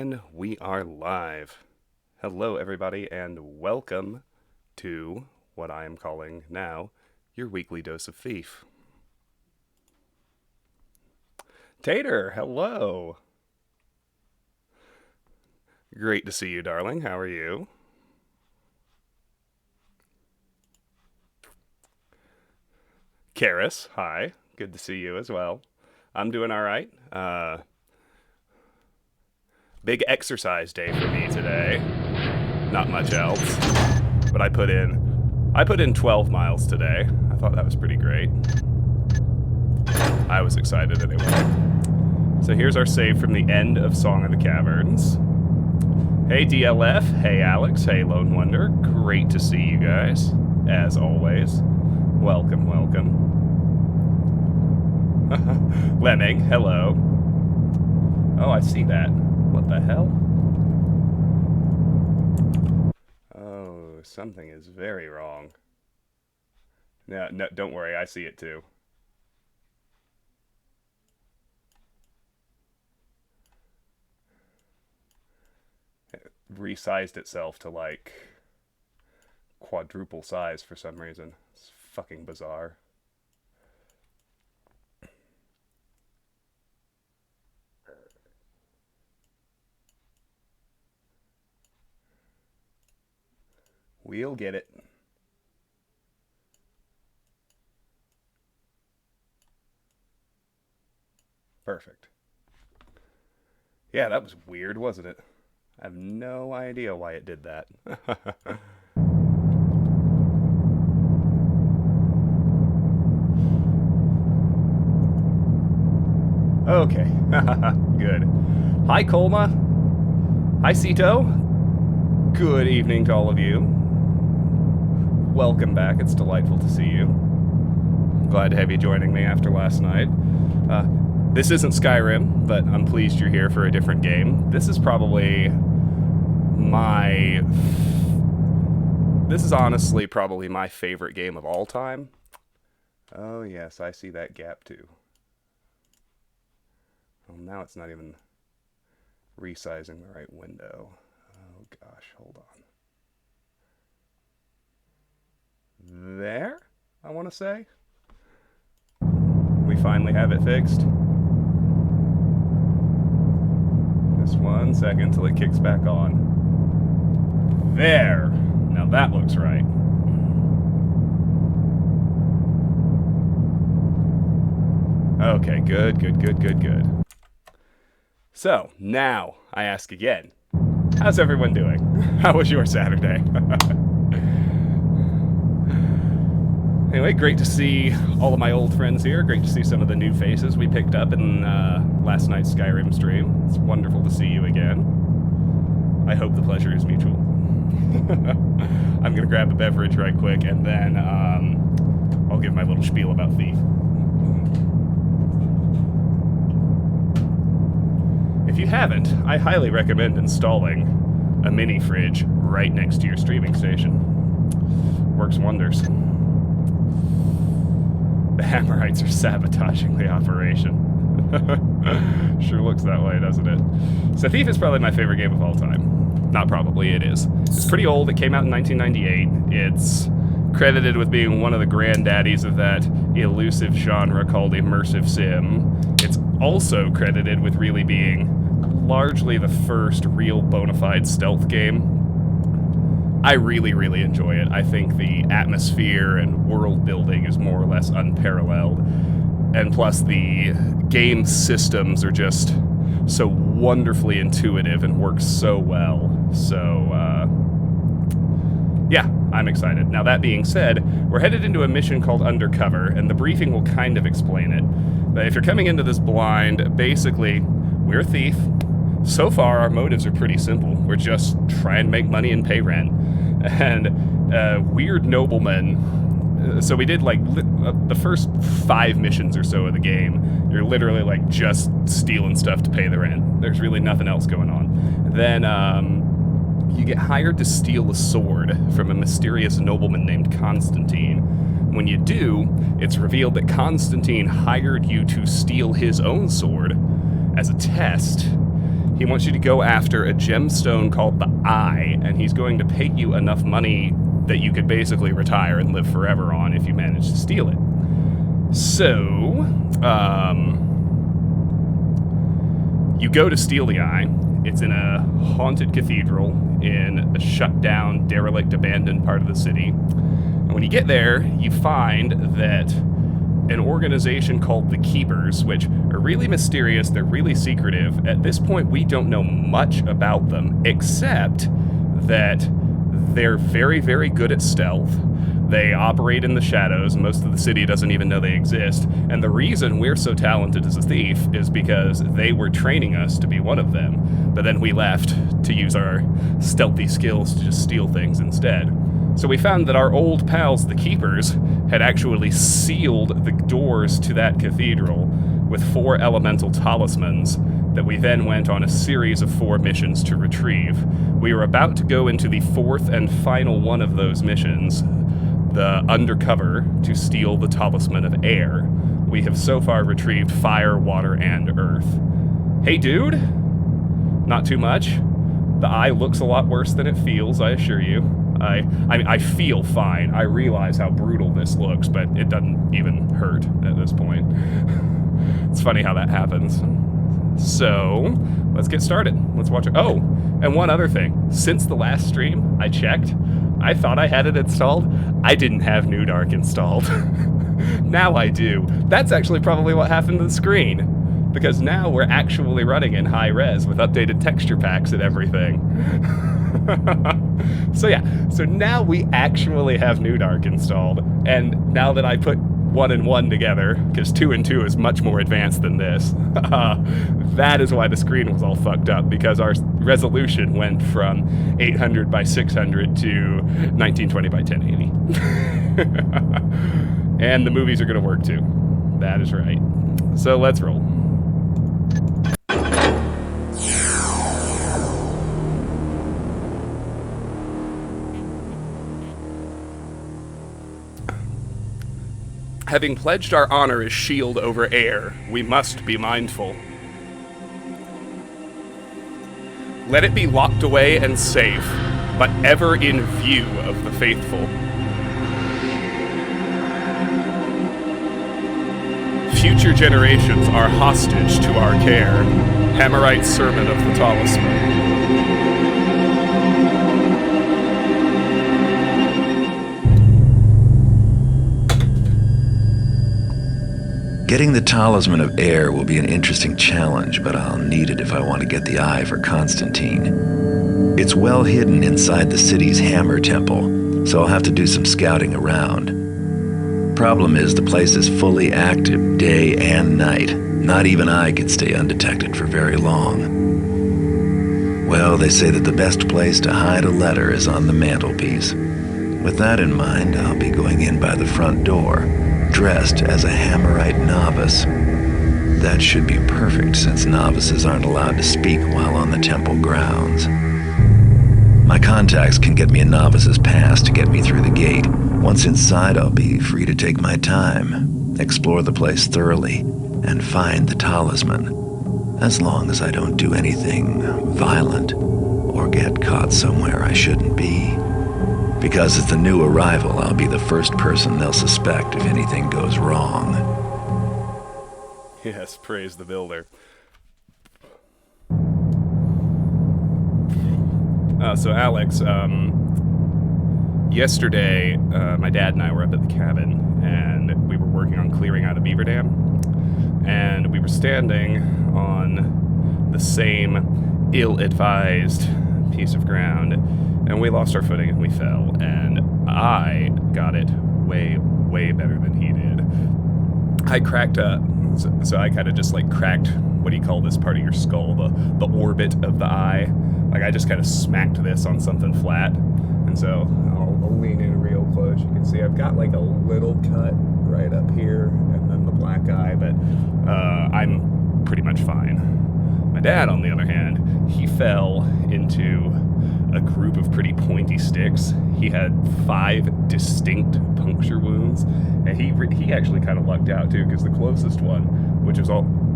And we are live. Hello, everybody, and welcome to what I am calling now your weekly dose of Thief. Tater, hello. Great to see you, darling. How are you? Karis, hi. Good to see you as well. I'm doing all right. Big exercise day for me today. Not much else, but I put in 12 miles today. I thought that was pretty great. I was excited anyway. So here's our save from the end of Song of the Caverns. Hey DLF, hey Alex, hey Lone Wonder. Great to see you guys, as always. Welcome, welcome. Lemming, hello. Oh, I see that. What the hell? Oh, something is very wrong. No, don't worry, I see it too. It resized itself to like quadruple size for some reason. It's fucking bizarre. We'll get it. Perfect. Yeah, that was weird, wasn't it? I have no idea why it did that. Okay. Good. Hi, Colma. Hi, Cito. Good evening to all of you. Welcome back. It's delightful to see you. Glad to have you joining me after last night. This isn't Skyrim, but I'm pleased you're here for a different game. This is honestly probably my favorite game of all time. Oh yes, I see that gap too. Well, now it's not even resizing the right window. Oh gosh, hold on. There, I want to say. We finally have it fixed. Just 1 second till it kicks back on. There! Now that looks right. Okay, good. So, now I ask again. How's everyone doing? How was your Saturday? Anyway, great to see all of my old friends here. Great to see some of the new faces we picked up in last night's Skyrim stream. It's wonderful to see you again. I hope the pleasure is mutual. I'm going to grab a beverage right quick, and then I'll give my little spiel about Thief. If you haven't, I highly recommend installing a mini fridge right next to your streaming station. Works wonders. The Hammerites are sabotaging the operation. Sure looks that way, doesn't it? So Thief is probably my favorite game of all time. Not probably, it is. It's pretty old. It came out in 1998. It's credited with being one of the granddaddies of that elusive genre called immersive sim. It's also credited with really being largely the first real bona fide stealth game. I really enjoy it. I think the atmosphere and world building is more or less unparalleled. And plus the game systems are just so wonderfully intuitive and work so well. So, yeah, I'm excited. Now that being said, we're headed into a mission called Undercover, and the briefing will kind of explain it. But if you're coming into this blind, basically, we're a thief. So far, our motives are pretty simple. We're just trying to make money and pay rent. And weird noblemen. So we did like the first 5 missions or so of the game. You're literally like just stealing stuff to pay the rent. There's really nothing else going on. Then you get hired to steal a sword from a mysterious nobleman named Constantine. When you do, it's revealed that Constantine hired you to steal his own sword as a test. He wants you to go after a gemstone called the Eye, and he's going to pay you enough money that you could basically retire and live forever on if you manage to steal it. So, you go to steal the Eye. It's in a haunted cathedral in a shut-down, derelict, abandoned part of the city. And when you get there, you find that an organization called the Keepers, which are really mysterious, they're really secretive. At this point, we don't know much about them, except that they're very, very good at stealth. They operate in the shadows. Most of the city doesn't even know they exist. And the reason we're so talented as a thief is because they were training us to be one of them. But then we left to use our stealthy skills to just steal things instead. So we found that our old pals, the Keepers, had actually sealed the doors to that cathedral with 4 elemental talismans that we then went on a series of 4 missions to retrieve. We were about to go into the 4th and final one of those missions, the Undercover, to steal the Talisman of Air. We have so far retrieved fire, water, and earth. Hey, dude? Not too much. The Eye looks a lot worse than it feels, I assure you. I feel fine. I realize how brutal this looks, but it doesn't even hurt at this point. It's funny how that happens. So, let's get started. Let's watch it. Oh, and one other thing. Since the last stream, I checked. I thought I had it installed. I didn't have New Dark installed. Now I do. That's actually probably what happened to the screen. Because now we're actually running in high res with updated texture packs and everything. So yeah, so now we actually have New Dark installed, and now that I put 1 and 1 together, because 2 and 2 is much more advanced than this, that is why the screen was all fucked up, because our resolution went from 800 by 600 to 1920 by 1080. And the movies are going to work too. That is right. So let's roll. Having pledged our honor as shield over air, we must be mindful. Let it be locked away and safe, but ever in view of the faithful. Future generations are hostage to our care. Hammerite servant of the Talisman. Getting the Talisman of Air will be an interesting challenge, but I'll need it if I want to get the Eye for Constantine. It's well hidden inside the city's Hammer Temple, so I'll have to do some scouting around. Problem is, the place is fully active day and night. Not even I can stay undetected for very long. Well, they say that the best place to hide a letter is on the mantelpiece. With that in mind, I'll be going in by the front door, dressed as a Hammerite novice. That should be perfect, since novices aren't allowed to speak while on the temple grounds. My contacts can get me a novice's pass to get me through the gate. Once inside, I'll be free to take my time, explore the place thoroughly, and find the talisman, as long as I don't do anything violent or get caught somewhere I shouldn't be. Because as the new arrival, I'll be the first person they'll suspect if anything goes wrong. Yes, praise the builder. So Alex, yesterday, my dad and I were up at the cabin, and we were working on clearing out a beaver dam, and we were standing on the same ill-advised piece of ground, and we lost our footing and we fell, and I got it way, way better than he did. I cracked up, so I kind of just like cracked, what do you call this part of your skull, the orbit of the eye. Like I just kind of smacked this on something flat, and so I'll lean in real close. You can see I've got like a little cut right up here, and then the black eye, but I'm pretty much fine. My dad, on the other hand, he fell into a group of pretty pointy sticks. He had 5 distinct puncture wounds, and he actually kind of lucked out too, because the closest one, which was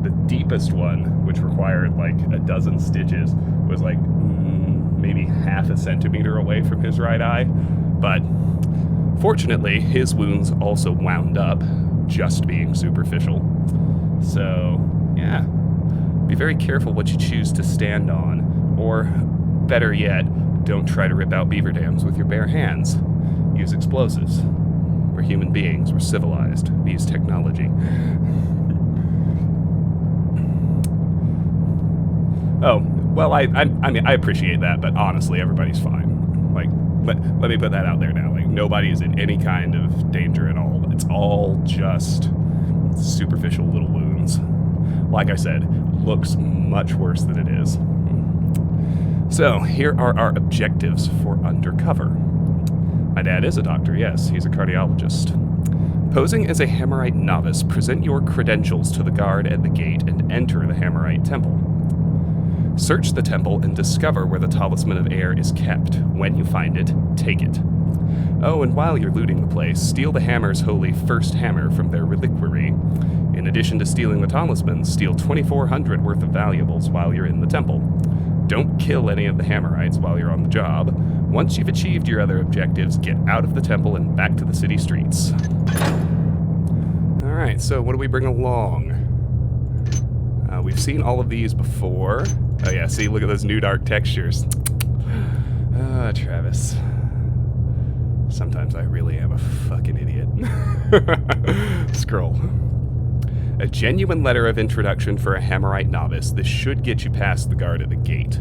the deepest one, which required like a dozen stitches, was like maybe half a centimeter away from his right eye. But fortunately, his wounds also wound up just being superficial. So, yeah, be very careful what you choose to stand on, or better yet, don't try to rip out beaver dams with your bare hands. Use explosives. We're human beings, we're civilized. We use technology. Oh, well, I mean, I appreciate that, but honestly, everybody's fine. Like, let me put that out there now. Like, nobody is in any kind of danger at all. It's all just superficial little wounds. Like I said, looks much worse than it is. So, here are our objectives for Undercover. My dad is a doctor, yes, he's a cardiologist. Posing as a Hammerite novice, present your credentials to the guard at the gate and enter the Hammerite temple. Search the temple and discover where the Talisman of Air is kept. When you find it, take it. Oh, and while you're looting the place, steal the Hammer's holy first hammer from their reliquary. In addition to stealing the Talisman, steal 2,400 worth of valuables while you're in the temple. Don't kill any of the Hammerites while you're on the job. Once you've achieved your other objectives, get out of the temple and back to the city streets. Alright, so what do we bring along? We've seen all of these before. Oh yeah, see, look at those new dark textures. Ah, Travis. Sometimes I really am a fucking idiot. Scroll. A genuine letter of introduction for a Hammerite novice. This should get you past the guard at the gate.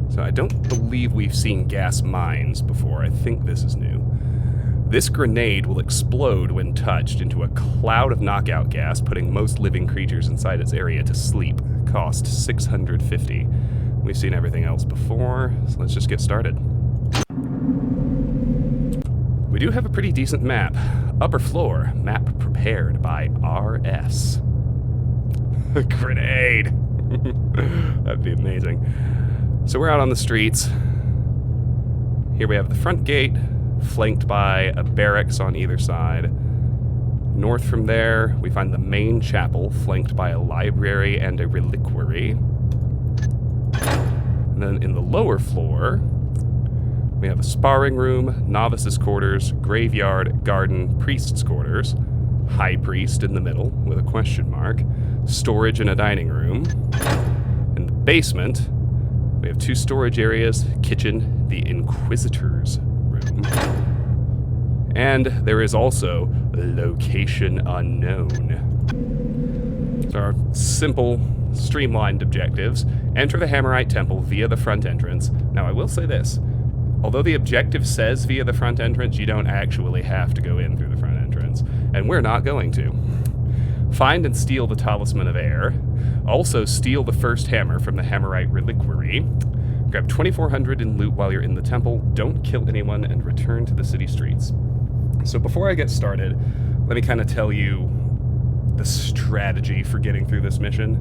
So I don't believe we've seen gas mines before. I think this is new. This grenade will explode when touched into a cloud of knockout gas, putting most living creatures inside its area to sleep. Cost 650. We've seen everything else before, so let's just get started. We do have a pretty decent map. Upper floor, map prepared by RS. Grenade! That'd be amazing. So we're out on the streets. Here we have the front gate, flanked by a barracks on either side. North from there, we find the main chapel, flanked by a library and a reliquary. And then in the lower floor, we have a sparring room, novices' quarters, graveyard, garden, priest's quarters, high priest in the middle with a question mark, storage and a dining room. In the basement, we have 2 storage areas, kitchen, the Inquisitor's room. And there is also location unknown. So our simple, streamlined objectives. Enter the Hammerite Temple via the front entrance. Now I will say this. Although the objective says via the front entrance, you don't actually have to go in through the front entrance. And we're not going to. Find and steal the Talisman of Air. Also steal the first hammer from the Hammerite Reliquary. Grab 2,400 in loot while you're in the temple. Don't kill anyone and return to the city streets. So before I get started, let me kind of tell you the strategy for getting through this mission.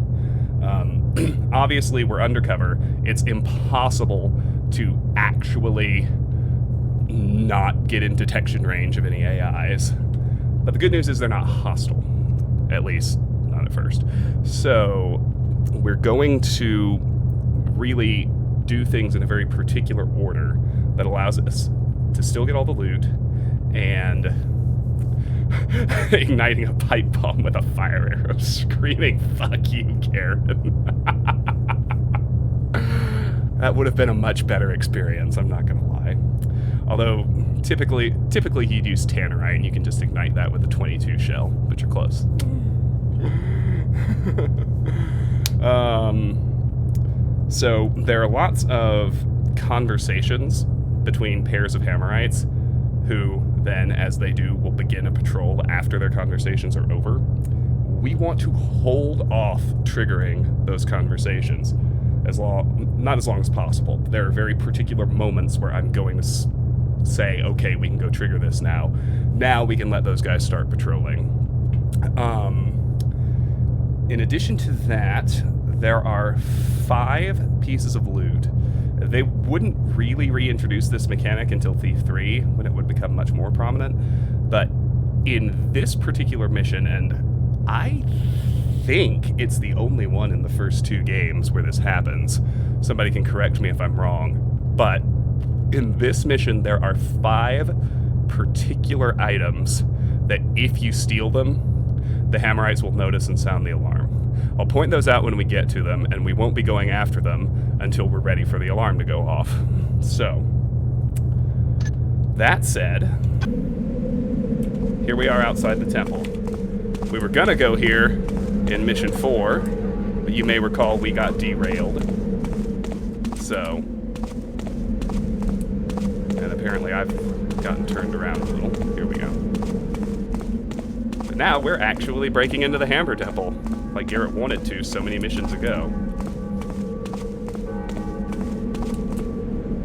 Obviously, we're undercover. It's impossible to actually not get in detection range of any AIs. But the good news is they're not hostile. At least, not at first. So we're going to really do things in a very particular order that allows us to still get all the loot and igniting a pipe bomb with a fire arrow, screaming, "Fuck you, Karen." That would have been a much better experience, I'm not gonna lie. Although, typically you'd use tannerite, and you can just ignite that with a 22 shell, but you're close. So there are lots of conversations between pairs of Hammerites who then, as they do, will begin a patrol after their conversations are over. We want to hold off triggering those conversations not as long as possible. There are very particular moments where I'm going to say, okay, we can go trigger this now. Now we can let those guys start patrolling. In addition to that, there are 5 pieces of loot. They wouldn't really reintroduce this mechanic until Thief 3, when it would become much more prominent. But in this particular mission, and I think it's the only one in the first 2 games where this happens. Somebody can correct me if I'm wrong. But in this mission, there are 5 particular items that if you steal them, the Hammerites will notice and sound the alarm. I'll point those out when we get to them, and we won't be going after them until we're ready for the alarm to go off. So, that said, here we are outside the temple. We were gonna go here in Mission 4, but you may recall we got derailed. So, and apparently I've gotten turned around a little. Here we go. But now we're actually breaking into the Hammer Temple, like Garrett wanted to so many missions ago.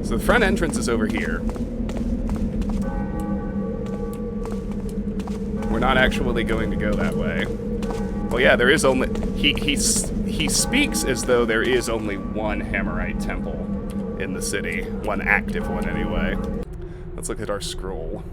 So the front entrance is over here. We're not actually going to go that way. Well, yeah, there is only... He speaks as though there is only one Hammerite temple in the city. One active one, anyway. Let's look at our scroll.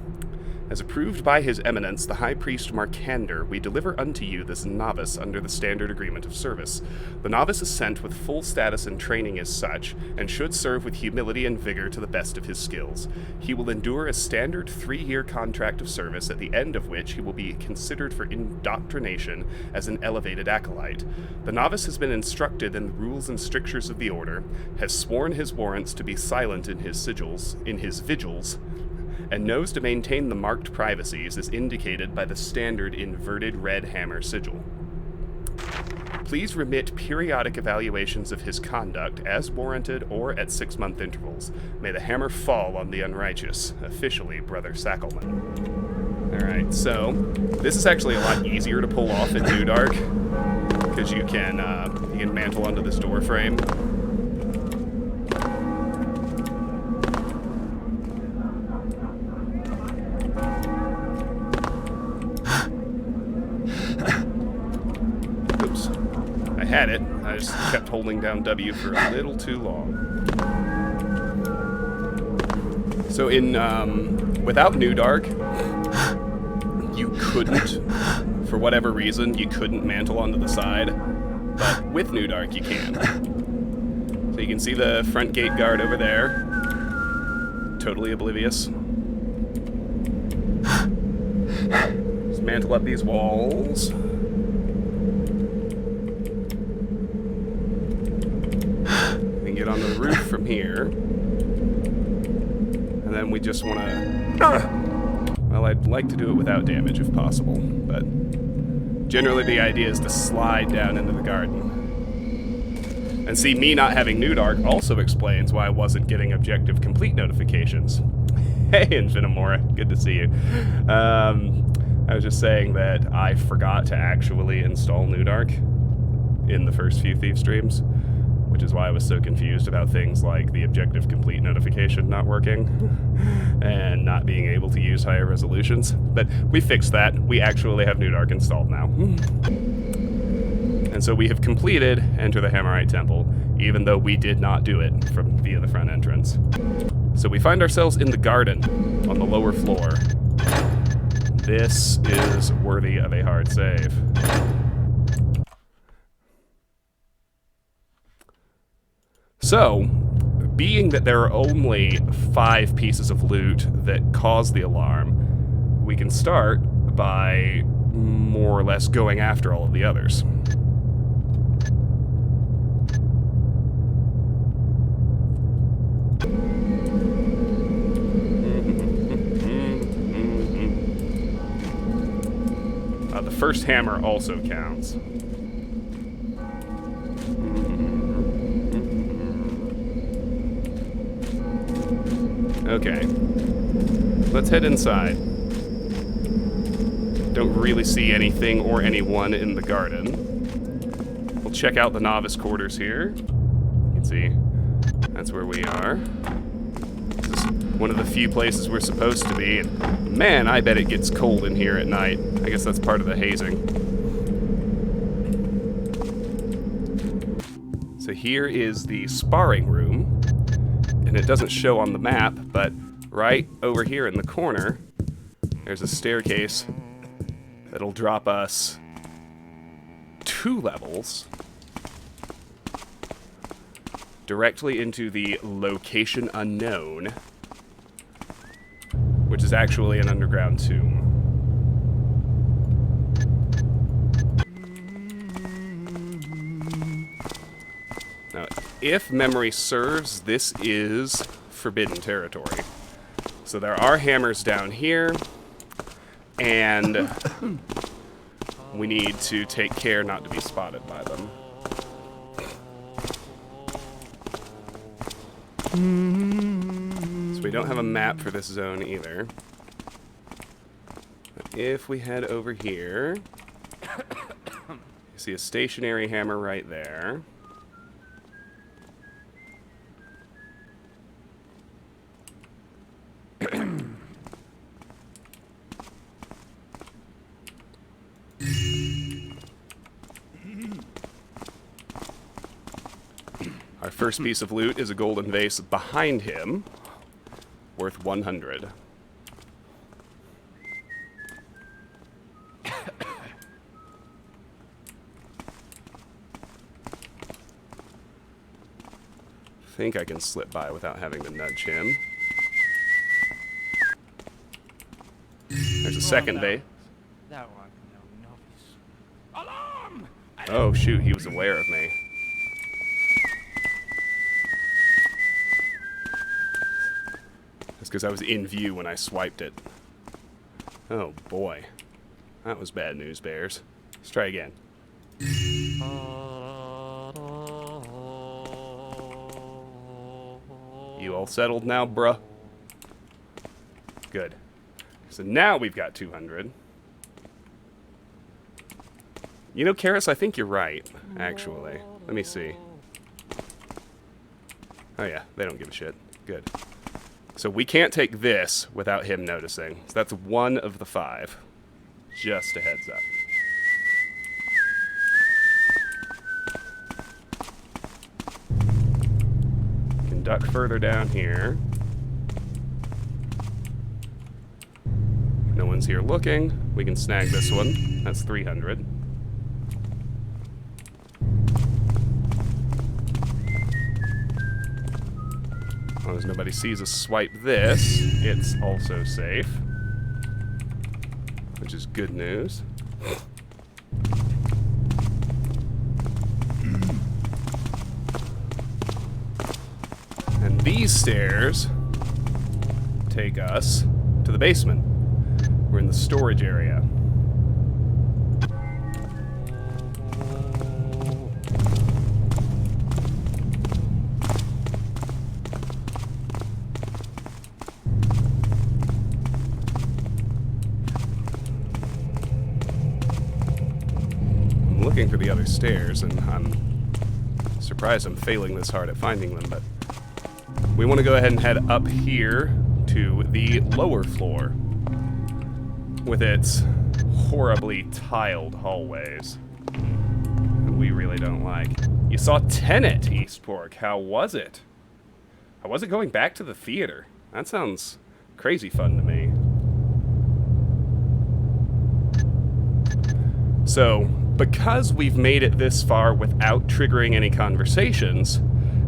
As approved by His Eminence, the High Priest Markander, we deliver unto you this novice under the standard agreement of service. The novice is sent with full status and training as such, and should serve with humility and vigor to the best of his skills. He will endure a standard 3-year contract of service, at the end of which he will be considered for indoctrination as an elevated acolyte. The novice has been instructed in the rules and strictures of the order, has sworn his warrants to be silent in his vigils, and knows to maintain the marked privacies as indicated by the standard inverted red hammer sigil. Please remit periodic evaluations of his conduct as warranted or at 6-month intervals. May the hammer fall on the unrighteous. Officially, Brother Sackelman. Alright, so this is actually a lot easier to pull off in New Dark, because you can mantle onto this door frame. Had it. I just kept holding down W for a little too long. So in, without New Dark, you couldn't, for whatever reason, you couldn't mantle onto the side, but with New Dark you can. So you can see the front gate guard over there, totally oblivious. Just mantle up these walls. Get on the roof from here, and then we just want to, well, I'd like to do it without damage if possible, but generally the idea is to slide down into the garden. And see, me not having New Dark also explains why I wasn't getting objective complete notifications. Hey, Infinimora, good to see you. I was just saying that I forgot to actually install New Dark in the first few Thief streams, which is why I was so confused about things like the objective complete notification not working and not being able to use higher resolutions. But we fixed that. We actually have New Dark installed now. And so we have completed Enter the Hammerite Temple, even though we did not do it via the front entrance. So we find ourselves in the garden on the lower floor. This is worthy of a hard save. So, being that there are only 5 pieces of loot that cause the alarm, we can start by more or less going after all of the others. The first hammer also counts. Okay, let's head inside. Don't really see anything or anyone in the garden. We'll check out the novice quarters here. You can see that's where we are. This is one of the few places we're supposed to be. And man, I bet it gets cold in here at night. I guess that's part of the hazing. So here is the Sparring Room. And it doesn't show on the map, but right over here in the corner, there's a staircase that'll drop us 2 levels directly into the location unknown, which is actually an underground tomb. Now, if memory serves, this is forbidden territory. So there are hammers down here, and we need to take care not to be spotted by them. So we don't have a map for this zone either. But if we head over here, you see a stationary hammer right there. Our first piece of loot is a golden vase behind him, worth 100. I think I can slip by without having to nudge him. There's a second vase. That one, no, alarm! Oh shoot, he was aware of me. That's because I was in view when I swiped it. Oh boy. That was bad news, bears. Let's try again. You all settled now, bruh? Good. So now we've got 200. You know, Karis, I think you're right, actually. Let me see. Oh yeah, they don't give a shit. Good. So we can't take this without him noticing. So that's 1 of the 5. Just a heads up. Can duck further down here. No one's here looking. We can snag this one. That's 300. As long as nobody sees us swipe this, it's also safe. Which is good news. And these stairs take us to the basement. We're in the storage area. I'm looking for the other stairs, and I'm surprised I'm failing this hard at finding them, but we want to go ahead and head up here to the lower floor with its horribly tiled hallways that we really don't like. You saw Tenet, Eastport. How was it? How was it going back to the theater? That sounds crazy fun to me. So, because we've made it this far without triggering any conversations,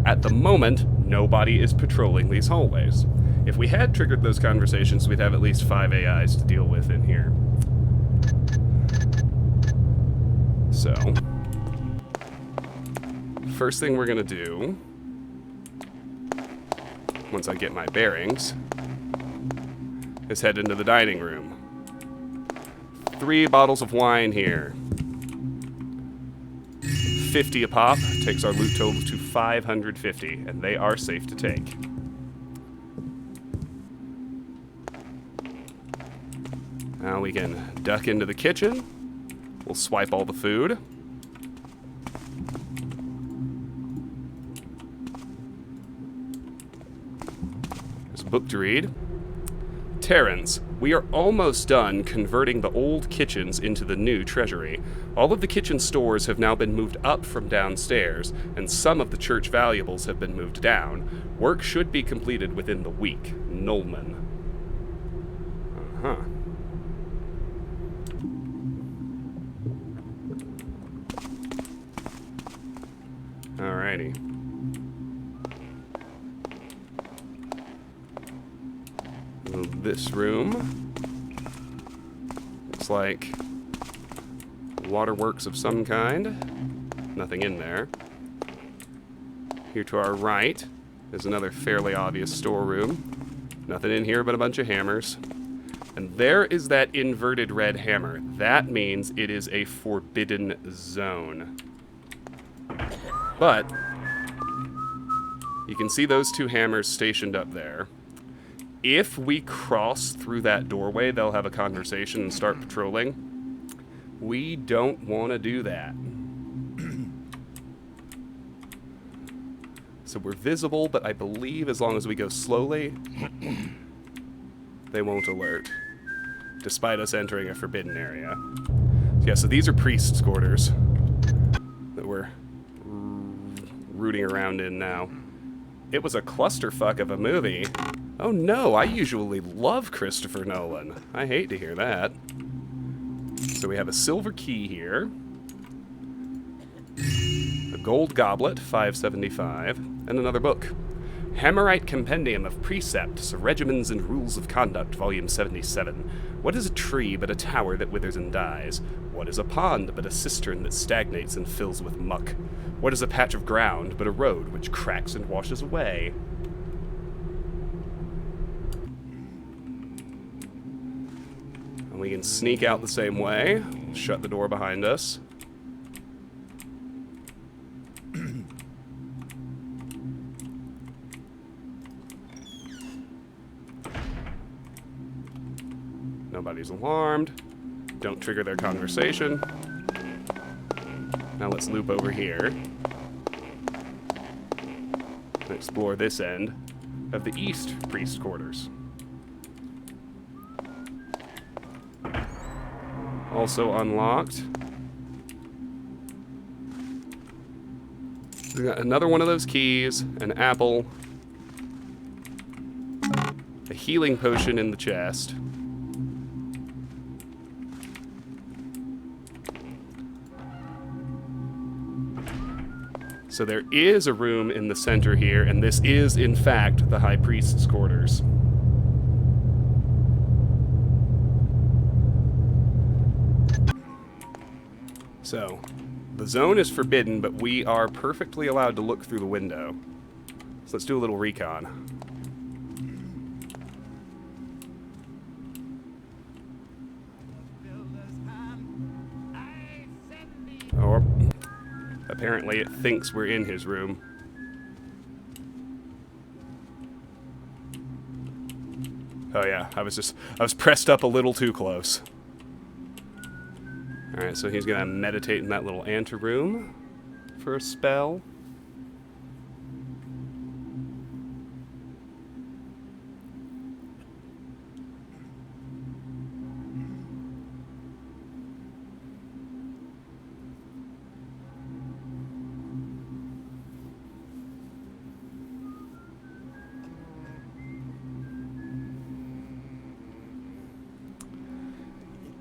at the moment, nobody is patrolling these hallways. If we had triggered those conversations, we'd have at least 5 AIs to deal with in here. So, first thing we're gonna do, once I get my bearings, is head into the dining room. 3 bottles of wine here. 50 a pop takes our loot total to 550, and they are safe to take. Now we can duck into the kitchen. We'll swipe all the food. There's a book to read. Terrans, we are almost done converting the old kitchens into the new treasury. All of the kitchen stores have now been moved up from downstairs, and some of the church valuables have been moved down. Work should be completed within the week. Nolman. Alrighty. This room looks like waterworks of some kind. Nothing in there. Here to our right is another fairly obvious storeroom. Nothing in here but a bunch of hammers. And there is that inverted red hammer. That means it is a forbidden zone. But you can see those two hammers stationed up there. If we cross through that doorway, they'll have a conversation and start patrolling. We don't want to do that. So we're visible, but I believe as long as we go slowly, they won't alert, despite us entering a forbidden area. Yeah, so these are priests' quarters that we're rooting around in now. It was a clusterfuck of a movie. Oh no, I usually love Christopher Nolan. I hate to hear that. So we have a silver key here. A gold goblet, $5.75, and another book. Hammerite Compendium of Precepts, Regimens and Rules of Conduct, Volume 77. What is a tree but a tower that withers and dies? What is a pond but a cistern that stagnates and fills with muck? What is a patch of ground but a road which cracks and washes away? And we can sneak out the same way. Shut the door behind us. Nobody's alarmed. Don't trigger their conversation. Now let's loop over here and explore this end of the East Priest Quarters. Also unlocked. We got another one of those keys, an apple, a healing potion in the chest. So there is a room in the center here, and this is, in fact, the High Priest's quarters. So, the zone is forbidden, but we are perfectly allowed to look through the window. So let's do a little recon. Or apparently it thinks we're in his room. Oh yeah, I was pressed up a little too close. Alright, so he's gonna meditate in that little anteroom for a spell.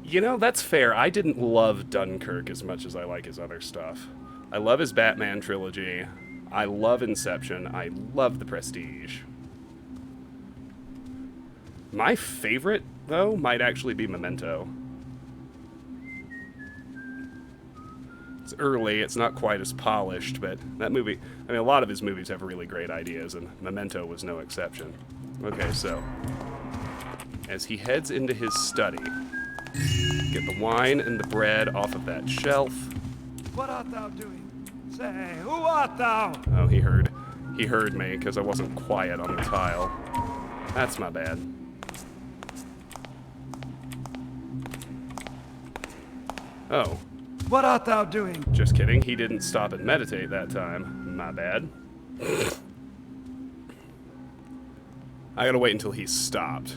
You know, that's fair. I didn't love Dunkirk as much as I like his other stuff. I love his Batman trilogy. I love Inception. I love The Prestige. My favorite, though, might actually be Memento. It's early, it's not quite as polished, but that movie, I mean, a lot of his movies have really great ideas, and Memento was no exception. Okay, so, as he heads into his study, get the wine and the bread off of that shelf. What art thou doing? Say, who art thou? Oh, he heard me, because I wasn't quiet on the tile. That's my bad. Oh. What art thou doing? Just kidding, he didn't stop and meditate that time. My bad. I gotta wait until he's stopped.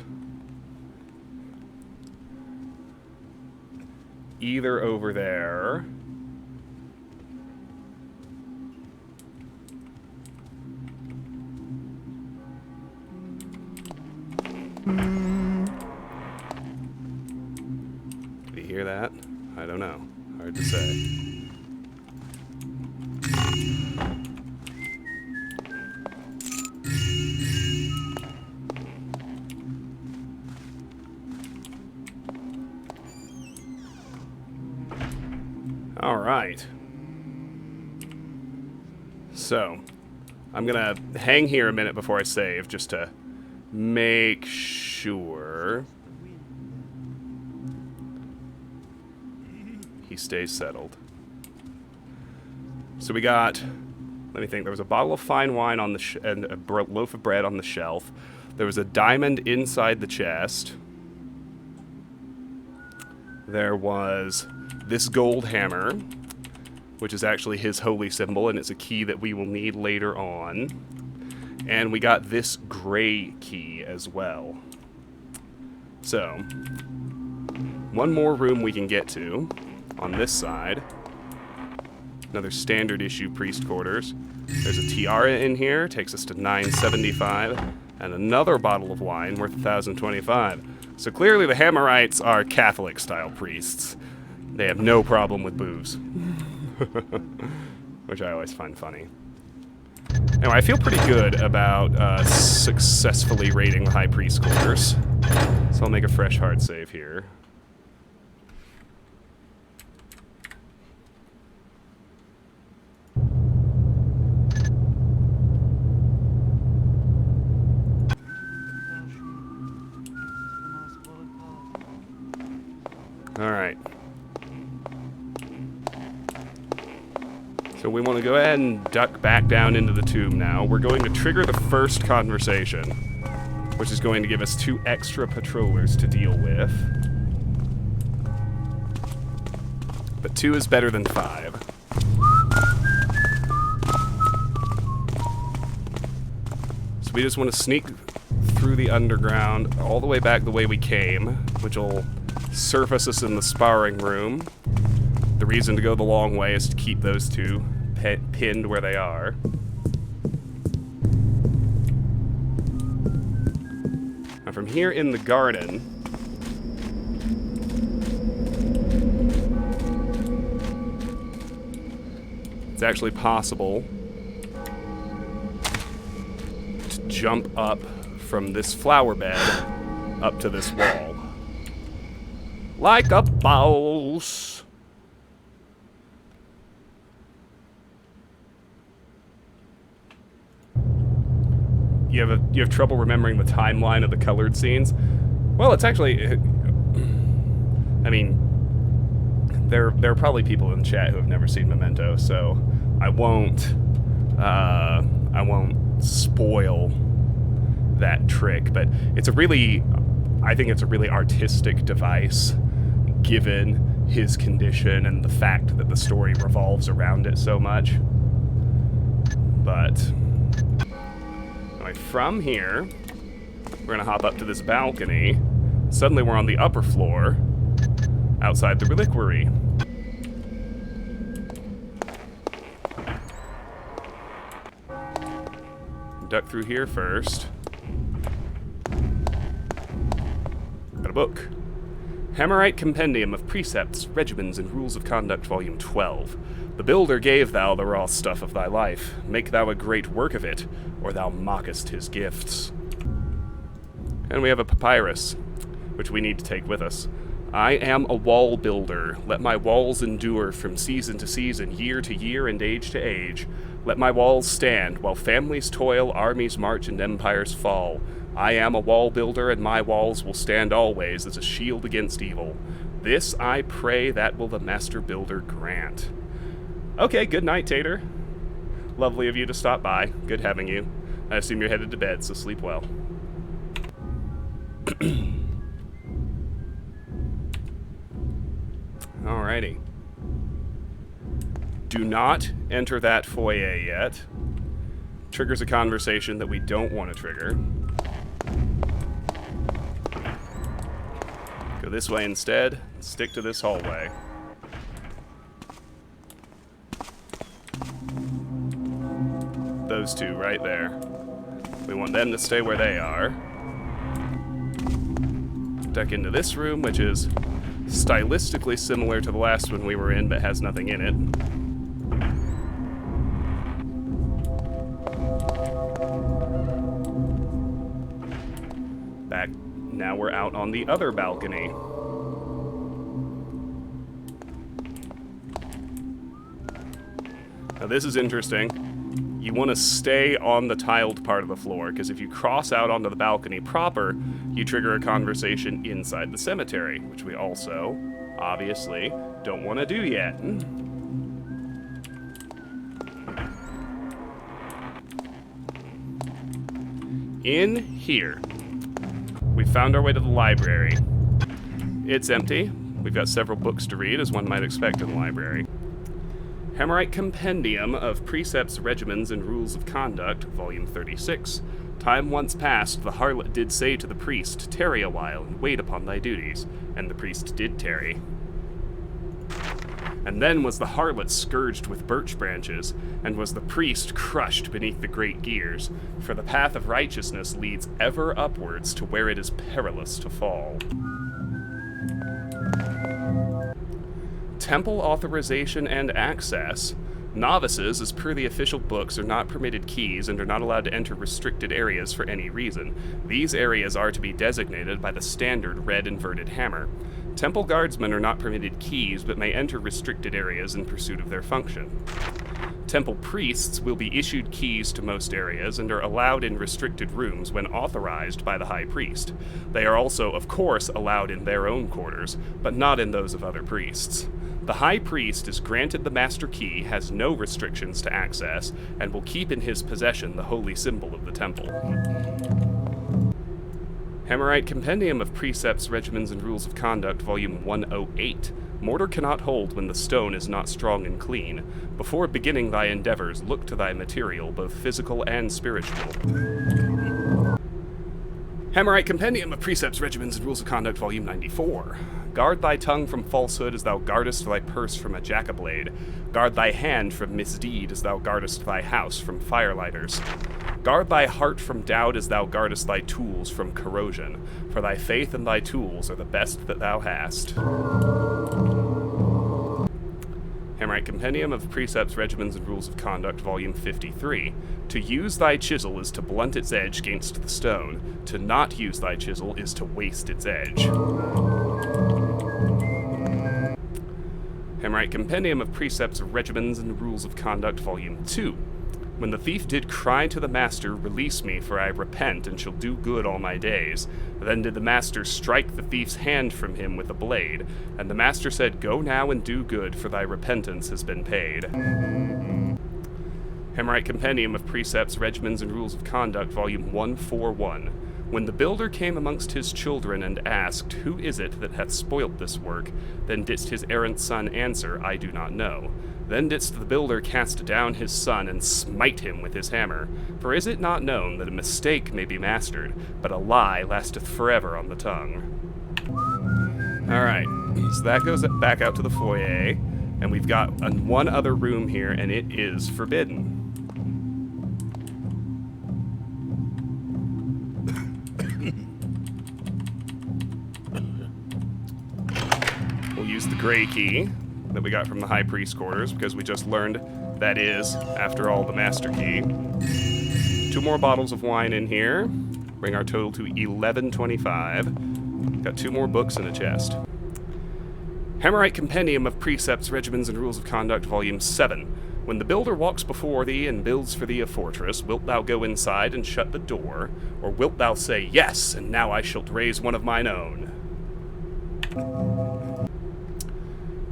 Either over there. Do you hear that? I don't know. Hard to say. Alright. So, I'm gonna hang here a minute before I save, just to make sure he stays settled. So we got, let me think, there was a bottle of fine wine on the and a loaf of bread on the shelf. There was a diamond inside the chest. There was this gold hammer, which is actually his holy symbol, and it's a key that we will need later on. And we got this gray key as well. So, one more room we can get to on this side. Another standard issue priest quarters. There's a tiara in here, takes us to 975, and another bottle of wine worth 1,025. So clearly the Hammerites are Catholic-style priests. They have no problem with booze. Which I always find funny. Anyway, I feel pretty good about successfully raiding the High Priest quarters. So I'll make a fresh hard save here. Alright. So we want to go ahead and duck back down into the tomb now. We're going to trigger the first conversation, which is going to give us 2 extra patrollers to deal with. But 2 is better than 5. So we just want to sneak through the underground all the way back the way we came, which will surface us in the sparring room. The reason to go the long way is to keep those 2 pinned where they are. Now from here in the garden, it's actually possible to jump up from this flower bed up to this wall. Like a boss. You have trouble remembering the timeline of the colored scenes? Well, it's actually, I mean, there are probably people in the chat who have never seen Memento, so I won't spoil that trick, but it's a really, I think it's a really artistic device, given his condition and the fact that the story revolves around it so much. But anyway, from here, we're gonna hop up to this balcony. Suddenly we're on the upper floor, outside the reliquary. Duck through here first. Got a book. Hammerite Compendium of Precepts, Regimens, and Rules of Conduct, Volume 12. The builder gave thou the raw stuff of thy life. Make thou a great work of it, or thou mockest his gifts. And we have a papyrus, which we need to take with us. I am a wall builder. Let my walls endure from season to season, year to year, and age to age. Let my walls stand, while families toil, armies march, and empires fall. I am a wall builder, and my walls will stand always as a shield against evil. This I pray that will the master builder grant. Okay, good night, Tater. Lovely of you to stop by. Good having you. I assume you're headed to bed, so sleep well. Alrighty. Do not enter that foyer yet. Triggers a conversation that we don't want to trigger. Go this way instead. Stick to this hallway. Those 2 right there. We want them to stay where they are. Duck into this room, which is stylistically similar to the last one we were in, but has nothing in it. Back. Now we're out on the other balcony. Now this is interesting. You want to stay on the tiled part of the floor, because if you cross out onto the balcony proper, you trigger a conversation inside the cemetery, which we also, obviously, don't want to do yet. In here, we found our way to the library. It's empty. We've got several books to read, as one might expect in the library. Hammerite Compendium of Precepts, Regimens, and Rules of Conduct, Volume 36. Time once past, the harlot did say to the priest, "Tarry a while, and wait upon thy duties." And the priest did tarry. And then was the harlot scourged with birch branches, and was the priest crushed beneath the great gears, for the path of righteousness leads ever upwards to where it is perilous to fall. Temple authorization and access. Novices, as per the official books, are not permitted keys and are not allowed to enter restricted areas for any reason. These areas are to be designated by the standard red inverted hammer. Temple guardsmen are not permitted keys, but may enter restricted areas in pursuit of their function. Temple priests will be issued keys to most areas and are allowed in restricted rooms when authorized by the high priest. They are also, of course, allowed in their own quarters, but not in those of other priests. The high priest is granted the master key, has no restrictions to access, and will keep in his possession the holy symbol of the temple. Hammerite Compendium of Precepts, Regimens, and Rules of Conduct, Volume 108. Mortar cannot hold when the stone is not strong and clean. Before beginning thy endeavors, look to thy material, both physical and spiritual. Hammerite Compendium of Precepts, Regimens, and Rules of Conduct, Volume 94. Guard thy tongue from falsehood as thou guardest thy purse from a jackablade. Guard thy hand from misdeed as thou guardest thy house from firelighters. Guard thy heart from doubt as thou guardest thy tools from corrosion, for thy faith and thy tools are the best that thou hast. Hammerite Compendium of Precepts, Regimens, and Rules of Conduct, Volume 53. To use thy chisel is to blunt its edge against the stone. To not use thy chisel is to waste its edge. Hammerite Compendium of Precepts, Regimens, and Rules of Conduct, Volume 2. When the thief did cry to the master, "Release me, for I repent, and shall do good all my days," then did the master strike the thief's hand from him with a blade, and the master said, "Go now and do good, for thy repentance has been paid." Hammerite Compendium of Precepts, Regimens, and Rules of Conduct, Volume 141. When the builder came amongst his children and asked, "Who is it that hath spoilt this work?" then didst his errant son answer, "I do not know." Then didst the builder cast down his son and smite him with his hammer. For is it not known that a mistake may be mastered, but a lie lasteth forever on the tongue? Alright, so that goes back out to the foyer, and we've got one other room here, and it is forbidden. We'll use the gray key that we got from the High Priest's quarters, because we just learned that is, after all, the master key. 2 more bottles of wine in here. Bring our total to 1125. Got 2 more books in a chest. Hammerite Compendium of Precepts, Regimens, and Rules of Conduct, Volume 7. When the builder walks before thee and builds for thee a fortress, wilt thou go inside and shut the door? Or wilt thou say, "Yes, and now I shalt raise one of mine own"?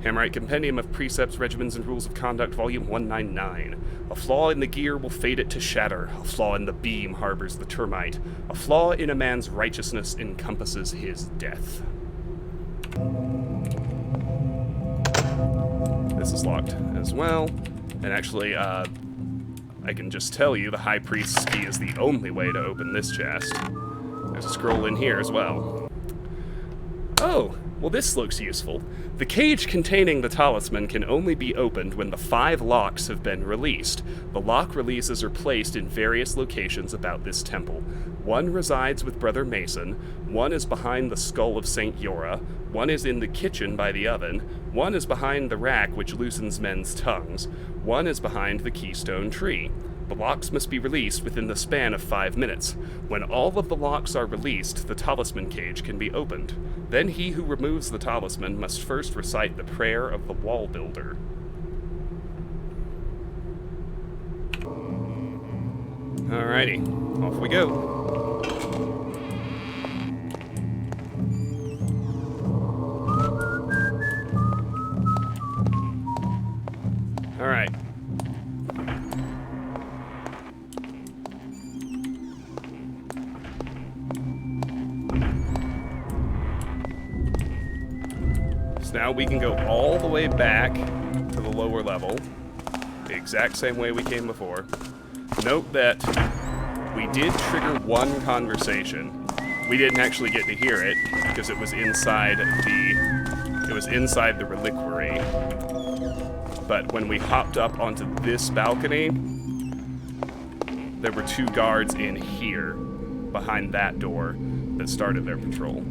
Hammerite Compendium of Precepts, Regimens, and Rules of Conduct, Volume 199. A flaw in the gear will fade it to shatter. A flaw in the beam harbors the termite. A flaw in a man's righteousness encompasses his death. This is locked as well. And actually, I can just tell you the High Priest's key is the only way to open this chest. There's a scroll in here as well. Oh! Well, this looks useful. The cage containing the talisman can only be opened when the 5 locks have been released. The lock releases are placed in various locations about this temple. 1 resides with Brother Mason, 1 is behind the skull of St. Yora, 1 is in the kitchen by the oven, 1 is behind the rack which loosens men's tongues, 1 is behind the keystone tree. The locks must be released within the span of 5 minutes. When all of the locks are released, the talisman cage can be opened. Then he who removes the talisman must first recite the prayer of the wall builder. Alrighty, off we go. Alright. So now we can go all the way back to the lower level, the exact same way we came before. Note that we did trigger one conversation. We didn't actually get to hear it because it was inside the reliquary. But when we hopped up onto this balcony, there were 2 guards in here behind that door that started their patrol.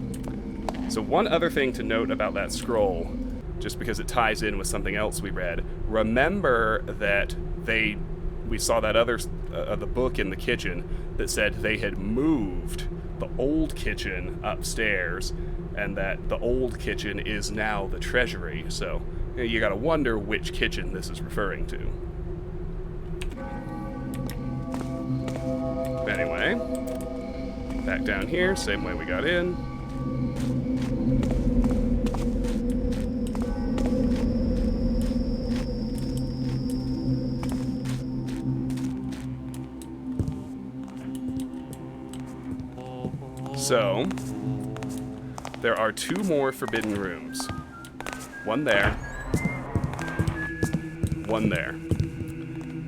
So one other thing to note about that scroll, just because it ties in with something else we read, remember that we saw that other the book in the kitchen that said they had moved the old kitchen upstairs, and that the old kitchen is now the treasury. So you gotta wonder which kitchen this is referring to. Anyway, back down here, same way we got in. So, there are 2 more forbidden rooms. One there. One there.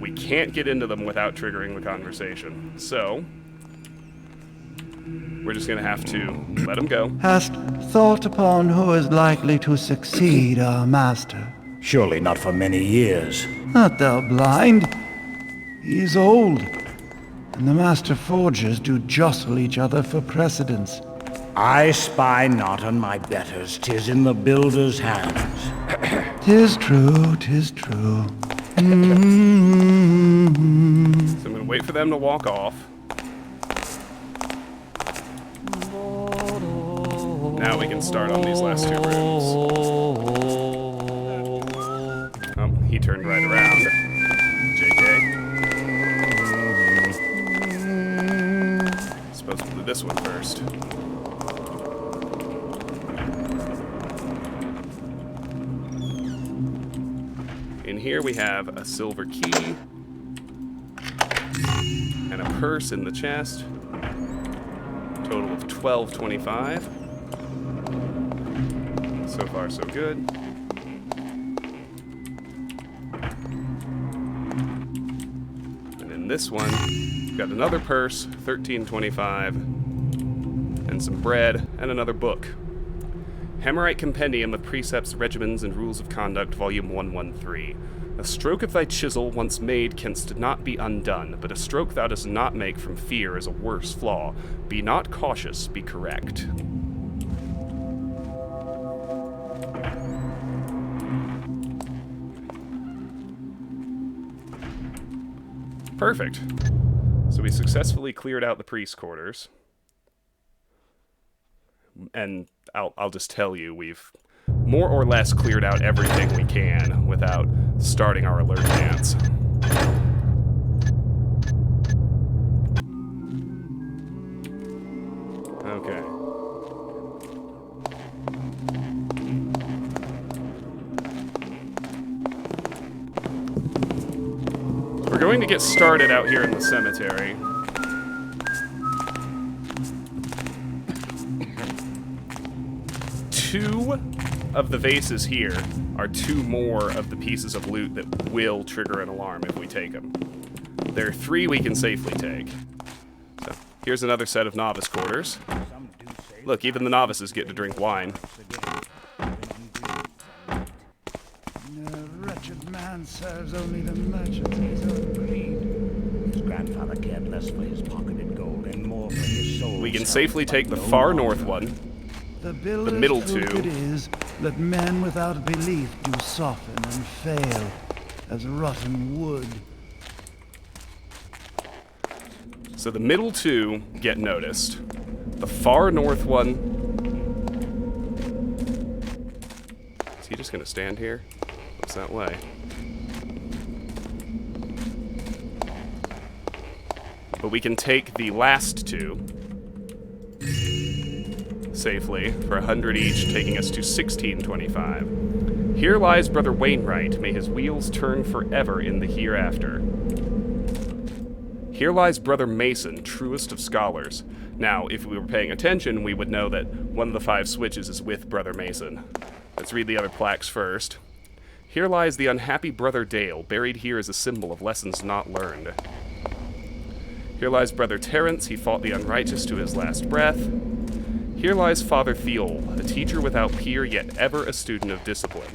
We can't get into them without triggering the conversation. So, we're just gonna have to let them go. Hast thought upon who is likely to succeed our master? Surely not for many years. Art thou blind? He is old, and the master forgers do jostle each other for precedence. I spy not on my betters, 'tis in the builder's hands. 'Tis true, 'tis true. So I'm gonna wait for them to walk off. Now we can start on these last 2 rooms. Oh, he turned right around. JK. Suppose we'll do this one first. In here we have a silver key and a purse in the chest. Total of $12.25. So far, so good. And in this one, we've got another purse, $13.25, and some bread, and another book. Hammerite Compendium of Precepts, Regimens, and Rules of Conduct, Volume 113. A stroke of thy chisel once made canst not be undone, but a stroke thou dost not make from fear is a worse flaw. Be not cautious, be correct. Perfect. So we successfully cleared out the priest's quarters. And I'll just tell you, we've more or less cleared out everything we can without starting our alert dance. Okay. We're going to get started out here in the cemetery. Two of the vases here are 2 more of the pieces of loot that will trigger an alarm if we take them. There are 3 we can safely take. So, here's another set of novice quarters. Look, even the novices get to drink wine. The wretched man serves only the merchants of his own greed. His grandfather cared less for his pocketed gold and more for his soul. We can safely take the far north one. The builder's middle hope 2. it is that men without belief do soften and fail as rotten wood. So the middle 2 get noticed. The far north one... Is he just gonna stand here? What's that way? But we can take the last two safely for 100 each, taking us to 1625. Here lies Brother Wainwright. May his wheels turn forever in the hereafter. Here lies Brother Mason, truest of scholars. Now, if we were paying attention, we would know that one of the 5 switches is with Brother Mason. Let's read the other plaques first. Here lies the unhappy Brother Dale, buried here as a symbol of lessons not learned. Here lies Brother Terence, he fought the unrighteous to his last breath. Here lies Father Theol, a teacher without peer, yet ever a student of discipline.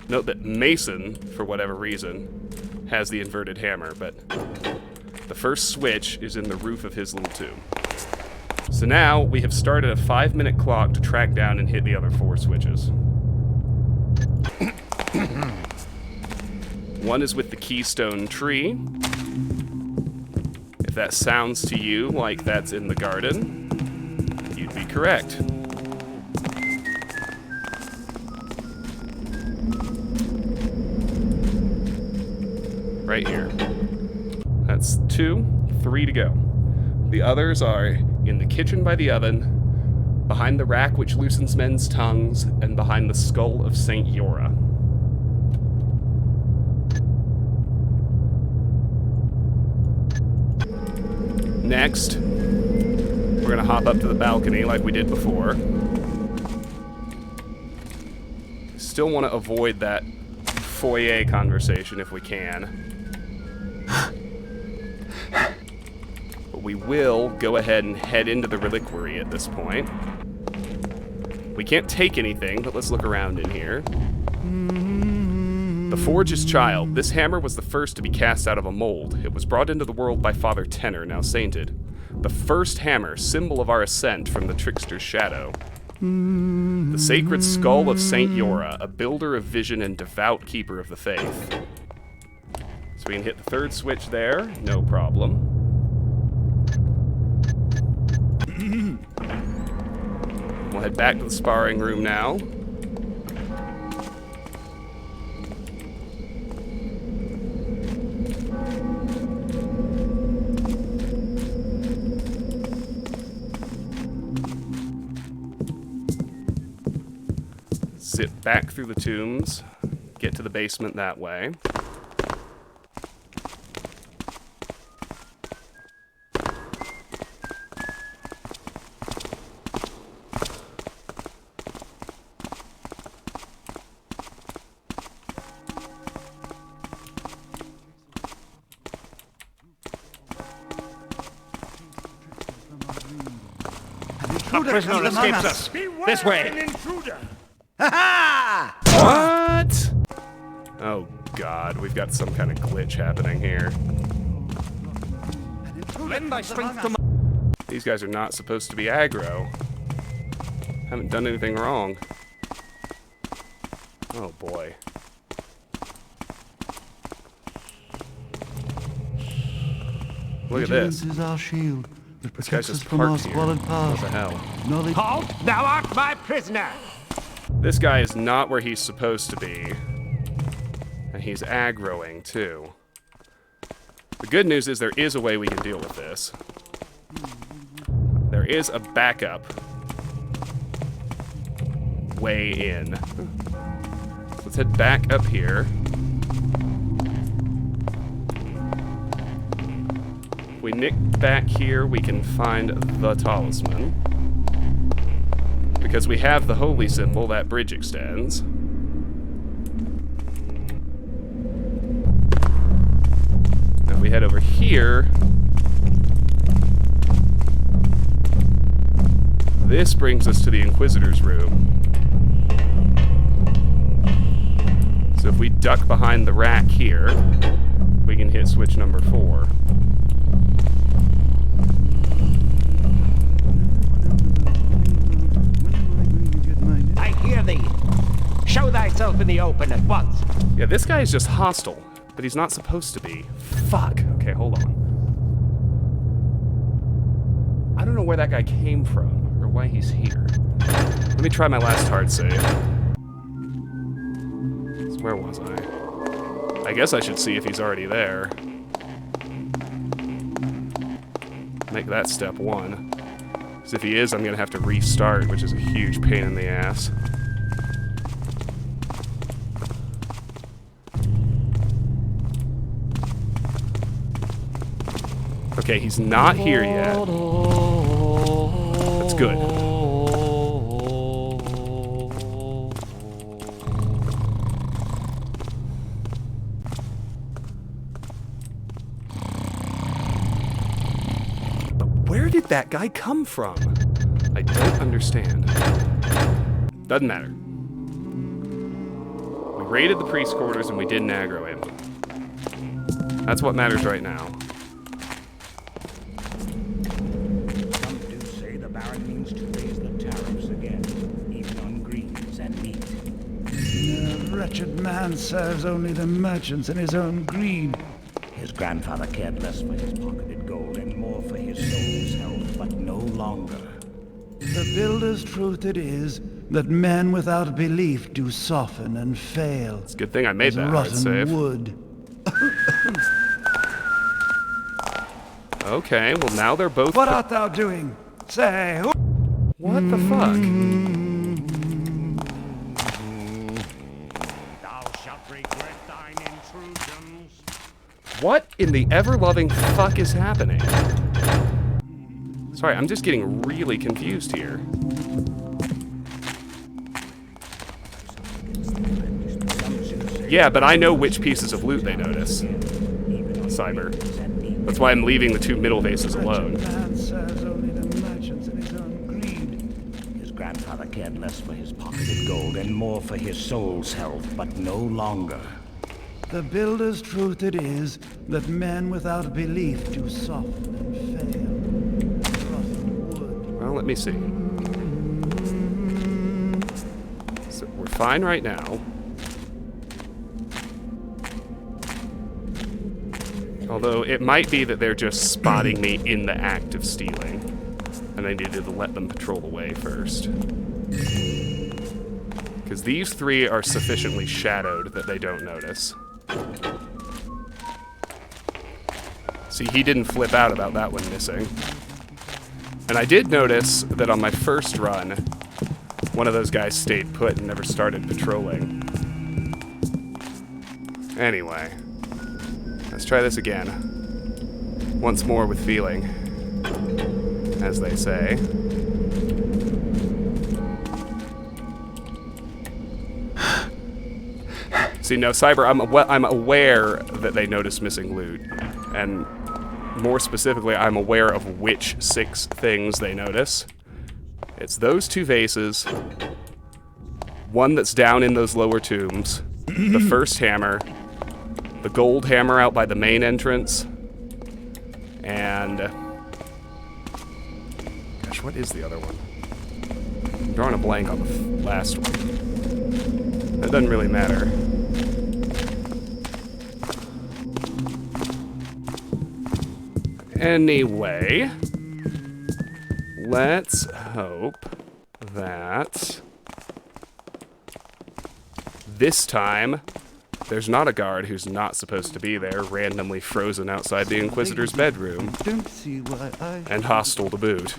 Note that Mason, for whatever reason, has the inverted hammer, but the first switch is in the roof of his little tomb. So now we have started a 5-minute clock to track down and hit the other 4 switches. One is with the keystone tree. If that sounds to you like that's in the garden, you'd be correct. Right here. That's 2, 3 to go. The others are in the kitchen by the oven, behind the rack which loosens men's tongues, and behind the skull of Saint Yora. Next, we're gonna hop up to the balcony like we did before. Still want to avoid that foyer conversation if we can. But we will go ahead and head into the reliquary at this point. We can't take anything, but let's look around in here. The Forge's Child. This hammer was the first to be cast out of a mold. It was brought into the world by Father Tenor, now sainted. The first hammer, symbol of our ascent from the trickster's shadow. The sacred skull of Saint Yora, a builder of vision and devout keeper of the faith. So we can hit the 3rd switch there, no problem. We'll head back to the sparring room now. Zip back through the tombs, get to the basement that way. A prisoner escapes us. This way. What? Oh god, we've got some kind of glitch happening here. These guys are not supposed to be aggro. Haven't done anything wrong. Oh boy. Look at this. Vigilance is our shield that This guy's protects us just from our parked here. squalid What past. the hell? Knowledge. Halt! Thou art my prisoner! This guy is not where he's supposed to be. And he's aggroing, too. The good news is there is a way we can deal with this. There is a backup way in. So let's head back up here. If we nick back here, we can find the talisman. Because we have the holy symbol, that bridge extends. Now if we head over here, this brings us to the Inquisitor's room. So if we duck behind the rack here, we can hit switch number 4. I hear thee. Show thyself in the open at once. Yeah, this guy is just hostile, but he's not supposed to be. Fuck. Okay, hold on. I don't know where that guy came from, or why he's here. Let me try my last hard save. So where was I? I guess I should see if he's already there. make that step 1. Because if he is, I'm going to have to restart, which is a huge pain in the ass. Okay, he's not here yet. That's good. But where did that guy come from? I don't understand. Doesn't matter. We raided the priest quarters and we didn't aggro him. That's what matters right now. Wretched man serves only the merchants and his own greed. His grandfather cared less for his pocketed gold and more for his soul's health, but no longer. The builder's truth it is that men without belief do soften and fail. It's a good thing I made that hard rotten save. wood. Okay, well now they're both... What art thou doing? Say, who? What the fuck? What in the ever-loving fuck is happening? Sorry, I'm just getting really confused here. Yeah, but I know which pieces of loot they notice. Cyber. That's why I'm leaving the 2 middle vases alone. Man serves only the merchants and his own greed. His grandfather cared less for his pocketed gold and more for his soul's health, but no longer. The builder's truth it is that men without belief do soften and fail. Rotten wood. Well, let me see. So we're fine right now. Although it might be that they're just spotting me in the act of stealing, and I needed to let them patrol the way first. Because these 3 are sufficiently shadowed that they don't notice. See, he didn't flip out about that one missing. And I did notice that on my first run, one of those guys stayed put and never started patrolling. Anyway, let's try this again. Once more with feeling, as they say. See, no, Cyber, I'm aware that they notice missing loot. And more specifically, I'm aware of which 6 things they notice. It's those 2 vases, one that's down in those lower tombs, the first hammer, the gold hammer out by the main entrance, and... Gosh, what is the other one? I'm drawing a blank on the last one. That doesn't really matter. Anyway, let's hope that this time there's not a guard who's not supposed to be there, randomly frozen outside the Inquisitor's bedroom, Don't see why I and hostile to boot.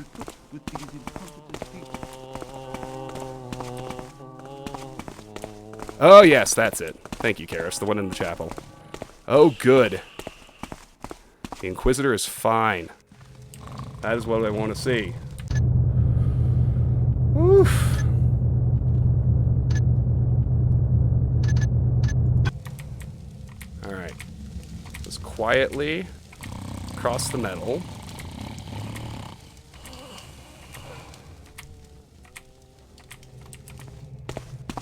with these incompetent people. Oh yes, that's it. Thank you, Karis, the one in the chapel. Oh good. The Inquisitor is fine. That is what I want to see. Oof. Alright. Just quietly across the metal.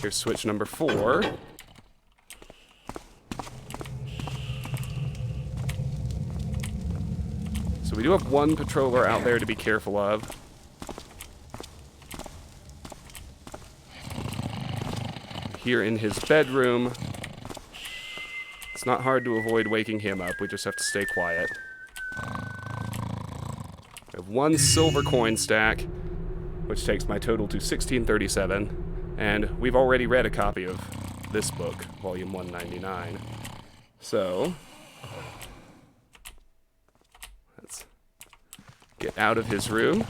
Here's switch number 4. So we do have one patroller out there to be careful of. Here in his bedroom. It's not hard to avoid waking him up. We just have to stay quiet. We have one silver coin stack, which takes my total to 1637. And we've already read a copy of this book, volume 199. So... Get out of his room.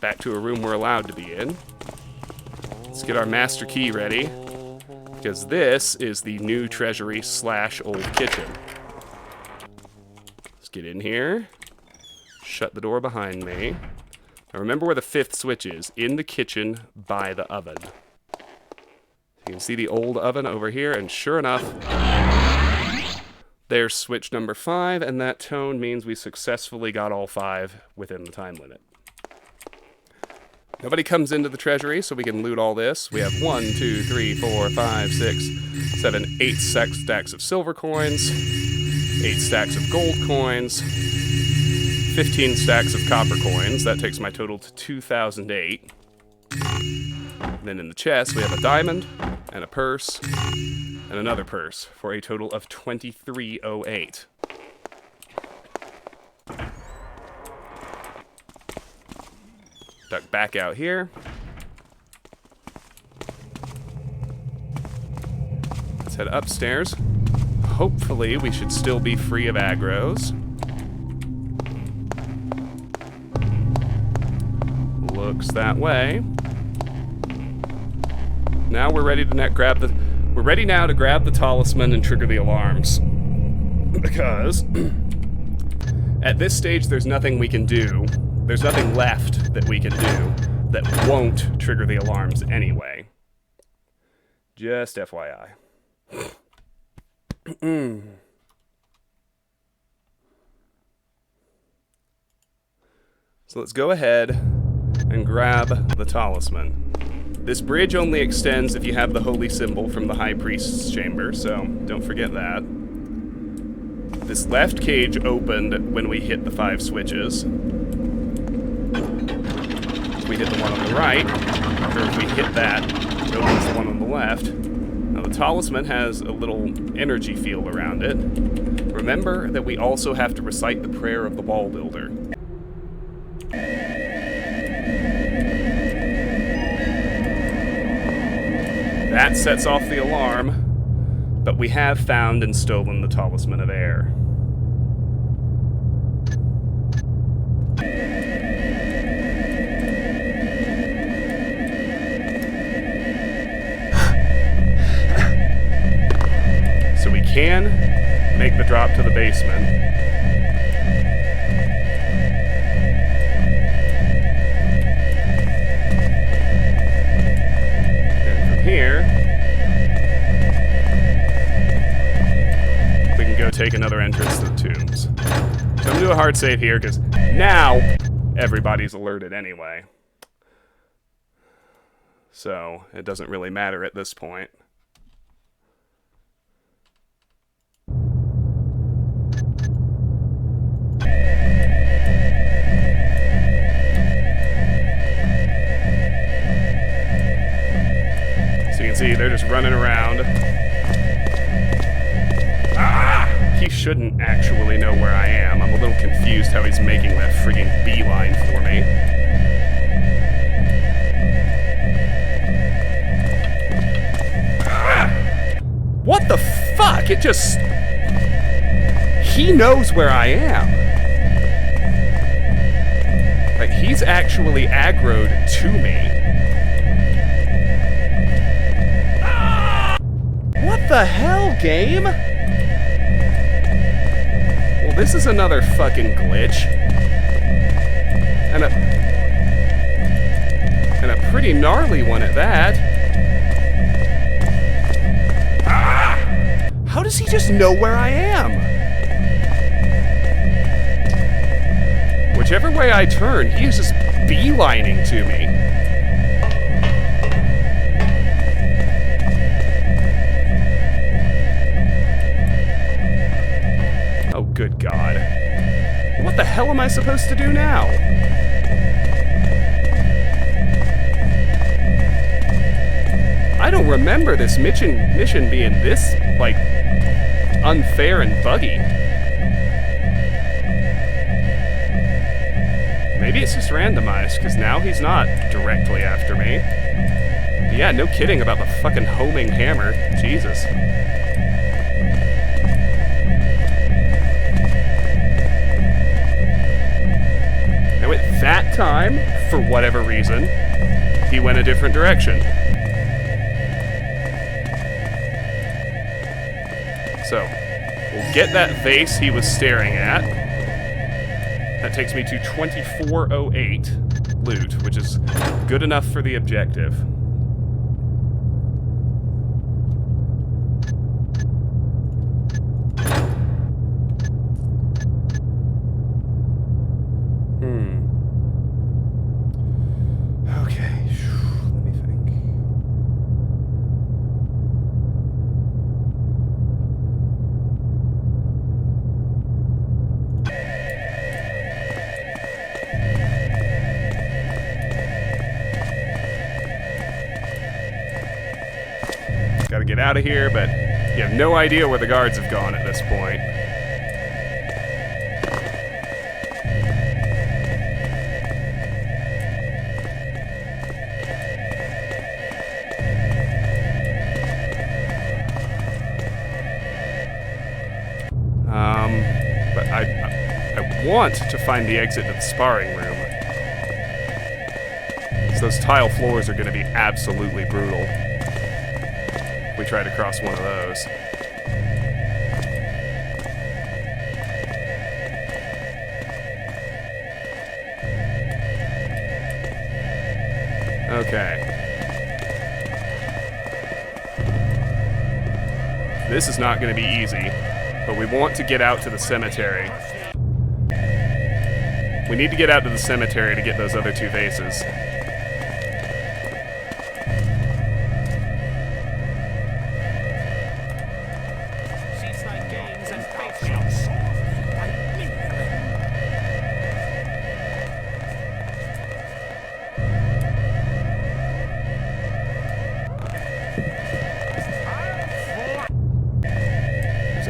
Back to a room we're allowed to be in. Let's get our master key ready, because this is the new treasury / old kitchen. Let's get in here. Shut the door behind me. Now remember where the 5th switch is. In the kitchen by the oven. You can see the old oven over here, and sure enough, there's switch number 5, and that tone means we successfully got all 5 within the time limit. Nobody comes into the treasury, so we can loot all this. We have 1, 2, 3, 4, 5, 6, 7, 8 stacks of silver coins, 8 stacks of gold coins, 15 stacks of copper coins. That takes my total to 2,008. Then in the chest, we have a diamond, and a purse, and another purse, for a total of 2,308. Duck back out here. Let's head upstairs. Hopefully, we should still be free of aggros. Looks that way. Now we're ready to we're ready now to grab the talisman and trigger the alarms. Because at this stage, there's nothing we can do. There's nothing left that we can do that won't trigger the alarms anyway. Just FYI. So let's go ahead and grab the talisman. This bridge only extends if you have the holy symbol from the High Priest's chamber, so don't forget that. This left cage opened when we hit the 5 switches. If we hit the one on the right, or if we hit that, it opens the one on the left. Now the talisman has a little energy field around it. Remember that we also have to recite the prayer of the ball builder. That sets off the alarm, but we have found and stolen the Talisman of Air. So we can make the drop to the basement. Here, we can go take another entrance to the tombs. So I'm gonna do a hard save here because now everybody's alerted anyway. So it doesn't really matter at this point. See, they're just running around. Ah! He shouldn't actually know where I am. I'm a little confused how he's making that frigging beeline for me. Ah! What the fuck? It just... He knows where I am. Like, he's actually aggroed to me. What the hell, game? Well, this is another fucking glitch. And a pretty gnarly one at that. Ah! How does he just know where I am? Whichever way I turn, he is just beelining to me. Good God. What the hell am I supposed to do now? I don't remember this mission being this, like, unfair and buggy. Maybe it's just randomized, because now he's not directly after me. Yeah, no kidding about the fucking homing hammer. Jesus. that time, for whatever reason, he went a different direction. So, we'll get that vase he was staring at. That takes me to 2408 loot, which is good enough for the objective. Okay, let me think. Gotta get out of here, but you have no idea where the guards have gone at this point. But I want to find the exit to the sparring room. So those tile floors are going to be absolutely brutal. We try to cross one of those. Okay. This is not going to be easy, but we want to get out to the cemetery. We need to get out to the cemetery to get those other two vases.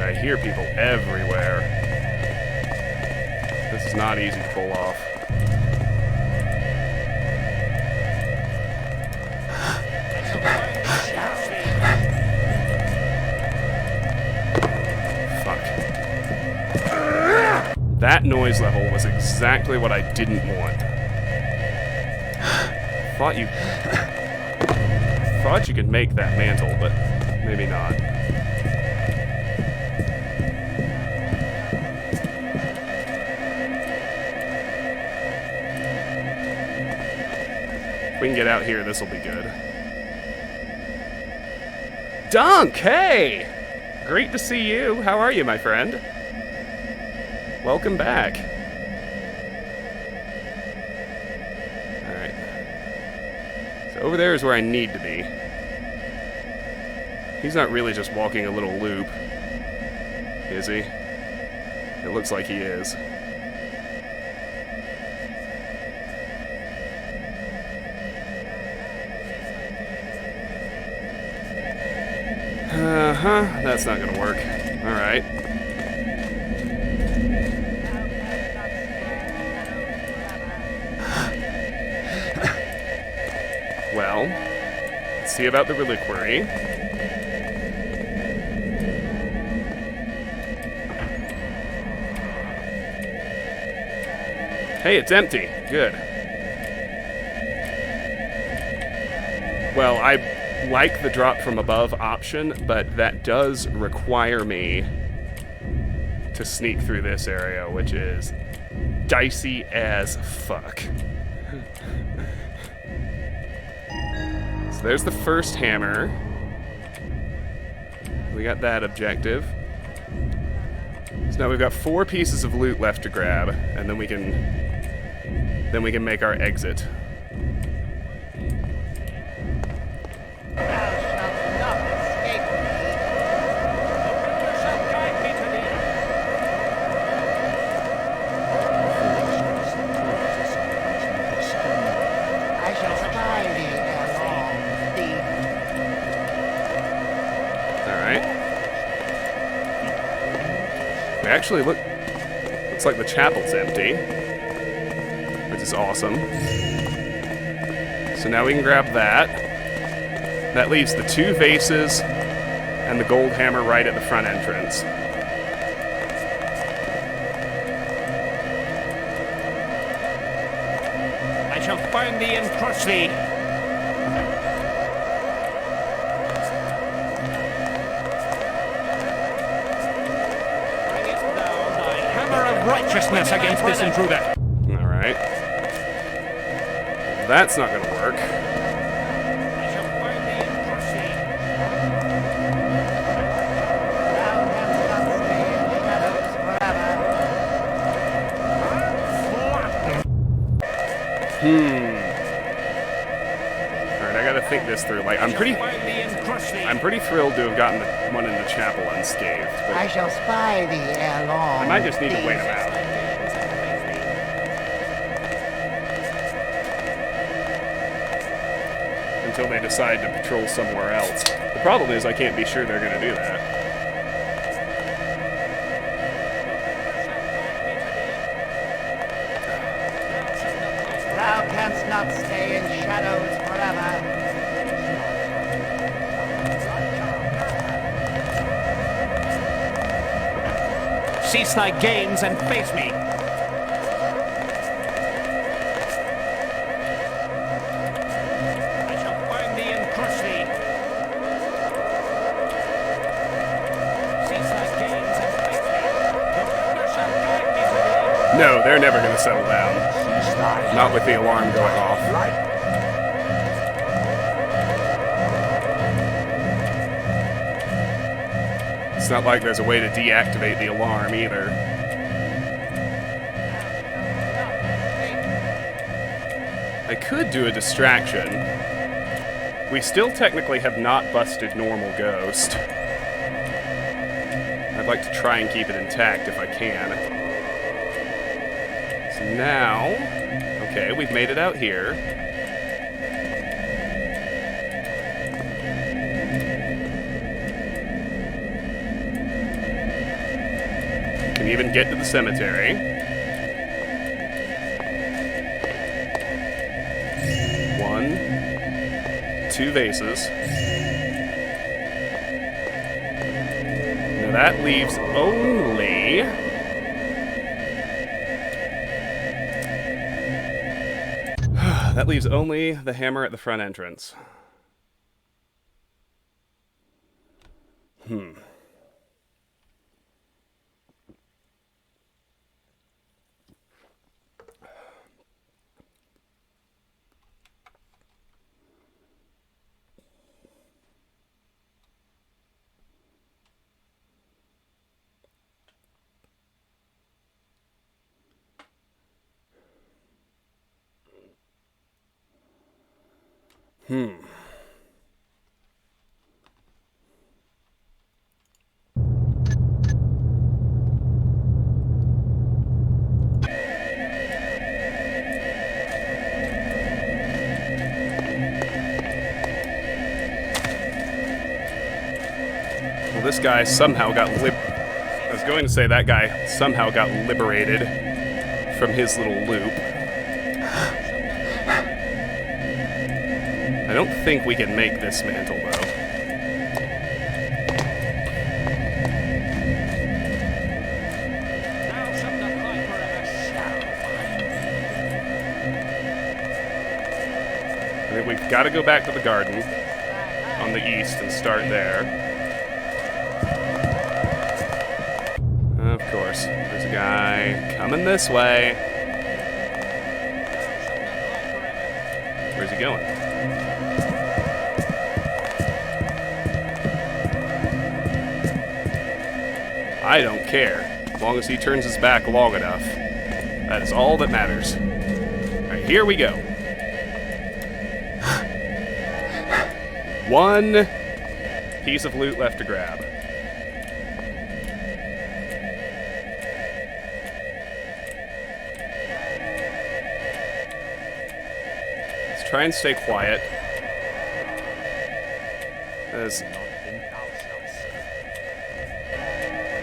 I hear people everywhere. This is not easy to pull off. Fuck. That noise level was exactly what I didn't want. Thought you could make that mantle, but maybe not. If we can get out here, this will be good. Dunk, hey! Great to see you. How are you, my friend? Welcome back. Alright. So over there is where I need to be. He's not really just walking a little loop, is he? It looks like he is. That's not gonna work. Alright. Well, let's see about the reliquary. Hey, it's empty. Good. Well, I like the drop from above option, but that does require me to sneak through this area, which is dicey as fuck. So there's the first hammer. We got that objective. So now we've got 4 pieces of loot left to grab, and then we can make our exit. Actually, looks like the chapel's empty, which is awesome. So now we can grab that. That leaves the 2 vases and the gold hammer right at the front entrance. shall find thee and crush thee. Bring it down, thy hammer of righteousness against this intruder. Alright. That's not gonna work. I shall find thee and crush thee. Thou canst not stay in shadows forever. Alright, I gotta think this through. Like, I'm pretty thrilled to have gotten the one in the chapel unscathed, but I shall spy thee ere long. I might just need to wait him out. Until they decide to patrol somewhere else. The problem is I can't be sure they're gonna do that. Thou canst not stay in shadows forever. Cease thy games and face me. I shall find thee and crush thee. Cease thy games and face me. The builder shall guide me to thee. No, they're never gonna settle down. Cease thy Not with the alarm going off. It's not like there's a way to deactivate the alarm either. I could do a distraction. We still technically have not busted normal ghost. I'd like to try and keep it intact if I can. So now, okay, we've made it out here. Can even get to the cemetery. One, two vases. Now that leaves only... that leaves only the hammer at the front entrance. Well, this guy somehow got I was going to say that guy somehow got liberated from his little loop. I don't think we can make this mantle, though. Thou shalt not hide forever, shall find thee. I think we've got to go back to the garden on the east and start there. Of course, there's a guy coming this way. Where's he going? I don't care, as long as he turns his back long enough. That is all that matters. Alright, here we go. One piece of loot left to grab. Let's try and stay quiet. As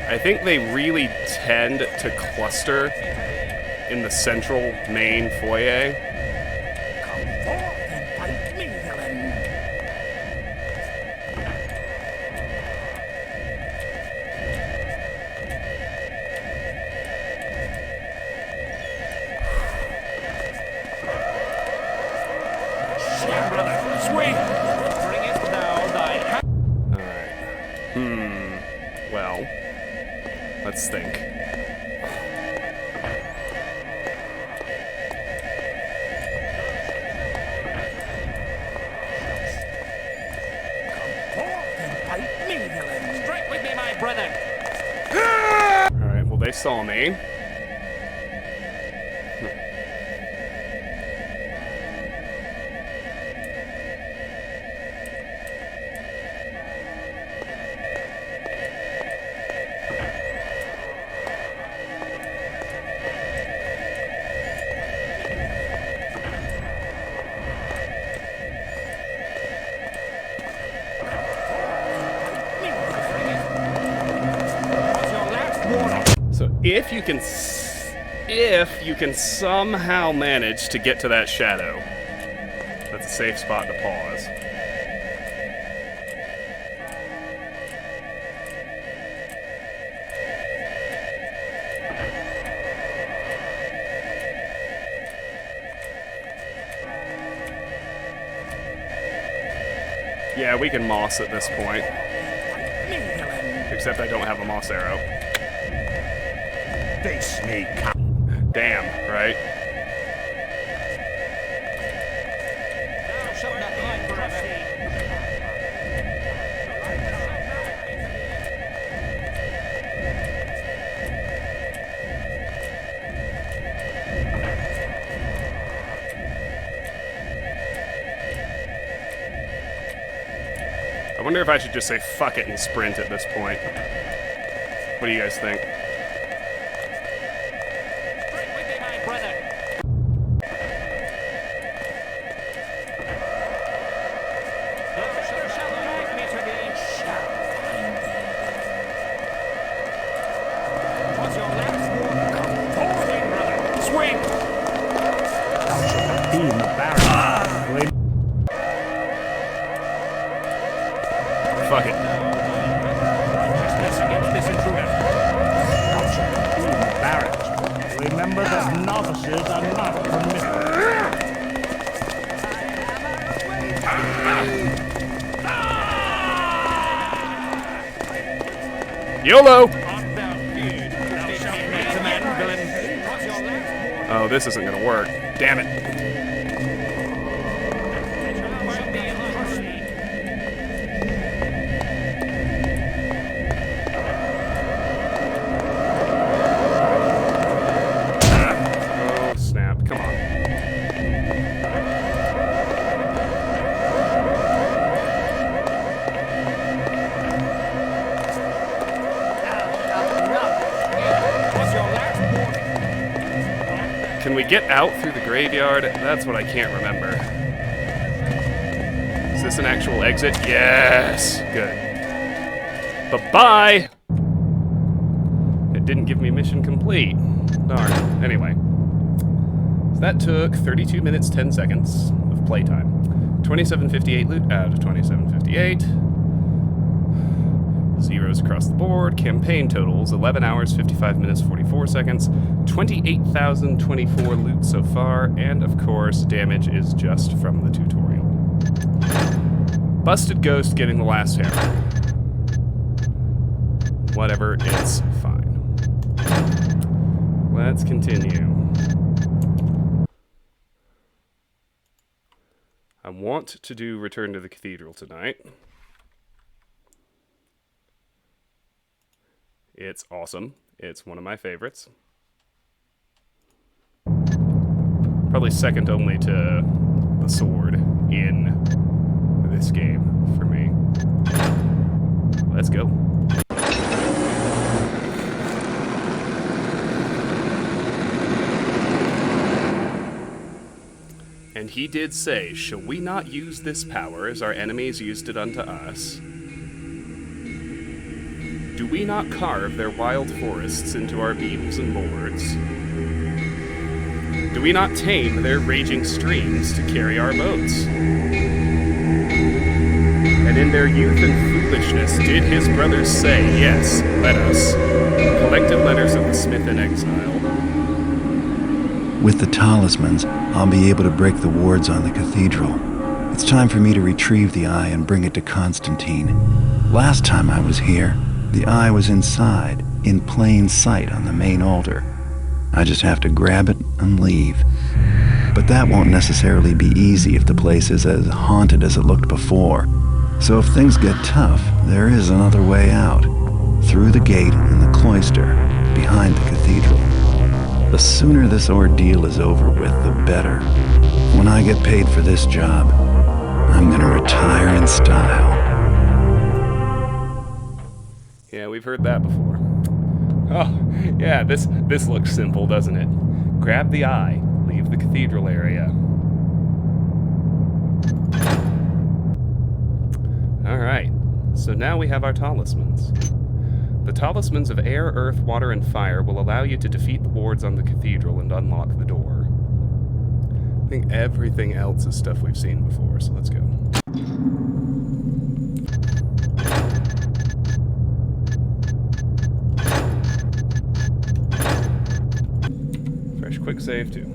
I think they really tend to cluster in the central main foyer. Come forth and fight me, villain. Alright. Well, let's think. Straight with me, my brother. Alright, well, they saw me. So if you can somehow manage to get to that shadow, that's a safe spot to pause. Yeah, we can moss at this point. Except I don't have a moss arrow. Face me, Damn, right? I wonder if I should just say fuck it and sprint at this point. What do you guys think? Fuck it. Remember that novices are not permitted. YOLO! Oh, this isn't gonna work. Damn it. Can we get out through the graveyard? That's what I can't remember. Is this an actual exit? Yes! Good. Bye-bye! It didn't give me mission complete. Darn. Anyway. So that took 32 minutes, 10 seconds of playtime. 2758 loot out of 2758. Zeros across the board. Campaign totals, 11 hours, 55 minutes, 44 seconds. 28,024 loot so far, and of course, damage is just from the tutorial. Busted Ghost getting the last hammer. Whatever, it's fine. Let's continue. I want to do Return to the Cathedral tonight. It's awesome. It's one of my favorites. Probably second only to the sword in this game for me. Let's go. And he did say, shall we not use this power as our enemies used it unto us? Do we not carve their wild forests into our beams and boards? Do we not tame their raging streams to carry our boats? And in their youth and foolishness did his brothers say, yes, let us. Collected letters of the smith in exile. With the talismans, I'll be able to break the wards on the cathedral. It's time for me to retrieve the eye and bring it to Constantine. Last time I was here, the eye was inside, in plain sight on the main altar. I just have to grab it and leave. But that won't necessarily be easy if the place is as haunted as it looked before. So if things get tough, there is another way out. Through the gate in the cloister, behind the cathedral. The sooner this ordeal is over with, the better. When I get paid for this job, I'm gonna retire in style. Yeah, we've heard that before. Oh, yeah, this looks simple, doesn't it? Grab the eye, leave the cathedral area. Alright, so now we have our talismans. The talismans of air, earth, water, and fire will allow you to defeat the wards on the cathedral and unlock the door. I think everything else is stuff we've seen before, so let's go. Fresh quick save, too.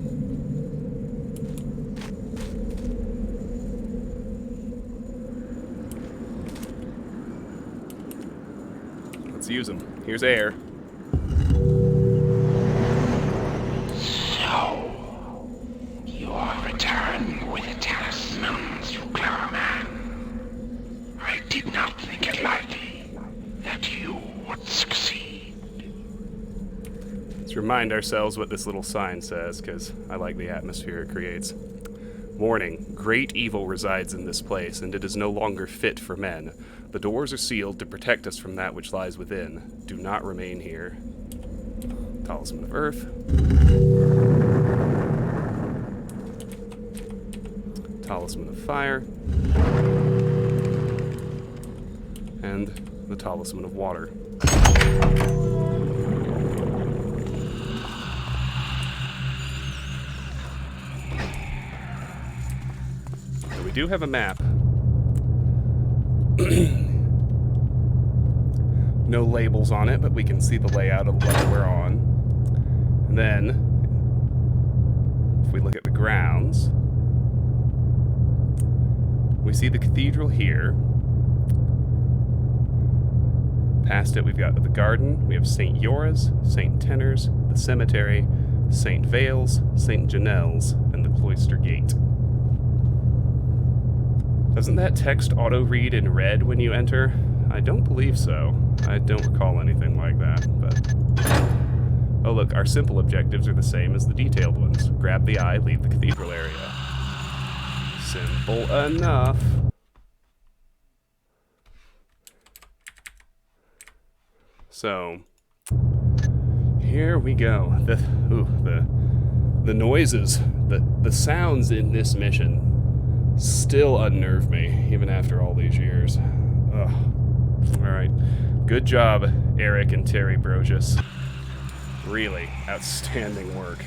Let's use them. Here's air. So, you are returned with the talismans, you clever man. I did not think it likely that you would succeed. Let's remind ourselves what this little sign says, because I like the atmosphere it creates. Warning, great evil resides in this place, and it is no longer fit for men. The doors are sealed to protect us from that which lies within. Do not remain here. Talisman of Earth. Talisman of Fire. And the Talisman of Water. So we do have a map. No labels on it, but we can see the layout of the level we're on. And then, if we look at the grounds, we see the cathedral here. Past it, we've got the garden. We have St. Yora's, St. Tenor's, the cemetery, St. Vale's, St. Janelle's, and the cloister gate. Doesn't that text auto-read in red when you enter? I don't believe so. I don't recall anything like that, but... Oh look, our simple objectives are the same as the detailed ones. Grab the eye, leave the cathedral area. Simple enough. So, here we go. The noises, the sounds in this mission still unnerve me, even after all these years. Ugh. Alright. Good job, Eric and Terry Brosius. Really outstanding work.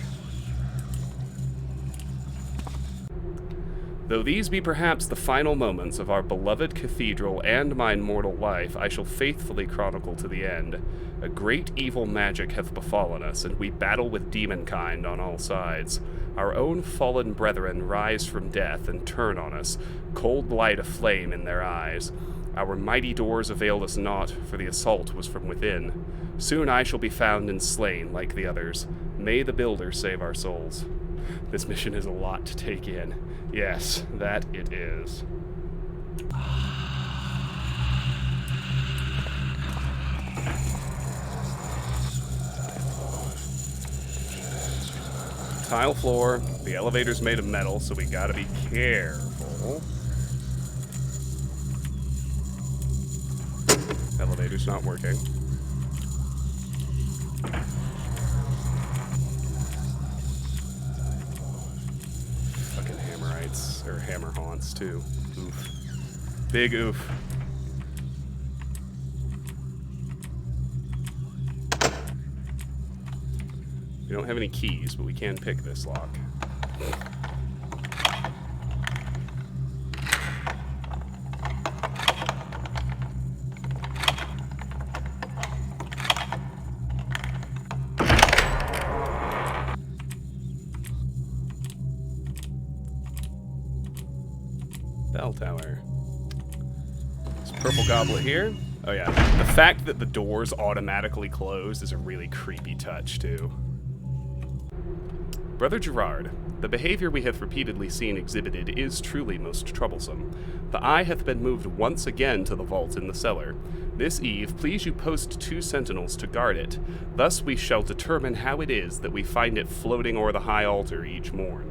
Though these be perhaps the final moments of our beloved cathedral and mine mortal life, I shall faithfully chronicle to the end. A great evil magic hath befallen us, and we battle with demonkind on all sides. Our own fallen brethren rise from death and turn on us, cold light aflame in their eyes. Our mighty doors availed us naught, for the assault was from within. Soon I shall be found and slain, like the others. May the Builder save our souls. This mission is a lot to take in. Yes, that it is. Tile floor. The elevator's made of metal, so we gotta be careful. Elevator's not working. Fucking hammerites, or hammer haunts too. Oof. Big oof. We don't have any keys, but we can pick this lock. Bell tower. This purple goblet here. Oh yeah. The fact that the doors automatically close is a really creepy touch, too. Brother Gerard, the behavior we have repeatedly seen exhibited is truly most troublesome. The eye hath been moved once again to the vault in the cellar. This eve, please you post 2 sentinels to guard it. Thus we shall determine how it is that we find it floating o'er the high altar each morn.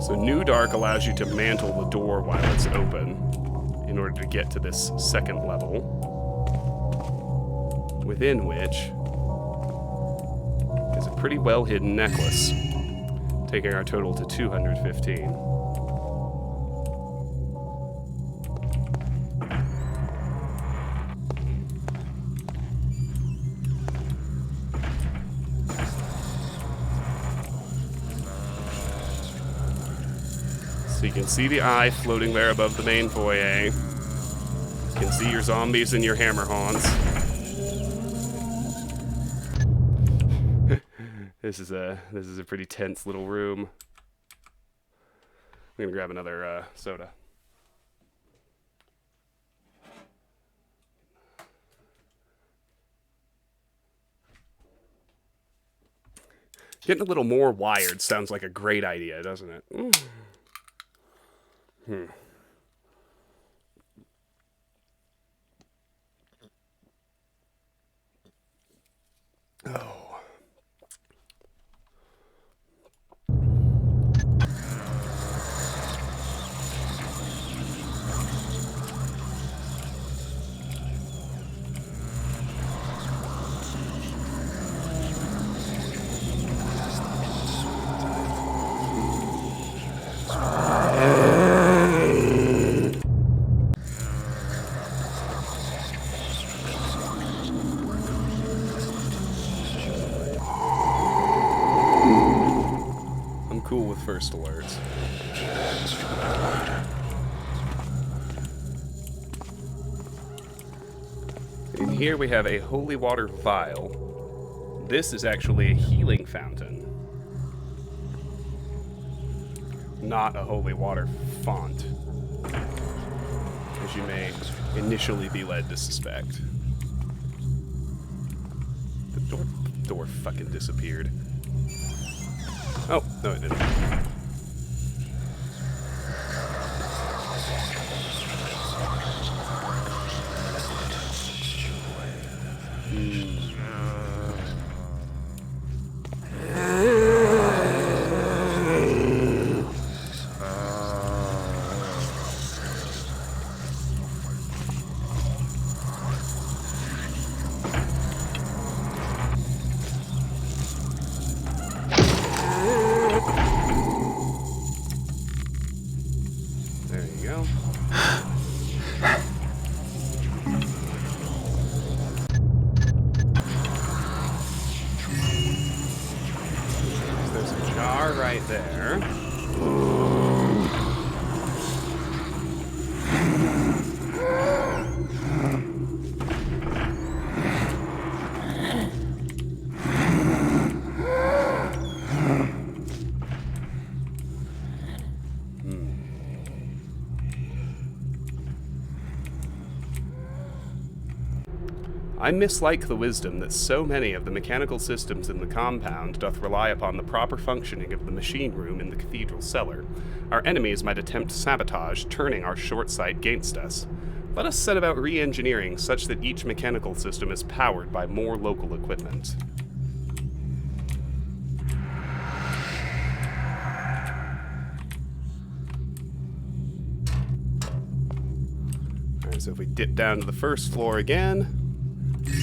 So New Dark allows you to mantle the door while it's open in order to get to this second level, within which is a pretty well hidden necklace, taking our total to 215. So you can see the eye floating there above the main foyer. You can see your zombies and your hammer haunts. This is a pretty tense little room. I'm gonna grab another soda. Getting a little more wired sounds like a great idea, doesn't it? Oh. Cool with first alerts. In here we have a holy water vial. This is actually a healing fountain, not a holy water font, as you may initially be led to suspect. The door fucking disappeared. Oh, no it didn't. Right there. I mislike the wisdom that so many of the mechanical systems in the compound doth rely upon the proper functioning of the machine room in the cathedral cellar. Our enemies might attempt sabotage, turning our short sight against us. Let us set about re-engineering such that each mechanical system is powered by more local equipment. Alright, so if we dip down to the first floor again,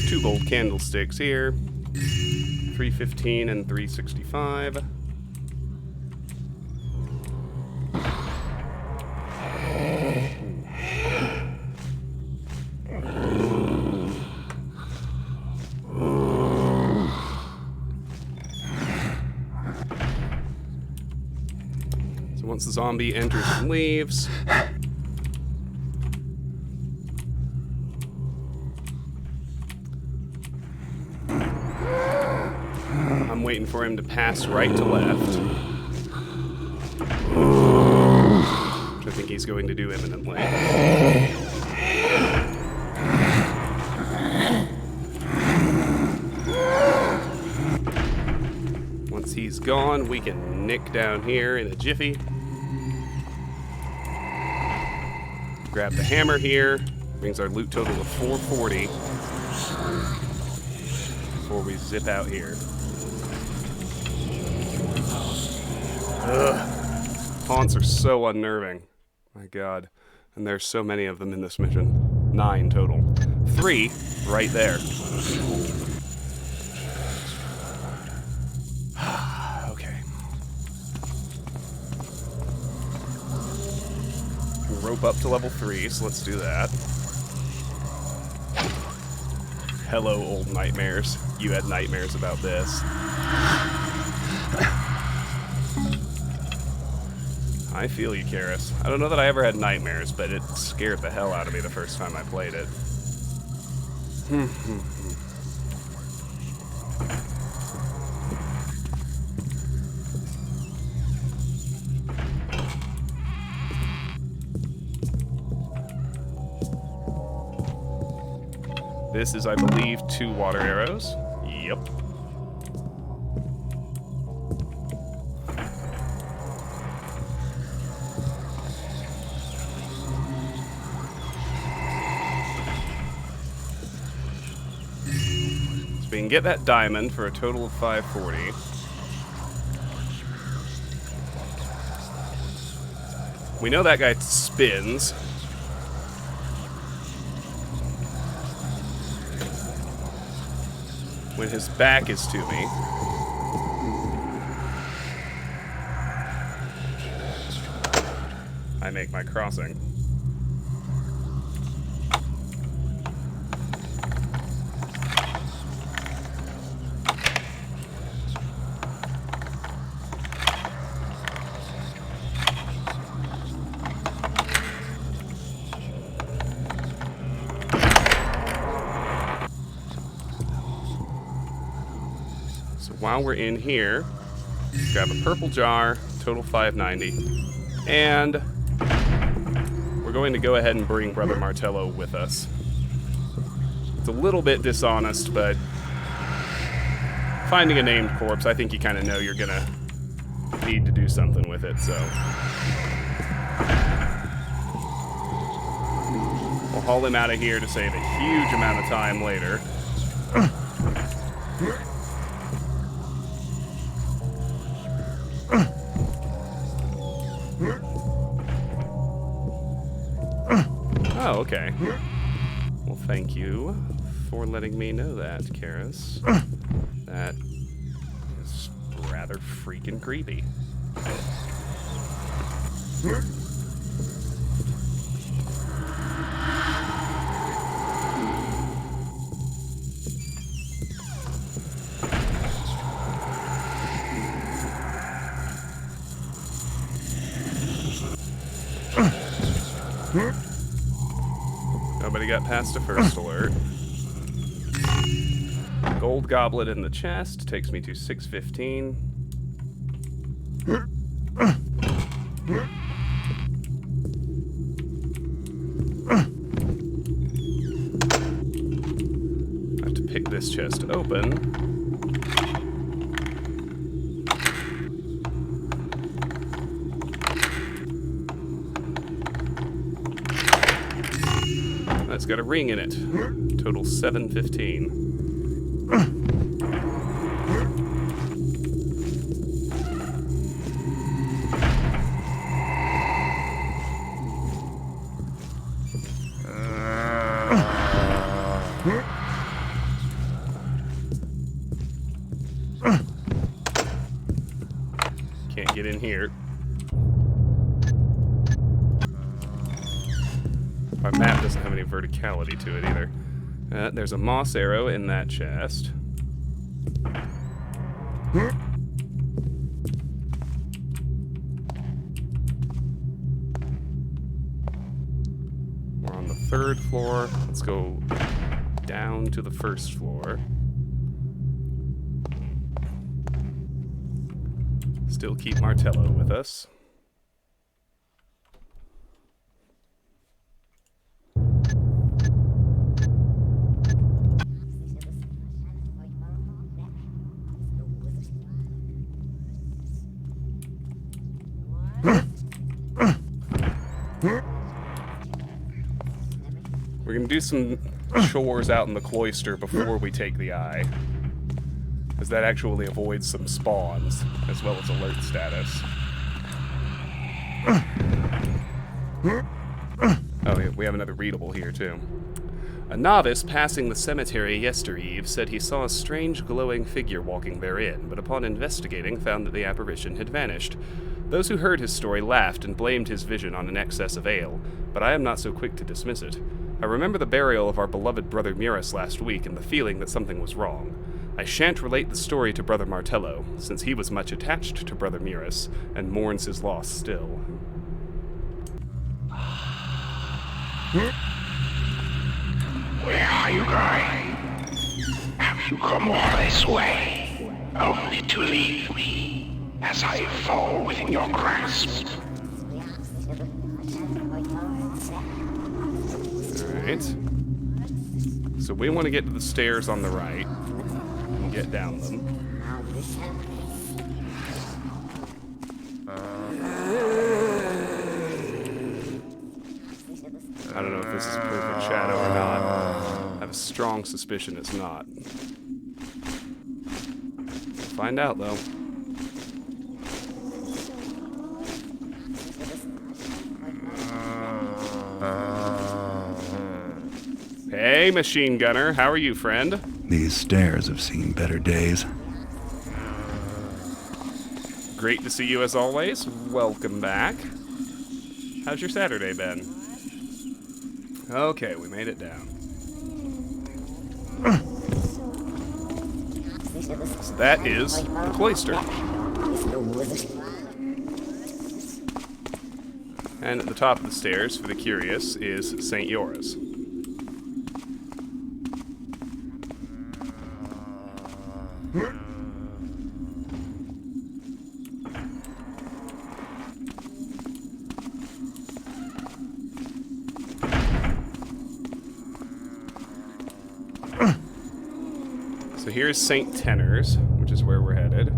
2 gold candlesticks here. 315 and 365. So once the zombie enters and leaves, I'm waiting for him to pass right to left, which I think he's going to do imminently. Once he's gone, we can nick down here in a jiffy. Grab the hammer here. Brings our loot total to 440 before we zip out here. Ugh. Haunts are so unnerving. My God. And there's so many of them in this mission. 9 total. 3 right there. Okay. Rope up to level 3, so let's do that. Hello, old nightmares. You had nightmares about this. I feel you, Karis. I don't know that I ever had nightmares, but it scared the hell out of me the first time I played it. This is, I believe, 2 water arrows. Yep. So we can get that diamond for a total of 540. We know that guy spins. When his back is to me. I make my crossing. While we're in here, grab a purple jar, total 590, and we're going to go ahead and bring Brother Martello with us. It's a little bit dishonest, but finding a named corpse, I think you kind of know you're gonna need to do something with it, so. We'll haul him out of here to save a huge amount of time later. Oh, okay. Well, thank you for letting me know that, Karis. That is rather freaking creepy. Nobody got past a first alert. Gold goblet in the chest takes me to 615. I have to pick this chest open. It's got a ring in it. Total 715. Can't get in here. My map doesn't have any verticality to it either. There's a moss arrow in that chest. We're on the 3rd floor. Let's go down to the 1st floor. Still keep Martello with us. We're gonna do some chores out in the cloister before we take the eye, as that actually avoids some spawns, as well as alert status. Oh, yeah, we have another readable here, too. A novice passing the cemetery yestereve said he saw a strange glowing figure walking therein, but upon investigating found that the apparition had vanished. Those who heard his story laughed and blamed his vision on an excess of ale, but I am not so quick to dismiss it. I remember the burial of our beloved Brother Muris last week and the feeling that something was wrong. I shan't relate the story to Brother Martello, since he was much attached to Brother Muris and mourns his loss still. Where are you going? Have you come all this way, only to leave me as I fall within your grasp? Alright. So we want to get to the stairs on the right and get down them. I don't know if this is perfect shadow or not. I have a strong suspicion it's not. We'll find out, though. Hey, machine gunner. How are you, friend? These stairs have seen better days. Great to see you as always. Welcome back. How's your Saturday been? Okay, we made it down. So that is the cloister. And at the top of the stairs, for the curious, is St. Yora's. So here's St. Tenor's, which is where we're headed.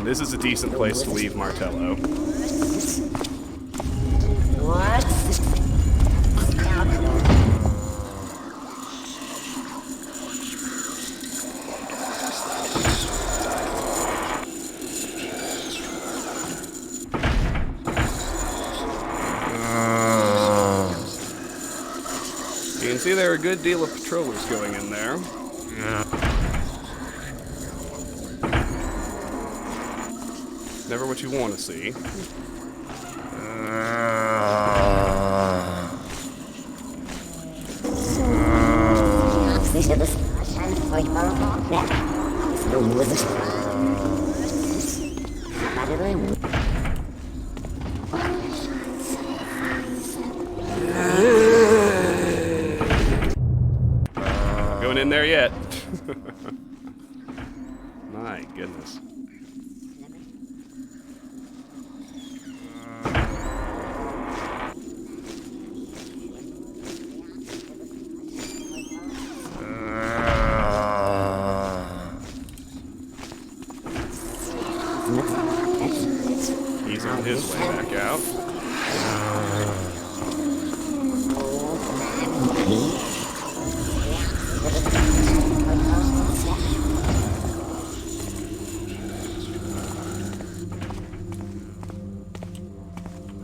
This is a decent place to leave Martello. You can see there are a good deal of patrollers going in there. Never what you want to see. Not going in there yet. My goodness. He's on his way back out.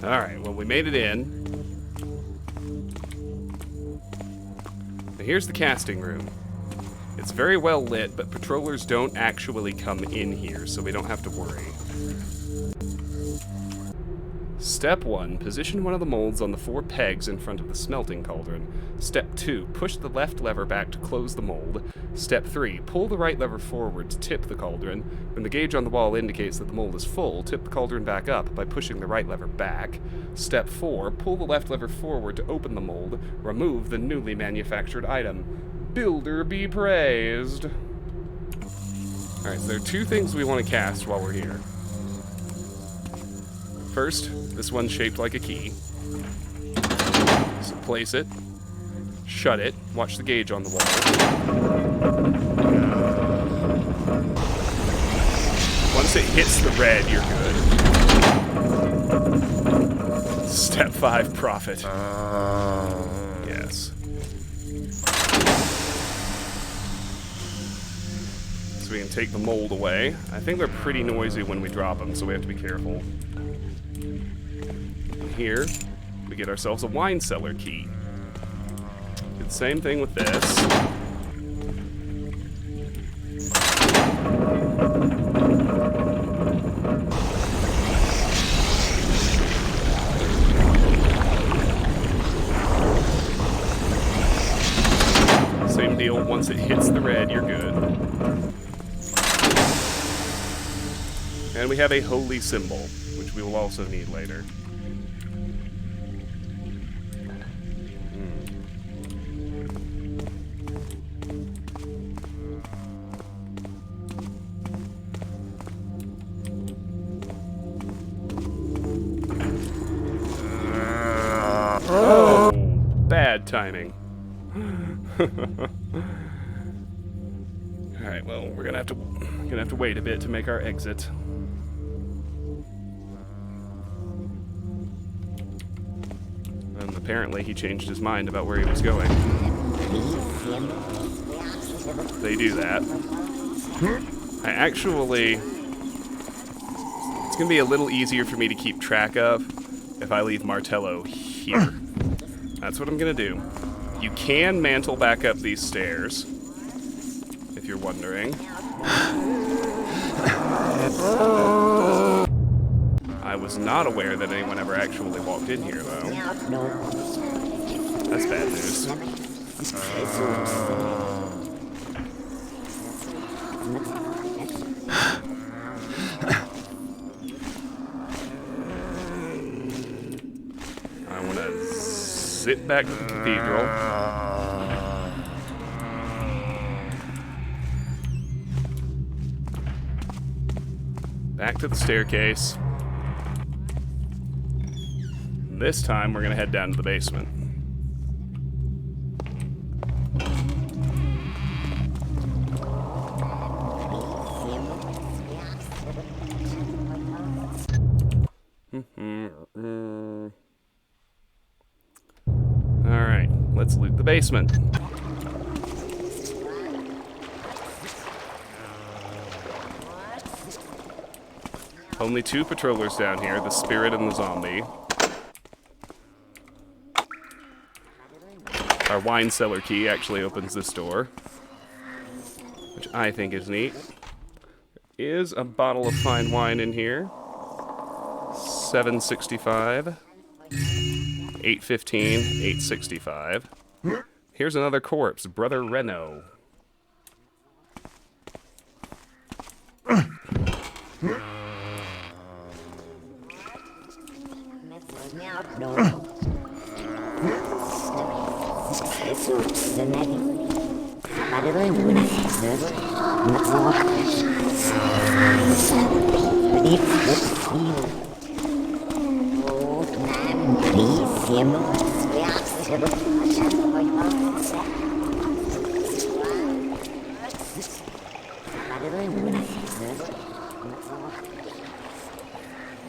Alright, well, we made it in. Now here's the casting room. It's very well lit, but patrollers don't actually come in here, so we don't have to worry. Step 1, position one of the molds on the 4 pegs in front of the smelting cauldron. Step 2, push the left lever back to close the mold. Step 3, pull the right lever forward to tip the cauldron. When the gauge on the wall indicates that the mold is full, tip the cauldron back up by pushing the right lever back. Step 4, pull the left lever forward to open the mold. Remove the newly manufactured item. Builder be praised. Alright, so there are 2 things we want to cast while we're here. First, this one's shaped like a key. So place it, shut it, watch the gauge on the wall. Once it hits the red, you're good. Step 5, profit. Yes. So we can take the mold away. I think they're pretty noisy when we drop them, so we have to be careful. Here, we get ourselves a wine cellar key. Do the same thing with this. Same deal, once it hits the red, you're good. And we have a holy symbol, which we will also need later. Oh, bad timing. All right, well, we're gonna have to wait a bit to make our exit. And apparently he changed his mind about where he was going. They do that. I actually... It's gonna be a little easier for me to keep track of if I leave Martello here. That's what I'm gonna do. You can mantle back up these stairs, if you're wondering. I was not aware that anyone ever actually walked in here, though. That's bad news. I want to zip back to the Cathedral. Back to the staircase. This time, we're going to head down to the basement. Alright, let's loot the basement. Only 2 patrollers down here, the spirit and the zombie. Our wine cellar key actually opens this door, which I think is neat. There is a bottle of fine wine in here. $7.65. $8.15. $8.65. Here's another corpse, Brother Reno.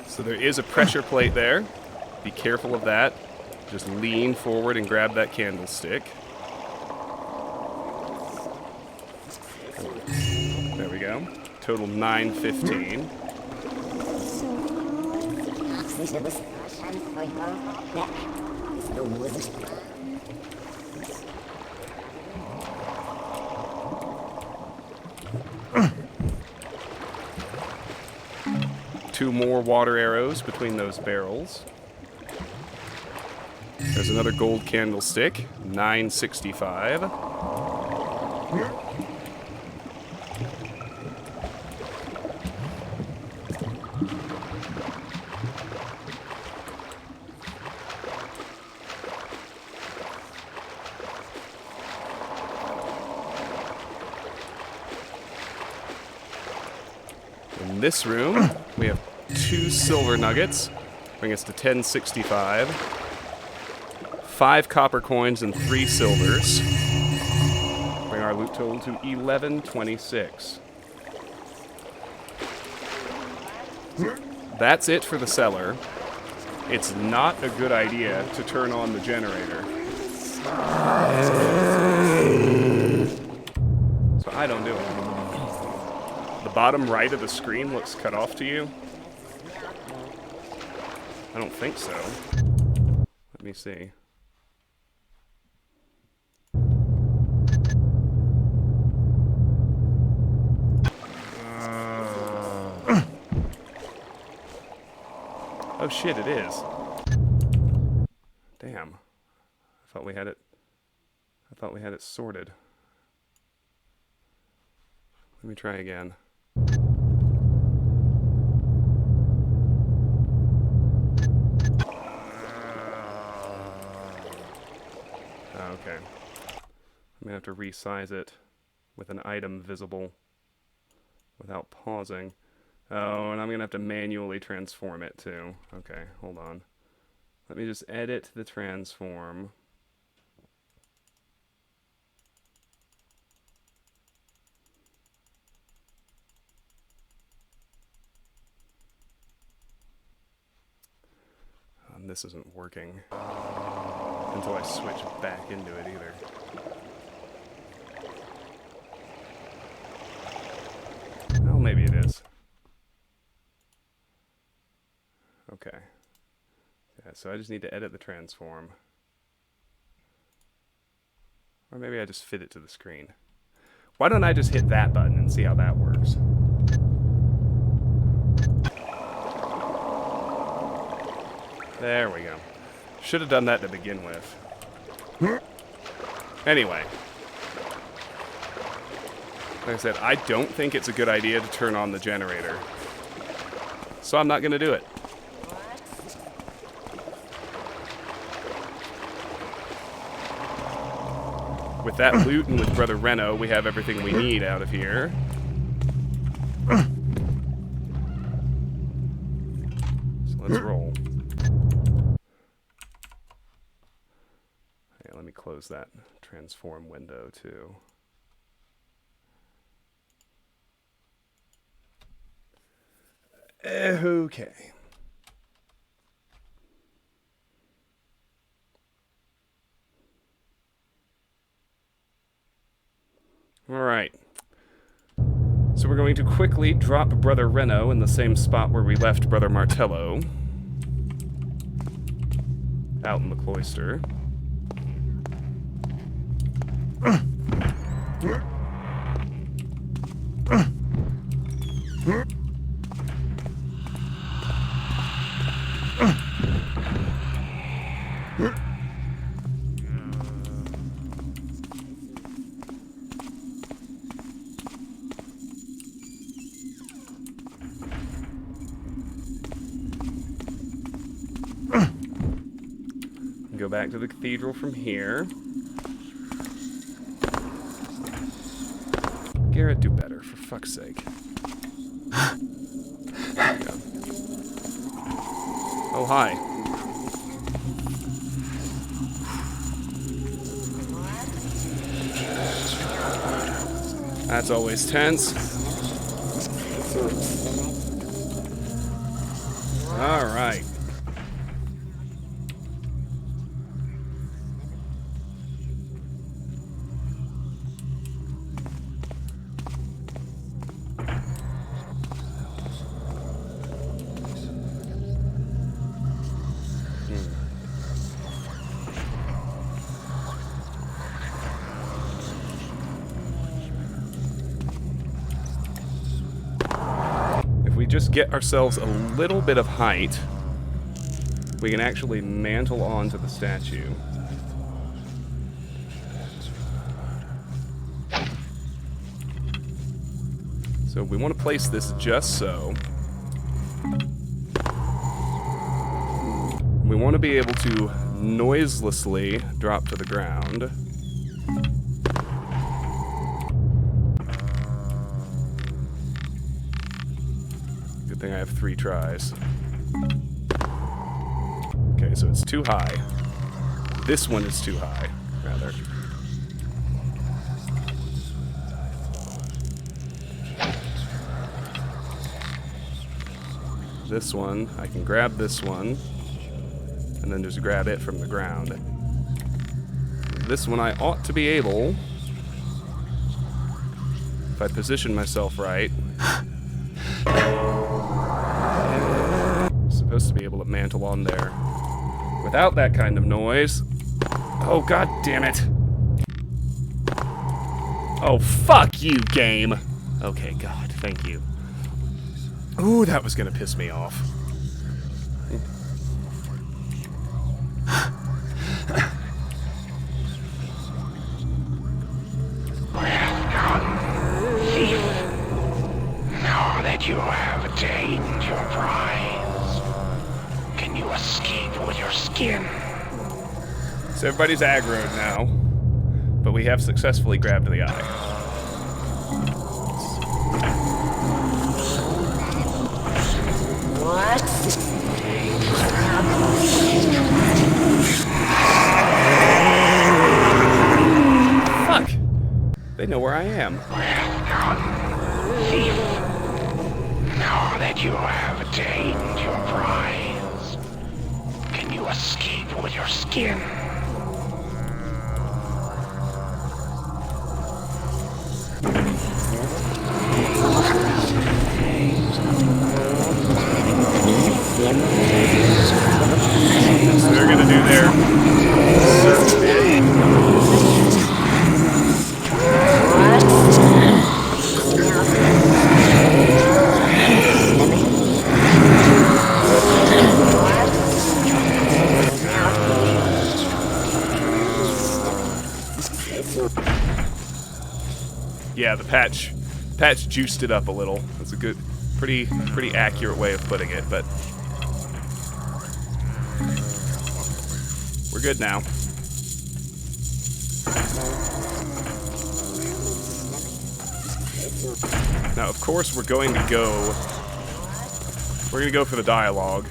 So there is a pressure plate there. Be careful of that. Just lean forward and grab that candlestick. There we go. Total $9.15. Two more water arrows between those barrels. There's another gold candlestick, 965. In this room, we have 2 silver nuggets, bring us to 1065. 5 copper coins and 3 silvers. Bring our loot total to 1126. That's it for the cellar. It's not a good idea to turn on the generator. So I don't do it. The bottom right of the screen looks cut off to you. I don't think so. Let me see. Oh shit, it is. Damn. I thought we had it sorted. Let me try again. Okay. I'm gonna have to resize it with an item visible without pausing. Oh, and I'm gonna have to manually transform it too. Okay, hold on. Let me just edit the transform. And this isn't working until I switch back into it either. Well, maybe it is. Okay. Yeah, so I just need to edit the transform. Or maybe I just fit it to the screen. Why don't I just hit that button and see how that works? There we go. Should have done that to begin with. Anyway. Like I said, I don't think it's a good idea to turn on the generator. So I'm not going to do it. With that loot and with Brother Reno, we have everything we need out of here. So let's roll. Okay, let me close that transform window too. Okay. Alright. So we're going to quickly drop Brother Reno in the same spot where we left Brother Martello. Out in the cloister. Go back to the cathedral from here. Garrett, do better, for fuck's sake. Oh, hi. That's always tense. All right. just get ourselves a little bit of height, we can actually mantle onto the statue. So we want to place this just so. We want to be able to noiselessly drop to the ground. Good thing I have 3 tries. Okay, so it's too high. This one is too high, rather. This one, I can grab this one, and then just grab it from the ground. This one I ought to be able, if I position myself right, supposed to be able to mantle on there without that kind of noise. Oh, god damn it. Oh, fuck you, game. Okay, god, thank you. Ooh, that was gonna piss me off. Now that you have attained your prize, can you escape with your skin? So everybody's aggroed now, but we have successfully grabbed the eye. Fuck! They know where I am. Well done, thief. Now that you have attained your prize, can you escape with your skin? So they're gonna do their search bit. Yeah, the patch juiced it up a little. That's a good, pretty accurate way of putting it, but we're good now. Now, of course, we're going to go for the dialogue,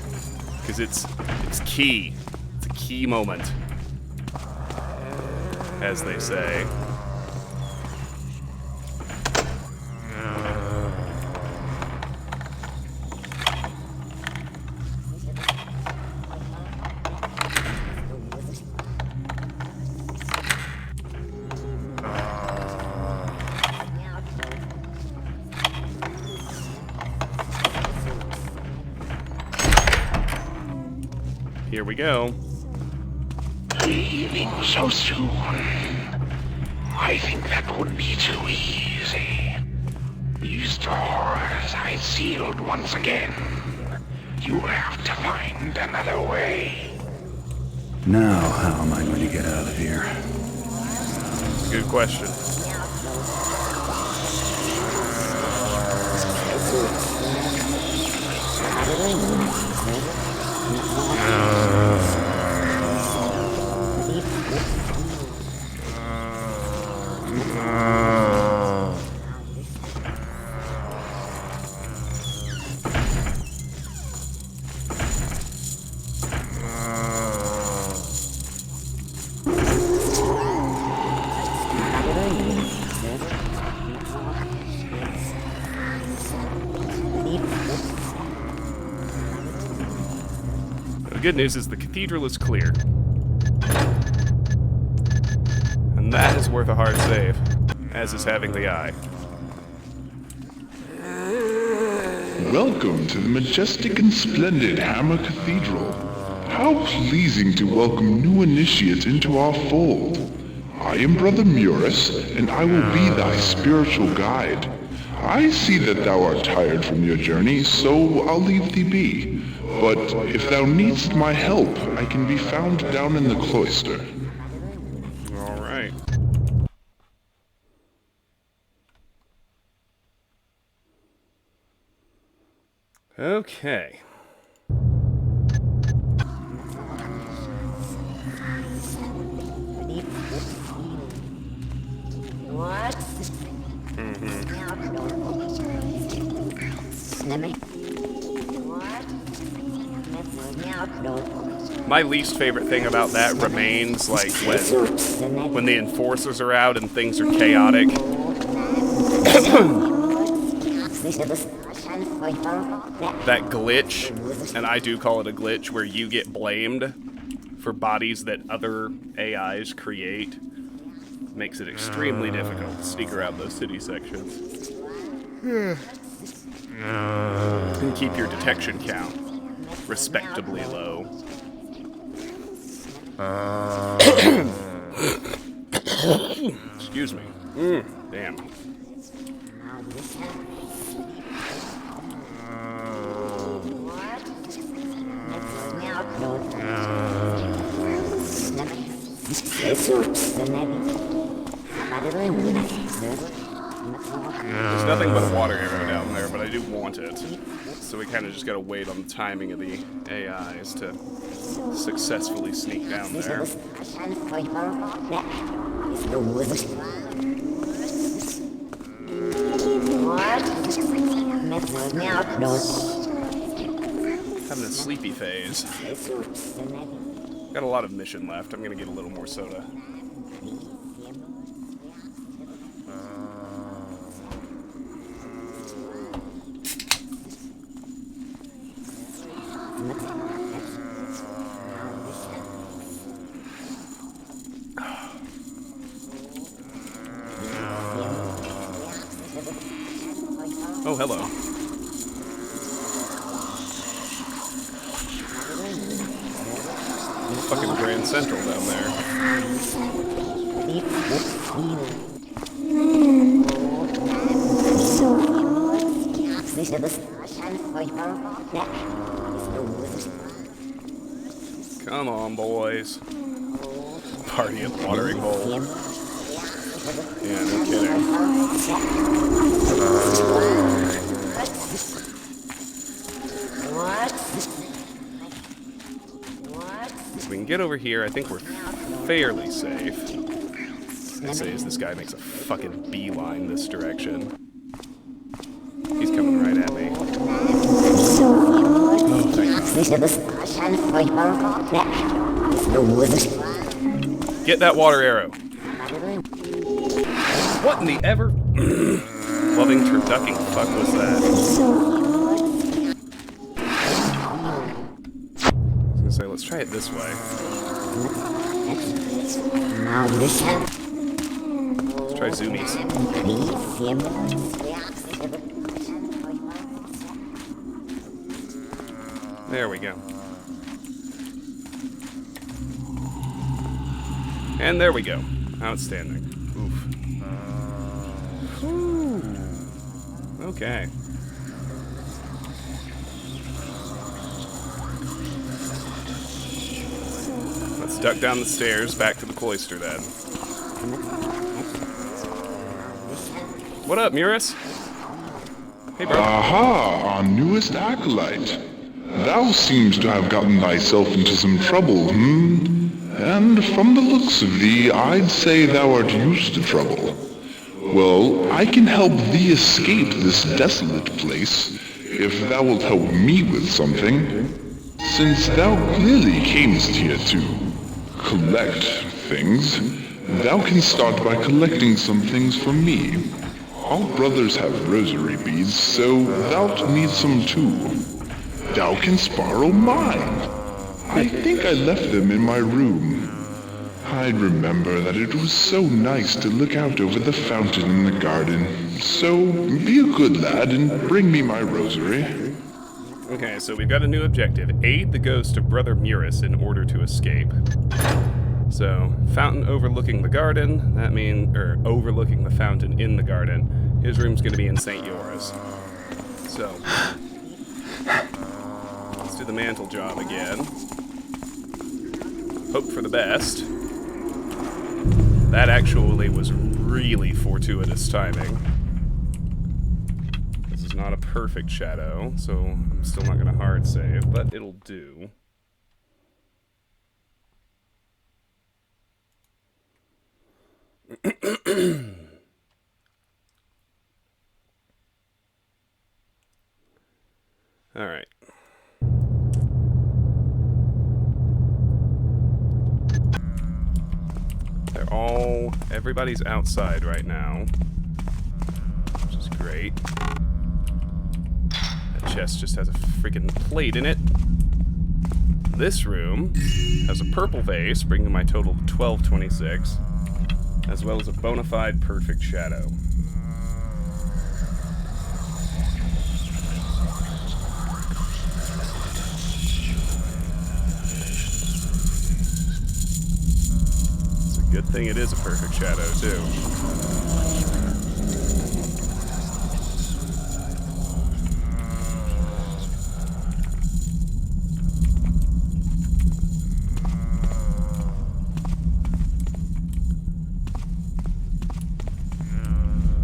because it's key. It's a key moment, as they say. Here we go. Leaving so soon? I think that would be too easy. These doors I sealed once again. You have to find another way. Now, how am I going to get out of here? It's a good question. The good news is the cathedral is clear. And that is worth a hard save, as is having the eye. Welcome to the majestic and splendid Hammer Cathedral. How pleasing to welcome new initiates into our fold. I am Brother Murus, and I will be thy spiritual guide. I see that thou art tired from your journey, so I'll leave thee be. But if thou needst my help, I can be found down in the cloister. All right. Okay. What? My least favorite thing about that remains, like, when the enforcers are out and things are chaotic. That glitch, and I do call it a glitch, where you get blamed for bodies that other AIs create, makes it extremely difficult to sneak around those city sections. And keep your detection count respectably low. Excuse me. Damn. There's nothing but a water arrow down there, but I do want it. So we kind of just gotta wait on the timing of the AIs to successfully sneak down there. Having a sleepy phase. Got a lot of mission left. I'm gonna get a little more soda. Oh, hello. Fucking Grand Central down there. Come on, boys. Party at the watering hole. Yeah, no kidding. So we can get over here. I think we're fairly safe. I'd say as this guy makes a fucking beeline this direction. He's coming right at me. Oh, thank God. Get that water arrow. What in the ever loving turducking fuck was that? I was gonna say, let's try it this way. Let's try zoomies. There we go. And there we go. Outstanding. Oof. Okay. Let's duck down the stairs back to the cloister then. What up, Muris? Hey, bro. Aha, our newest acolyte. Thou seems to have gotten thyself into some trouble, And from the looks of thee, I'd say thou art used to trouble. Well, I can help thee escape this desolate place, if thou wilt help me with something. Since thou clearly camest here to collect things, thou can start by collecting some things from me. All brothers have rosary beads, so thou'lt need some too. Thou canst borrow mine. I think I left them in my room. I remember that it was so nice to look out over the fountain in the garden. So, be a good lad and bring me my rosary. Okay, so we've got a new objective. Aid the ghost of Brother Muris in order to escape. So, fountain overlooking the garden, that means, or overlooking the fountain in the garden. His room's gonna be in St. Yora's. So, let's do the mantle job again. Hope for the best. That actually was really fortuitous timing. This is not a perfect shadow, so I'm still not gonna hard save, but it'll do. All right. Everybody's outside right now, which is great. That chest just has a freaking plate in it. This room has a purple vase, bringing my total to 1226, as well as a bona fide perfect shadow. Good thing it is a perfect shadow, too.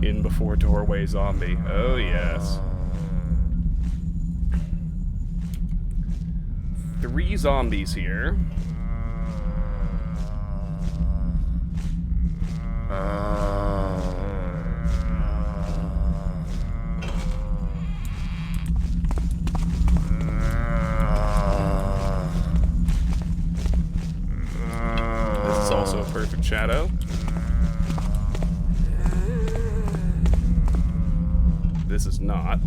In before doorway zombie. Oh, yes. 3 zombies here. This is also a perfect shadow. This is not.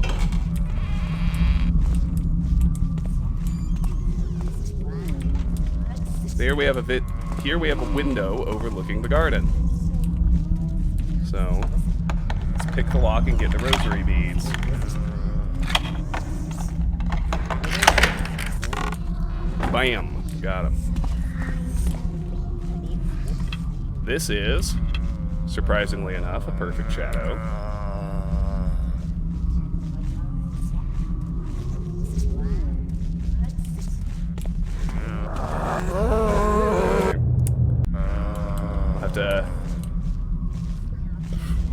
There we have a bit. Here we have a window overlooking the garden. So, let's pick the lock and get the rosary beads. Bam! Got him. This is, surprisingly enough, a perfect shadow.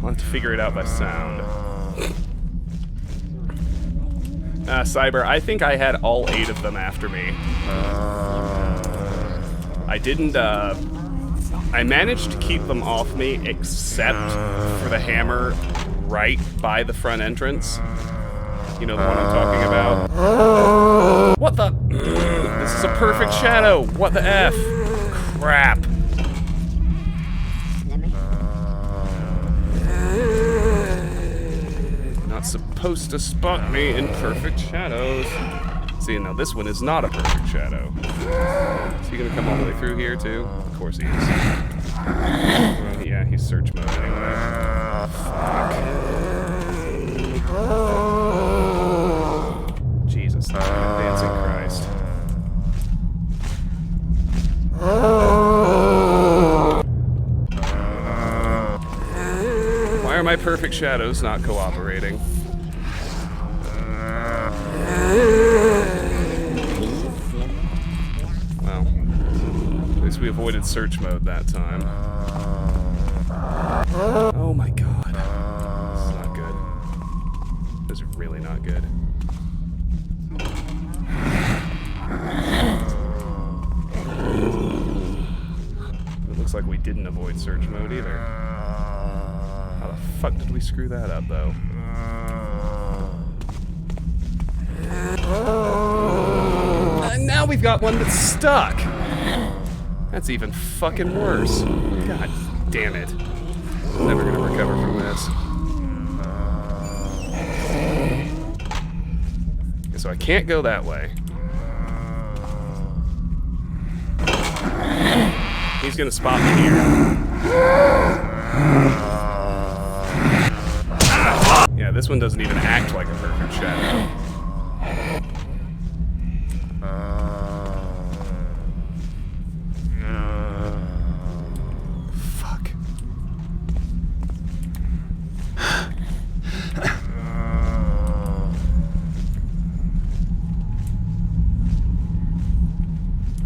I'll have to figure it out by sound. Cyber, I think I had all 8 of them after me. I didn't, I managed to keep them off me except for the hammer right by the front entrance. You know the one I'm talking about? What the? This is a perfect shadow! What the F? Crap. Not supposed to spot me in perfect shadows. See, now this one is not a perfect shadow. Is he gonna come all the way through here too? Of course he is. Well, yeah, he's search mode anyway. Fuck. Jesus, dancing Christ. Why are my perfect shadows not cooperating? Well, at least we avoided search mode that time. Oh my god. This is not good. This is really not good. It looks like we didn't avoid search mode either. How the fuck did we screw that up, though? And now we've got one that's stuck! That's even fucking worse. God damn it. I'm never gonna recover from this. Okay, so I can't go that way. He's gonna spot me here. Yeah, this one doesn't even act like a perfect shadow. Fuck.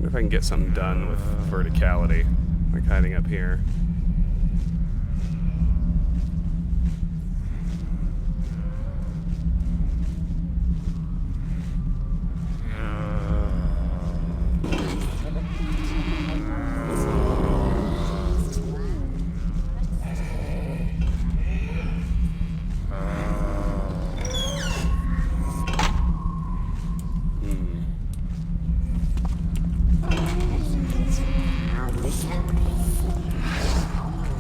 wonder if I can get something done with verticality, like hiding up here.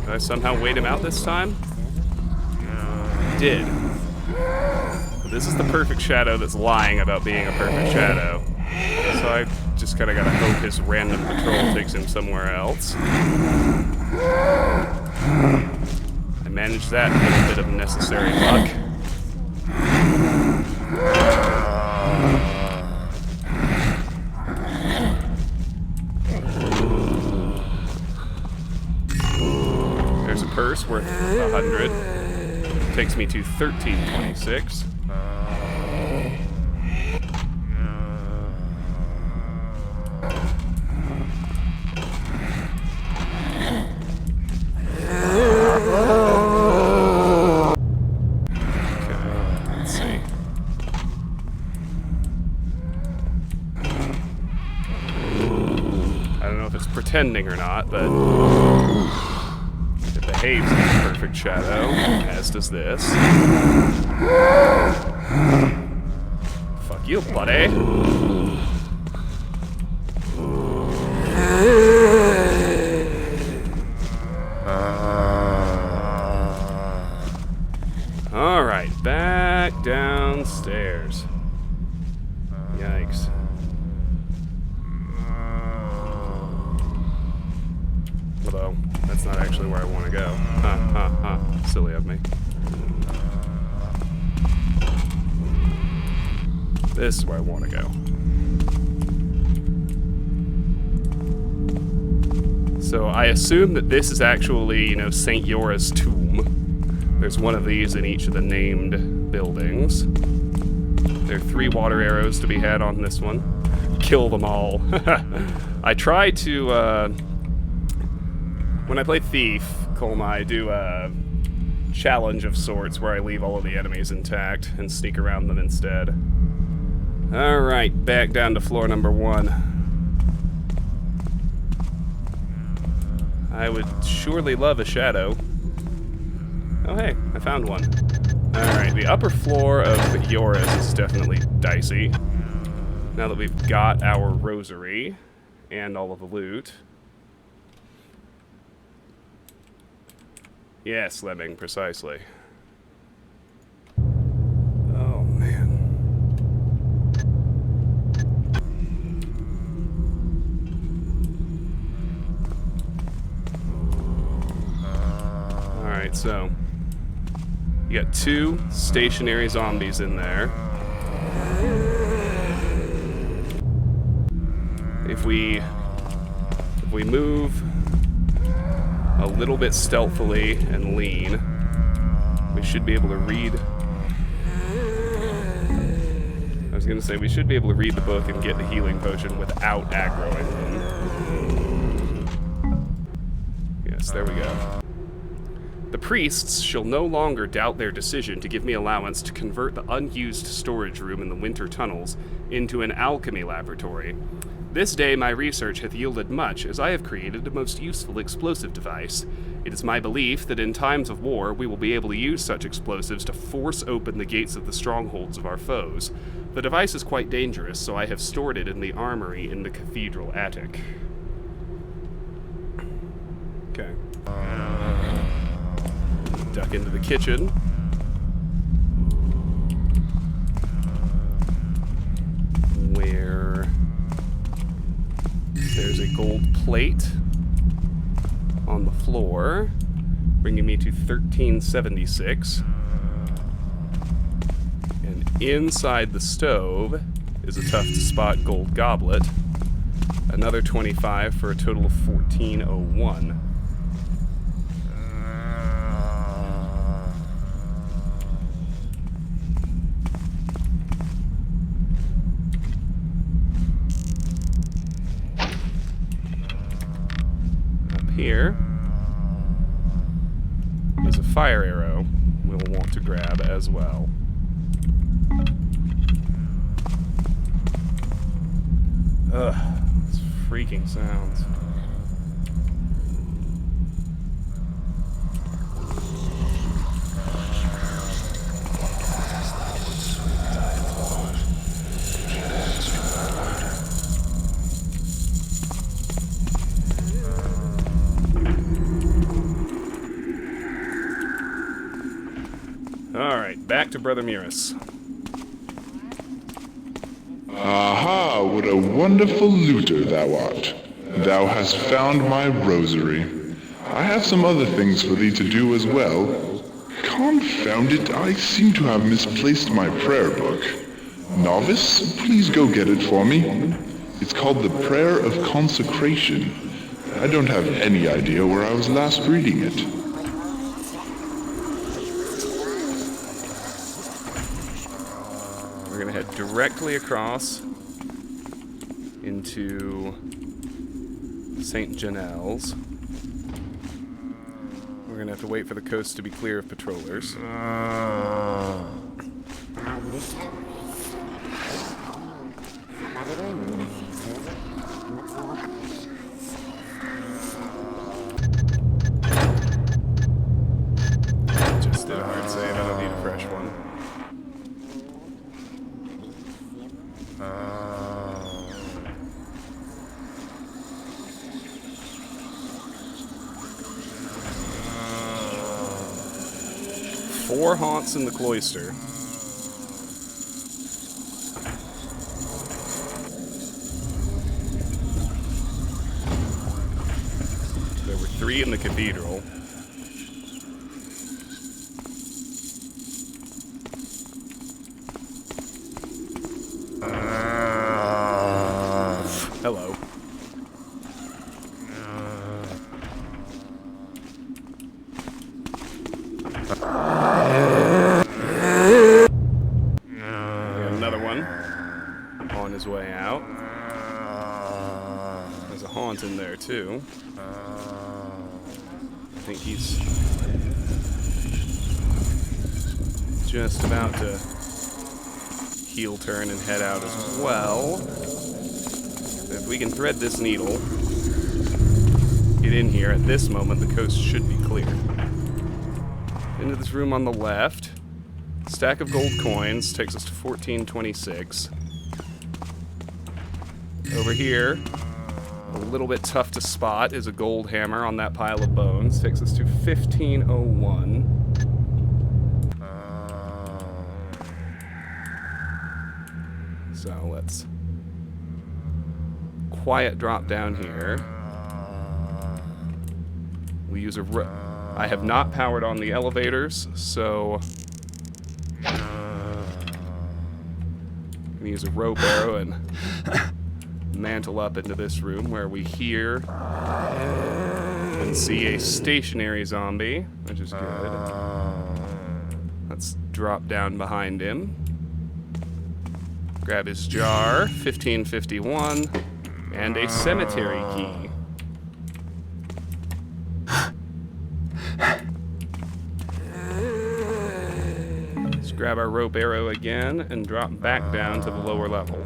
Did I somehow wait him out this time? Did. But this is the perfect shadow that's lying about being a perfect shadow. So I just kind of gotta hope his random patrol takes him somewhere else. I managed that with a bit of necessary luck. There's a purse worth 100. Takes me to 1326. Pretending or not, but it behaves like a perfect shadow, as does this. Fuck you, buddy. Alright, back downstairs. Yikes. Although, that's not actually where I want to go. Silly of me. This is where I want to go. So I assume that this is actually, St. Yora's tomb. There's one of these in each of the named buildings. There are 3 water arrows to be had on this one. Kill them all. I try to, when I play Thief, Colma, I do a challenge of sorts where I leave all of the enemies intact and sneak around them instead. Alright, back down to floor number 1. I would surely love a shadow. Oh hey, I found one. Alright, the upper floor of Yora's is definitely dicey. Now that we've got our rosary and all of the loot. Yes, Lemming, precisely. Oh, man. Alright, so you got 2 stationary zombies in there. If we move a little bit stealthily and lean, we should be able to read. I was gonna say we should be able to read the book and get the healing potion without aggroing them. Yes, there we go. The priests shall no longer doubt their decision to give me allowance to convert the unused storage room in the winter tunnels into an alchemy laboratory. This day my research hath yielded much, as I have created a most useful explosive device. It is my belief that in times of war we will be able to use such explosives to force open the gates of the strongholds of our foes. The device is quite dangerous, so I have stored it in the armory in the Cathedral attic. Okay. Duck into the kitchen. Where there's a gold plate on the floor, bringing me to 1376. And inside the stove is a tough-to-spot gold goblet. Another 25 for a total of 1401. here is a fire arrow we'll want to grab as well. Ugh, these freaking sounds. Alright, back to Brother Muris. Aha, what a wonderful looter thou art. Thou hast found my rosary. I have some other things for thee to do as well. Confound it, I seem to have misplaced my prayer book. Novice, please go get it for me. It's called the Prayer of Consecration. I don't have any idea where I was last reading it. We're going to head directly across into St. Janelle's. We're going to have to wait for the coast to be clear of patrollers. Just did a hard save. I don't need a fresh one. Four haunts in the cloister. There were 3 in the cathedral. Hello. Another one on his way out. There's a haunt in there too. I think he's just about to heel turn and head out as well. If we can thread this needle, get in here, at this moment the coast should be clear. Into this room on the left. Stack of gold coins takes us to 1426. Over here, a little bit tough to spot, is a gold hammer on that pile of bones. Takes us to 1501. So let's quiet drop down here. We use a I have not powered on the elevators, so I'm gonna use a rope arrow and mantle up into this room where we hear and see a stationary zombie, which is good. Let's drop down behind him. Grab his jar, 1551, and a cemetery key. Let's grab our rope arrow again and drop back down to the lower level.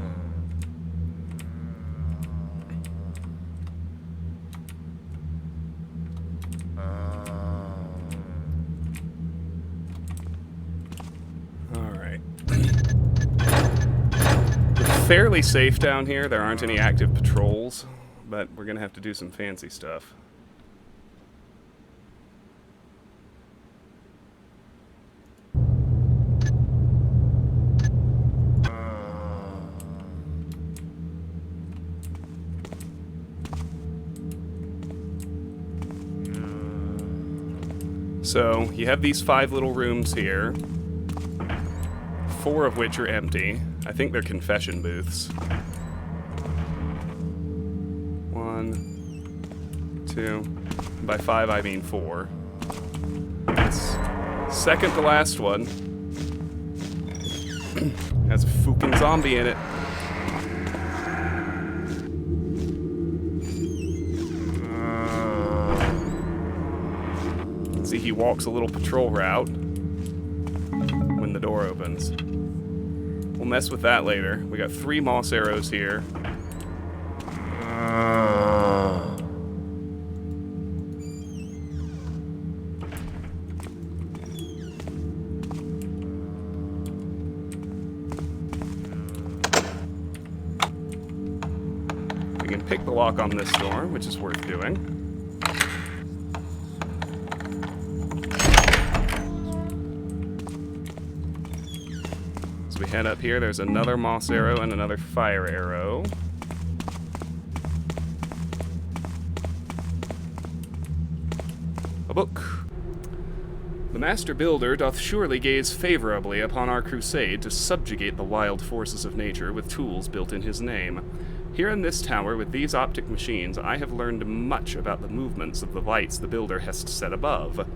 Fairly safe down here. There aren't any active patrols, but we're gonna have to do some fancy stuff. So you have these 5 little rooms here, 4 of which are empty. I think they're confession booths. 1, 2. By 5, I mean 4. This second to last one has a fucking zombie in it. he walks a little patrol route when the door opens. We'll mess with that later. We got 3 moss arrows here. We can pick the lock on this door, which is worth doing. We head up here, there's another moss arrow and another fire arrow. A book. The Master Builder doth surely gaze favorably upon our crusade to subjugate the wild forces of nature with tools built in his name. Here in this tower with these optic machines, I have learned much about the movements of the lights the Builder has set above.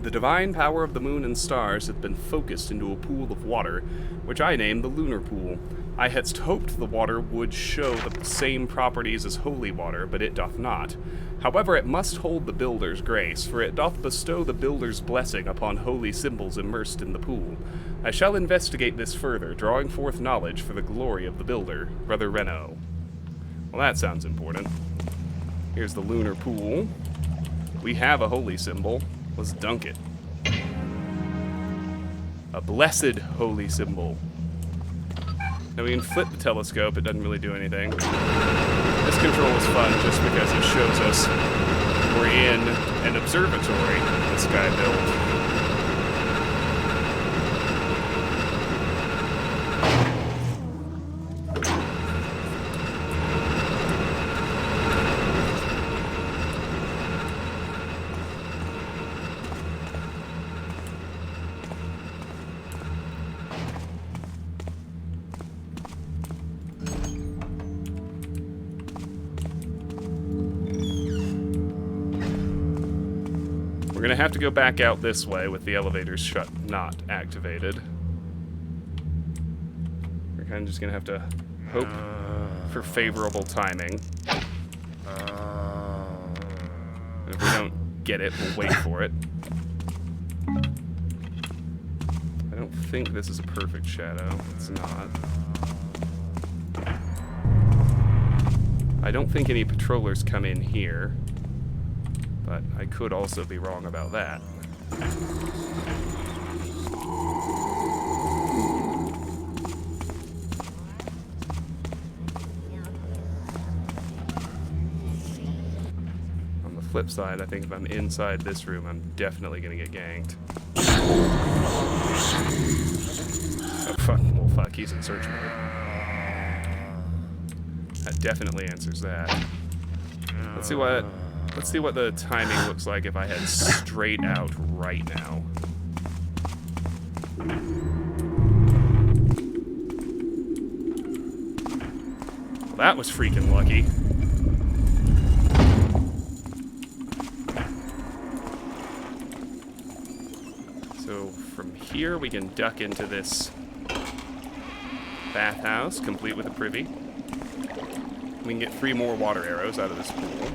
The divine power of the moon and stars hath been focused into a pool of water, which I name the lunar pool. I hadst hoped the water would show the same properties as holy water, but it doth not. However, it must hold the Builder's grace, for it doth bestow the Builder's blessing upon holy symbols immersed in the pool. I shall investigate this further, drawing forth knowledge for the glory of the Builder, Brother Reno. Well, that sounds important. Here's the lunar pool. We have a holy symbol. Let's dunk it. A blessed holy symbol. Now we can flip the telescope, it doesn't really do anything. This control is fun just because it shows us we're in an observatory this guy built. We're gonna have to go back out this way with the elevators not activated. We're kind of just gonna have to hope for favorable timing. And if we don't get it, we'll wait for it. I don't think this is a perfect shadow. It's not. I don't think any patrollers come in here. But I could also be wrong about that. On the flip side, I think if I'm inside this room, I'm definitely gonna get ganked. Oh, fuck. Well, fuck, he's in search mode. That definitely answers that. Let's see what the timing looks like if I head straight out right now. Well, that was freaking lucky. So from here we can duck into this bathhouse, complete with a privy. We can get 3 more water arrows out of this pool.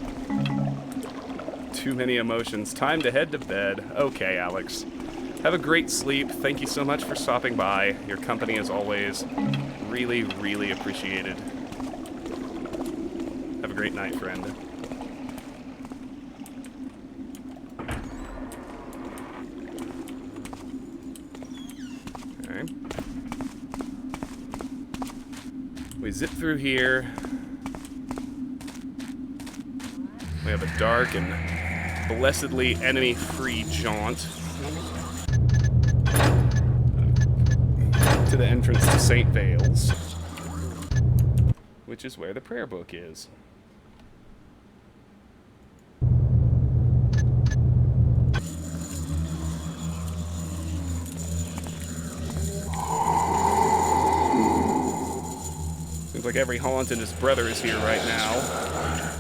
Too many emotions. Time to head to bed. Okay, Alex. Have a great sleep. Thank you so much for stopping by. Your company, as always, really, really appreciated. Have a great night, friend. Okay. We zip through here. We have a dark and blessedly enemy-free jaunt to the entrance to St. Vale's, which is where the prayer book is. Seems like every haunt and his brother is here right now.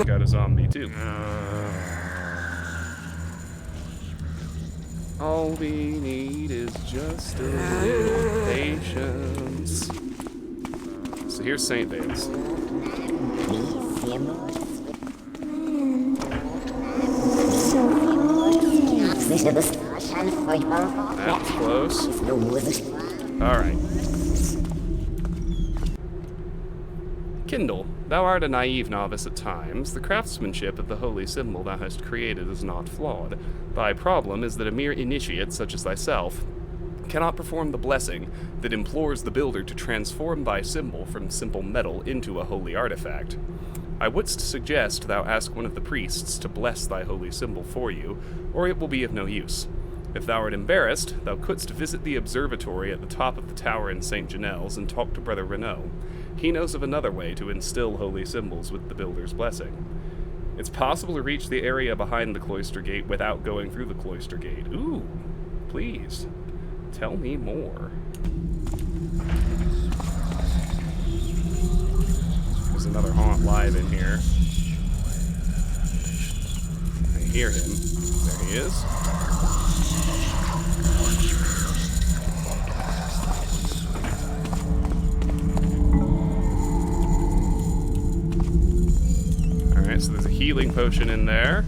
Got a zombie too. All we need is just a little patience. So here's St. Vale's. That was close. Alright. Kindle, thou art a naive novice at times. The craftsmanship of the holy symbol thou hast created is not flawed. Thy problem is that a mere initiate, such as thyself, cannot perform the blessing that implores the builder to transform thy symbol from simple metal into a holy artifact. I wouldst suggest thou ask one of the priests to bless thy holy symbol for you, or it will be of no use. If thou art embarrassed, thou couldst visit the observatory at the top of the tower in St. Janelle's and talk to Brother Renaud. He knows of another way to instill holy symbols with the builder's blessing. It's possible to reach the area behind the cloister gate without going through the cloister gate. Ooh, please, tell me more. There's another haunt live in here. I hear him. There he is. Alright, so there's a healing potion in there.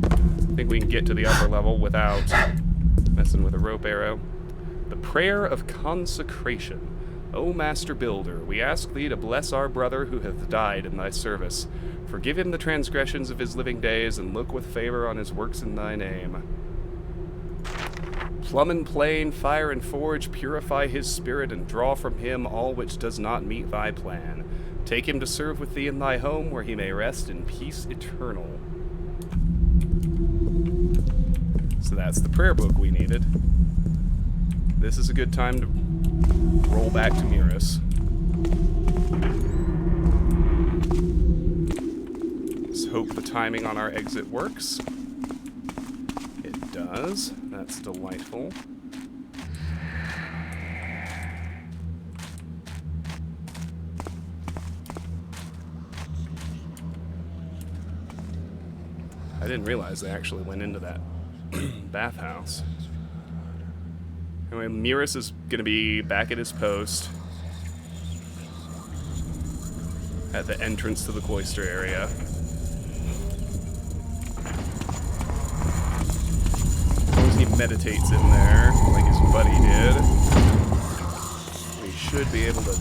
I think we can get to the upper level without messing with a rope arrow. The Prayer of Consecration. O Master Builder, we ask thee to bless our brother who hath died in thy service. Forgive him the transgressions of his living days, and look with favor on his works in thy name. Plumb and plane, fire and forge, purify his spirit, and draw from him all which does not meet thy plan. Take him to serve with thee in thy home, where he may rest in peace eternal. So that's the prayer book we needed. This is a good time to roll back to Mirus. Let's hope the timing on our exit works. It does. That's delightful. I didn't realize they actually went into that bathhouse. Anyway, Mirus is going to be back at his post at the entrance to the cloister area. As long as he meditates in there, like his buddy did, we should be able to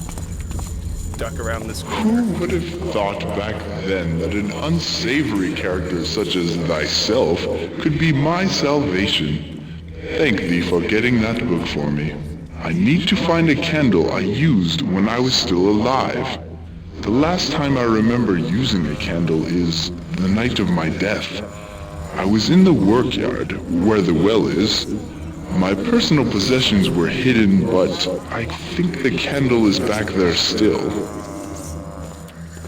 duck around this corner. Who would have thought back then that an unsavory character such as thyself could be my salvation? Thank thee for getting that book for me. I need to find a candle I used when I was still alive. The last time I remember using a candle is the night of my death. I was in the workyard, where the well is. My personal possessions were hidden, but I think the candle is back there still.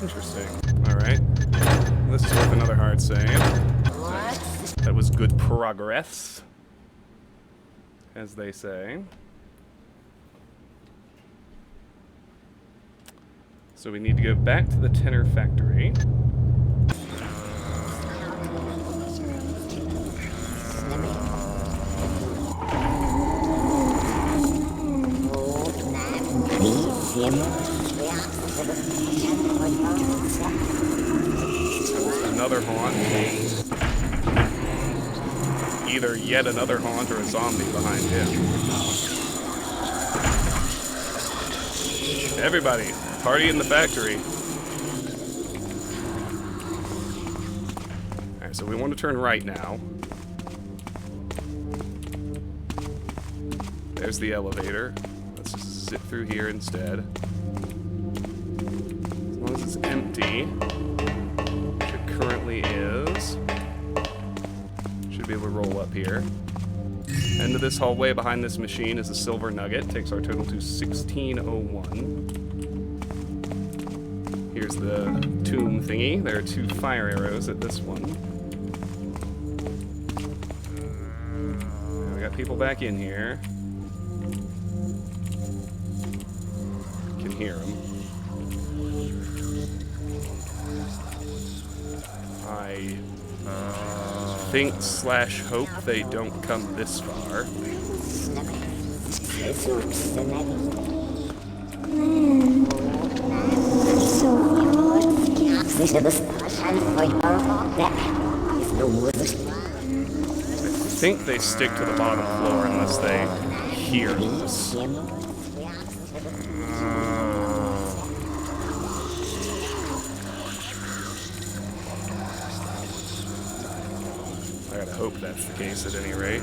Interesting. Alright. This is worth another hard save. That was good progress, as they say. So we need to go back to the tenor factory. Another haunt. Either yet another haunt or a zombie behind him. Everybody, party in the factory. Alright, so we want to turn right now. There's the elevator. Let's just zip through here instead. As long as it's empty, which it currently is, should be able to roll up here. End of this hallway behind this machine is a silver nugget. Takes our total to 1601. Here's the tomb thingy. There are 2 fire arrows at this one. And we got people back in here. Can hear them. I think/hope they don't come this far. I think they stick to the bottom floor unless they hear us. I gotta hope that's the case at any rate.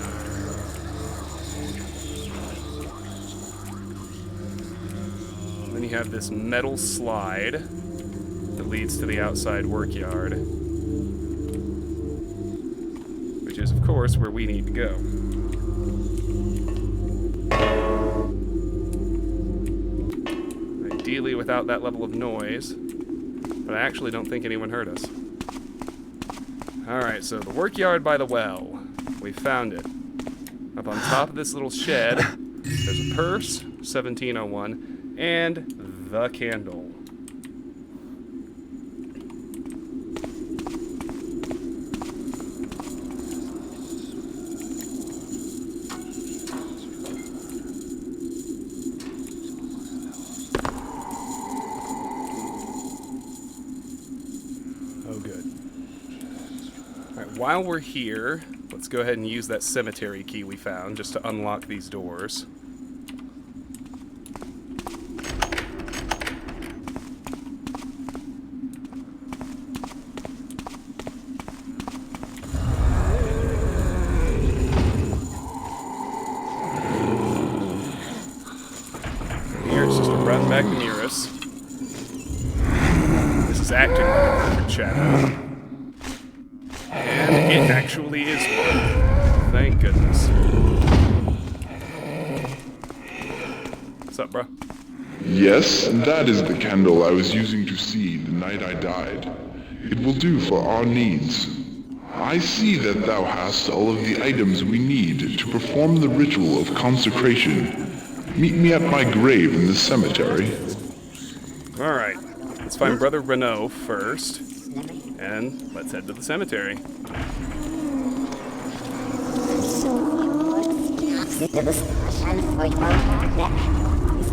Then you have this metal slide that leads to the outside workyard, which is, of course, where we need to go. Ideally without that level of noise, but I actually don't think anyone heard us. Alright, so the workyard by the well. We found it. Up on top of this little shed, there's a purse, 1701, and the candle. Oh, good. Alright, while we're here, let's go ahead and use that cemetery key we found just to unlock these doors. Here it's just a run back to near us. This is acting like a perfect shadow. And it actually is one. Thank goodness. What's up, bro? Yes, that is the candle I was using to see the night I died. It will do for our needs. I see that thou hast all of the items we need to perform the ritual of consecration. Meet me at my grave in the cemetery. Alright, let's find Brother Renault first. And let's head to the cemetery.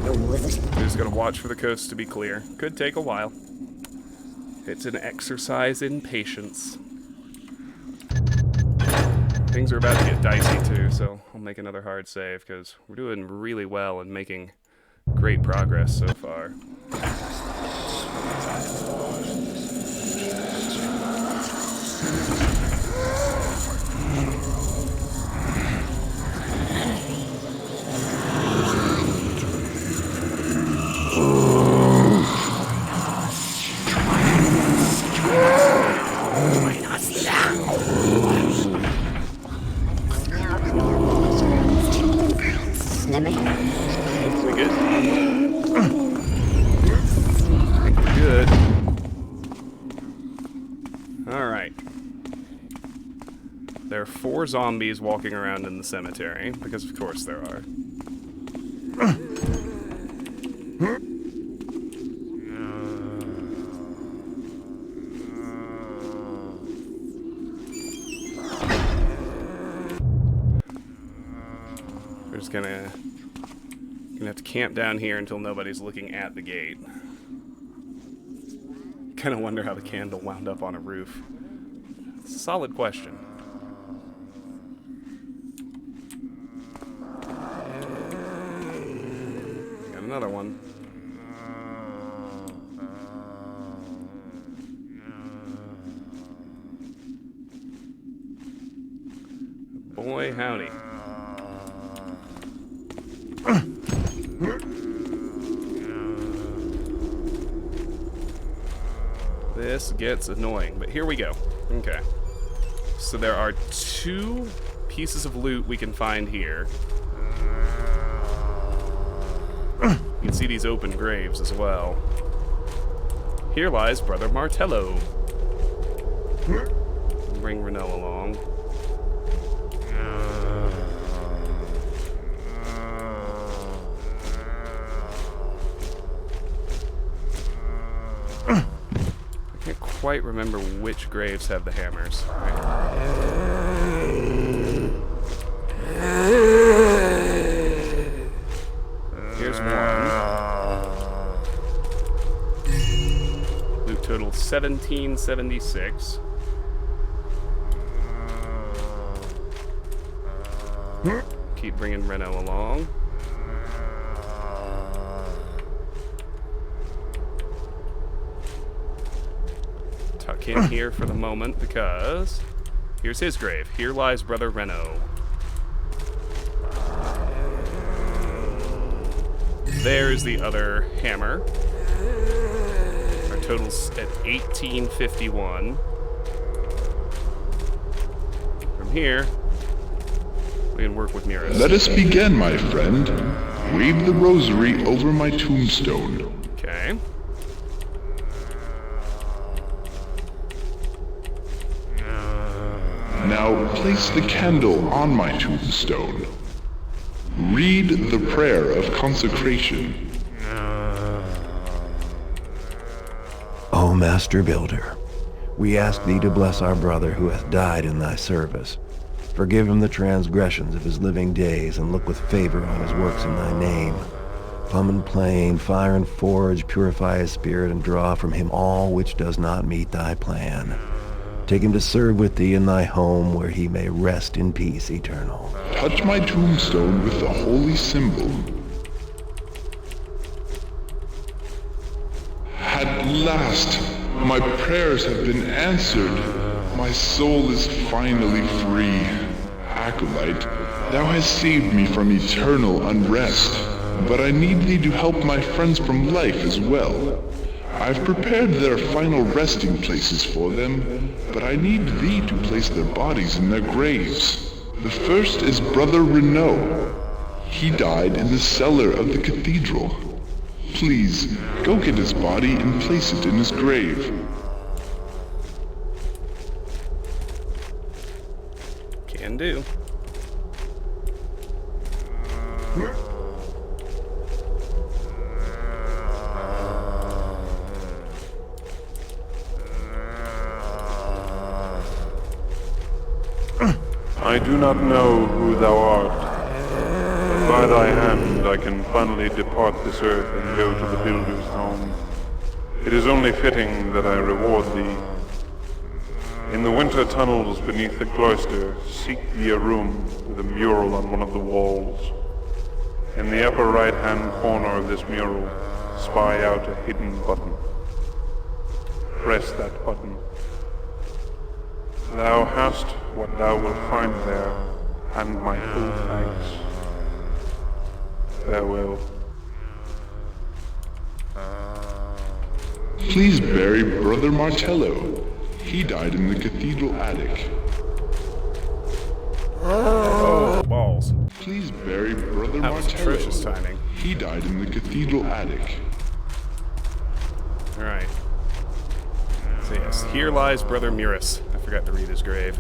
We're just gonna watch for the coast to be clear. Could take a while. It's an exercise in patience. Things are about to get dicey too, so I'll make another hard save because we're doing really well and making great progress so far. We good? I think we're good. Alright. There are 4 zombies walking around in the cemetery, because of course there are. We're just gonna have to camp down here until nobody's looking at the gate. Kinda wonder how the candle wound up on a roof. It's a solid question. Got another one. Boy, howdy. This gets annoying, but here we go. Okay. So there are 2 pieces of loot we can find here. You can see these open graves as well. Here lies Brother Martello. Bring Renault along. Quite remember which graves have the hammers. Here's one. Loot total 1776. Keep bringing Reno along. Tuck in here for the moment because here's his grave. Here lies Brother Reno. There's the other hammer. Our total's at 1851. From here, we can work with mirrors. Let us begin, my friend. Wave the rosary over my tombstone. Okay. Now place the candle on my tombstone. Read the prayer of consecration. O Master Builder, we ask thee to bless our brother who hath died in thy service. Forgive him the transgressions of his living days, and look with favor on his works in thy name. Plumb and plane, fire and forge, purify his spirit, and draw from him all which does not meet thy plan. Take him to serve with thee in thy home, where he may rest in peace eternal. Touch my tombstone with the holy symbol. At last, my prayers have been answered. My soul is finally free. Acolyte, thou hast saved me from eternal unrest, but I need thee to help my friends from life as well. I've prepared their final resting places for them, but I need thee to place their bodies in their graves. The first is Brother Renaud. He died in the cellar of the cathedral. Please, go get his body and place it in his grave. Can do. I do not know who thou art, but by thy hand I can finally depart this earth and go to the builder's home. It is only fitting that I reward thee. In the winter tunnels beneath the cloister, seek thee a room with a mural on one of the walls. In the upper right-hand corner of this mural, spy out a hidden button. Press that button. Thou hast what thou wilt find there, and my full thanks. Farewell. Please bury Brother Martello. He died in the cathedral attic. Oh, balls. Please bury Brother That was Martello. atrocious timing. He died in the cathedral attic. Alright. So yes, here lies Brother Muris. I forgot to read his grave.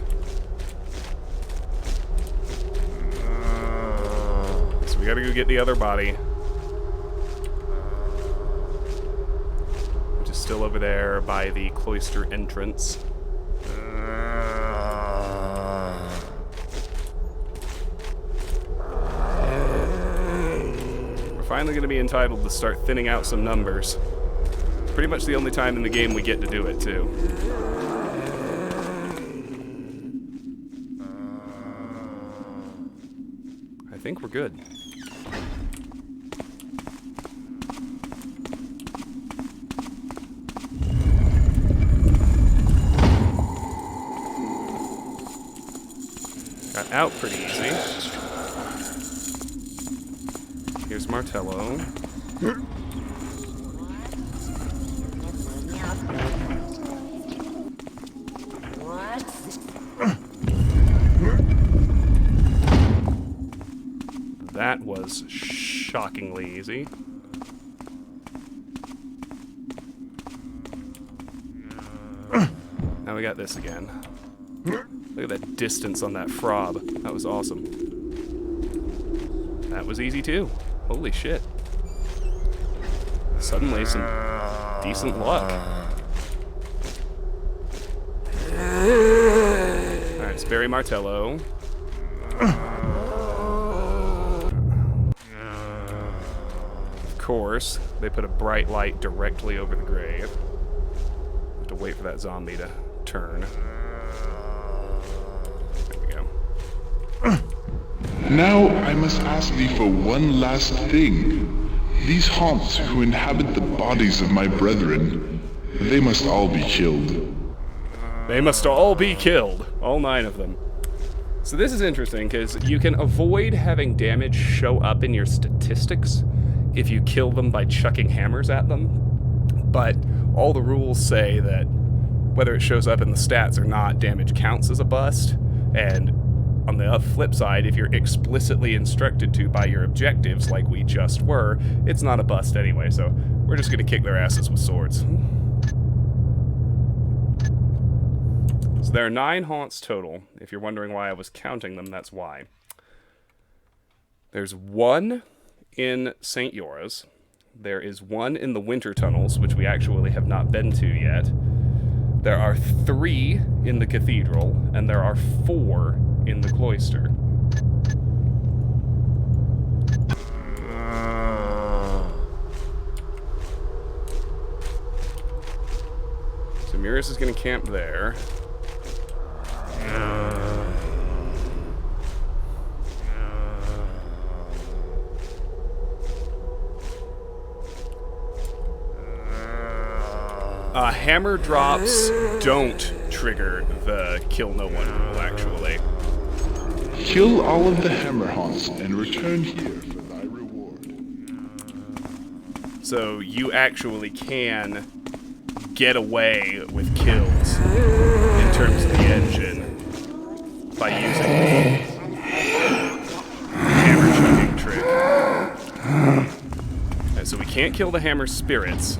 So we gotta go get the other body. Which is still over there by the cloister entrance. We're finally gonna be entitled to start thinning out some numbers. Pretty much the only time in the game we get to do it, too. I think we're good. Got out pretty easy. Here's Martello. That was shockingly easy. Now we got this again. Look at that distance on that frob. That was awesome. That was easy too. Holy shit. Suddenly some decent luck. Alright, it's Barry Martello. Of course, they put a bright light directly over the grave. Have to to wait for that zombie to turn. There we go. Now I must ask thee for one last thing. These haunts who inhabit the bodies of my brethren, they must all be killed. They must all be killed. All 9 of them. So this is interesting, because you can avoid having damage show up in your statistics if you kill them by chucking hammers at them. But all the rules say that whether it shows up in the stats or not, damage counts as a bust. And on the flip side, if you're explicitly instructed to by your objectives, like we just were, it's not a bust anyway. So we're just going to kick their asses with swords. So there are 9 haunts total. If you're wondering why I was counting them, that's why. There's 1 in St. Yora's. There is 1 in the Winter Tunnels, which we actually have not been to yet. There are 3 in the Cathedral, and there are 4 in the Cloister. So Murius is going to camp there. Hammer drops don't trigger the kill no one rule, actually. Kill all of the hammer haunts and return here for thy reward. So you actually can get away with kills in terms of the engine by using the hammer chucking trick. Right, so we can't kill the hammer spirits.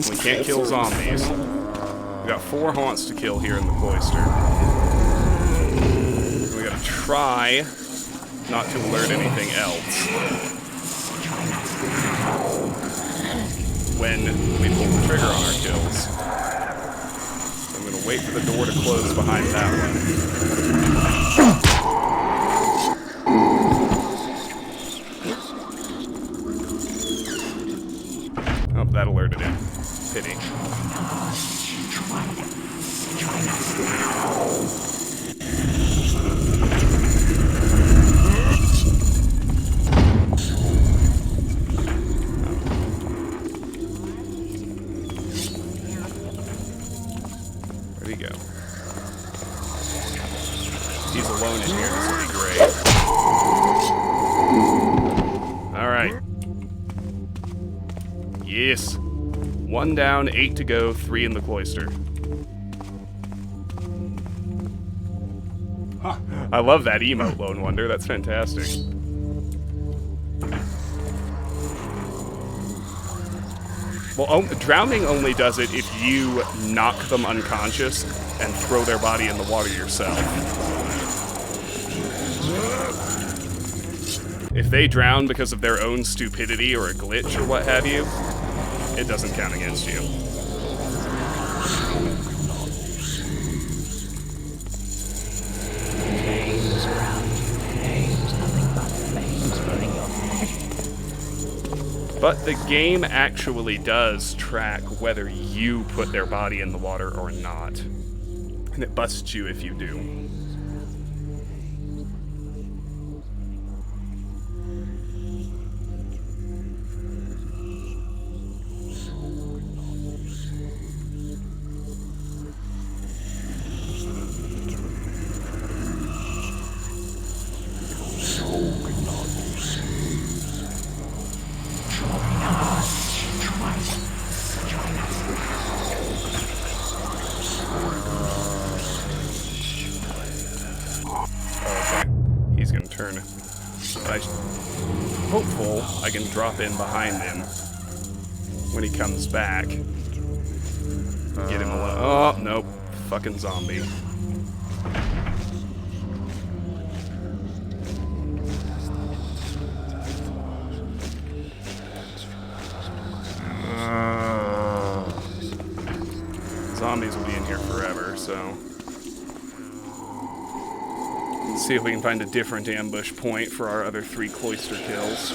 We can't kill zombies. We got 4 haunts to kill here in the cloister. We gotta try not to alert anything else when we pull the trigger on our kills. I'm gonna wait for the door to close behind that one. Oh, that alerted him. Pity. Where'd he go? He's alone in here. This will be great. Alright. Yes. 1 down, 8 to go, 3 in the cloister. Huh. I love that emote, Lone Wonder. That's fantastic. Well, drowning only does it if you knock them unconscious and throw their body in the water yourself. If they drown because of their own stupidity or a glitch or what have you, it doesn't count against you. But the game actually does track whether you put their body in the water or not. And it busts you if you do. Hopeful I can drop in behind him when he comes back. Get him alone. Oh, nope. Fucking zombie. Zombies will be in here forever, so... Let's see if we can find a different ambush point for our other 3 cloister kills.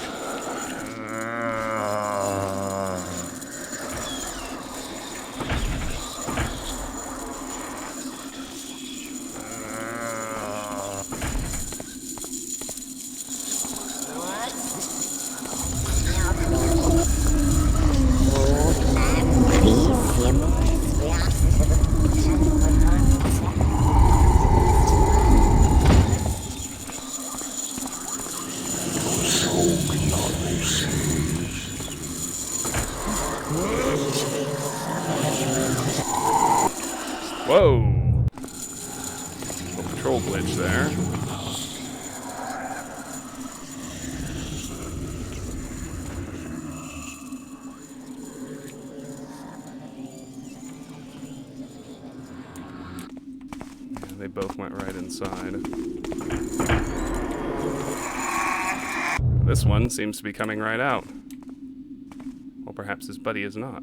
glitch there. Yeah, they both went right inside. This one seems to be coming right out. Well, perhaps his buddy is not.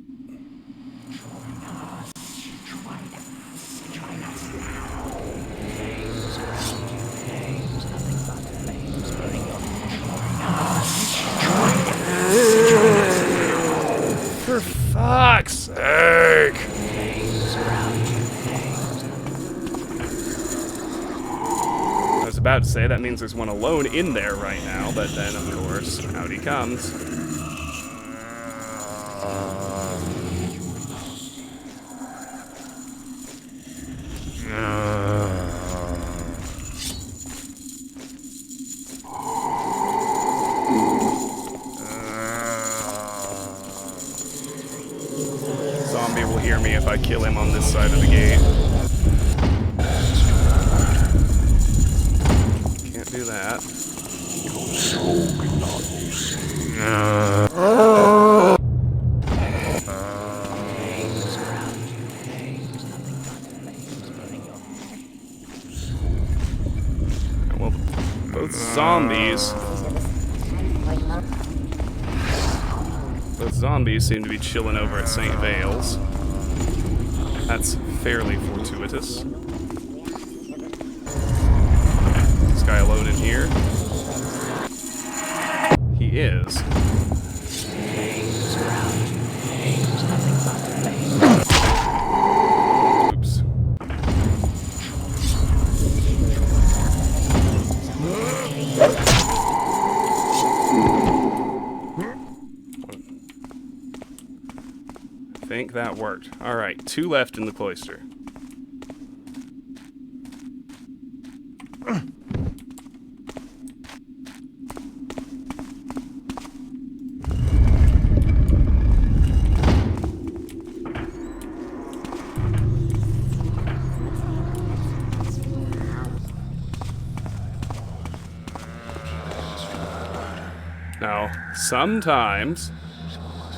For fuck's sake! I was about to say that means there's one alone in there right now, but then, of course, out he comes. Zombie will hear me if I kill him on this side of the gate. Can't do that. Well, both zombies seem to be chilling over at St. Vale's. That's fairly fortuitous. This guy alone in here? He is. Oops. I think that worked. Alright, 2 left in the cloister. Now, sometimes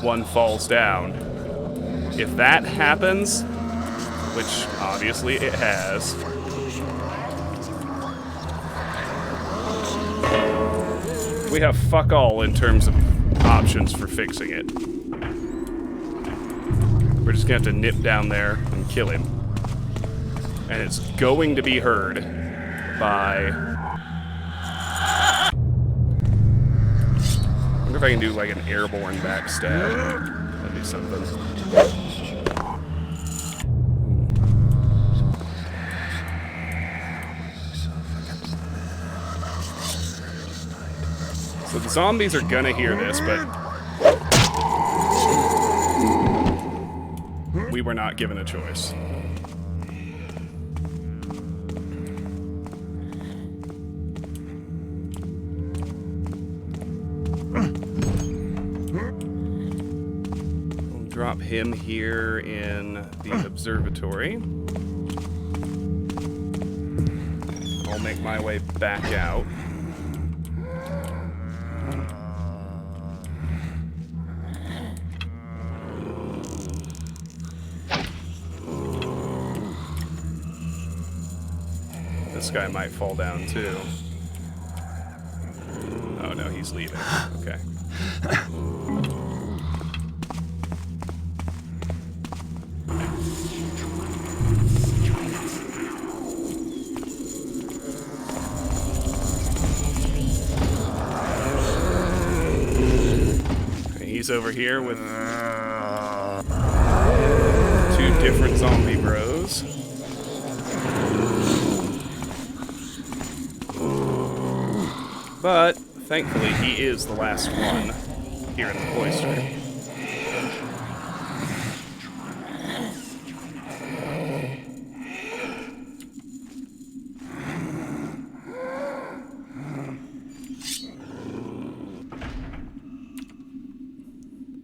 one falls down. If that happens, which obviously it has, we have fuck all in terms of options for fixing it. We're just gonna have to nip down there and kill him. And it's going to be heard by... I wonder if I can do like an airborne backstab. That'd be something. So the zombies are gonna hear this, but we were not given a choice. We'll drop him here in the observatory. I'll make my way back out. This guy might fall down too. Oh no, he's leaving. Okay. Okay, he's over here with 2 different zombie bros. But, thankfully, he is the last one here in the cloister.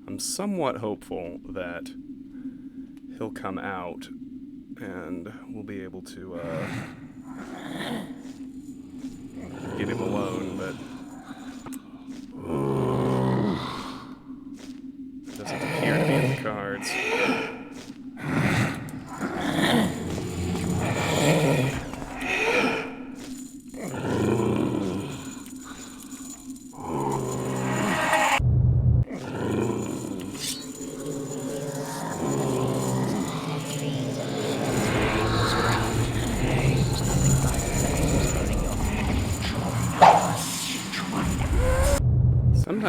I'm somewhat hopeful that he'll come out and we'll be able to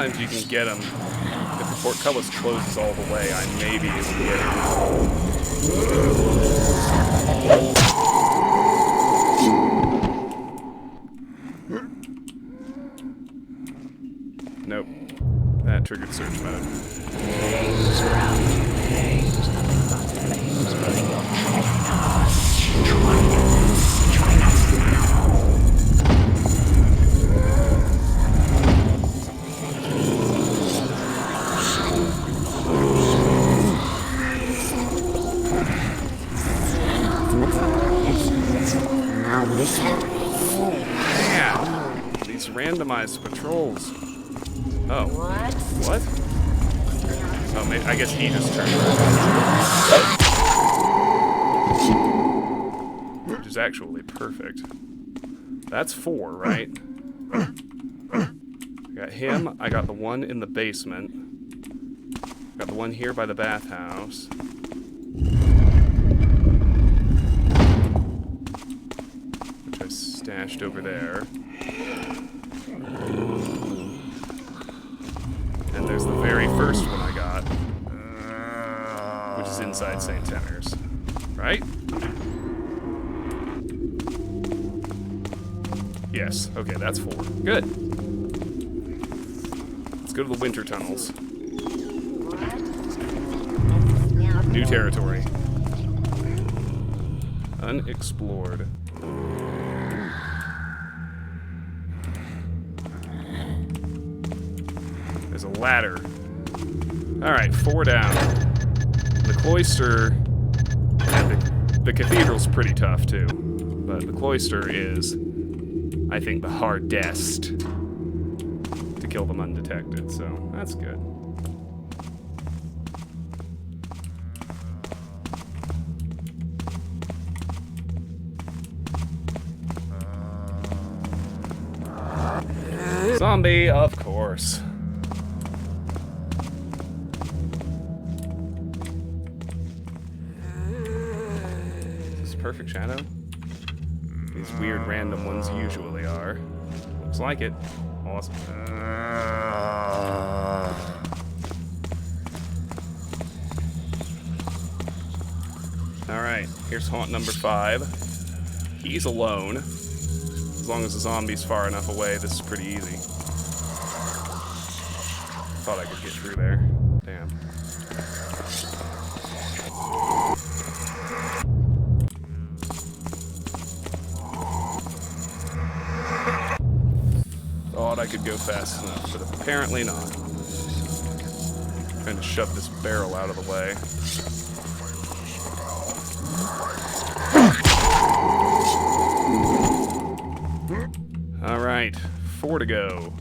sometimes you can get them. If the portcullis closes all the way, I may be able to get it. Nope. That triggered search mode. Man, these randomized patrols. Oh. What? Oh, maybe, I guess he just turned around. Which is actually perfect. That's 4, right? I got him. I got the one in the basement. Got the one here by the bathhouse. Which I stashed over there. And there's the very first one I got, which is inside St. Tenor's, right? Yes, okay, that's 4. Good. Let's go to the winter tunnels. New territory. Unexplored. There's a ladder. Alright, 4 down. The cloister and the cathedral's pretty tough too. But the cloister is, I think, the hardest to kill them undetected, so that's good. Zombie, of course. Is this perfect shadow? These weird random ones usually are. Looks like it. Awesome. Alright, here's haunt number 5. He's alone. As long as the zombie's far enough away, this is pretty easy. Thought I could get through there. Damn. Thought I could go fast enough, but apparently not. Trying to shove this barrel out of the way. Alright, 4 to go.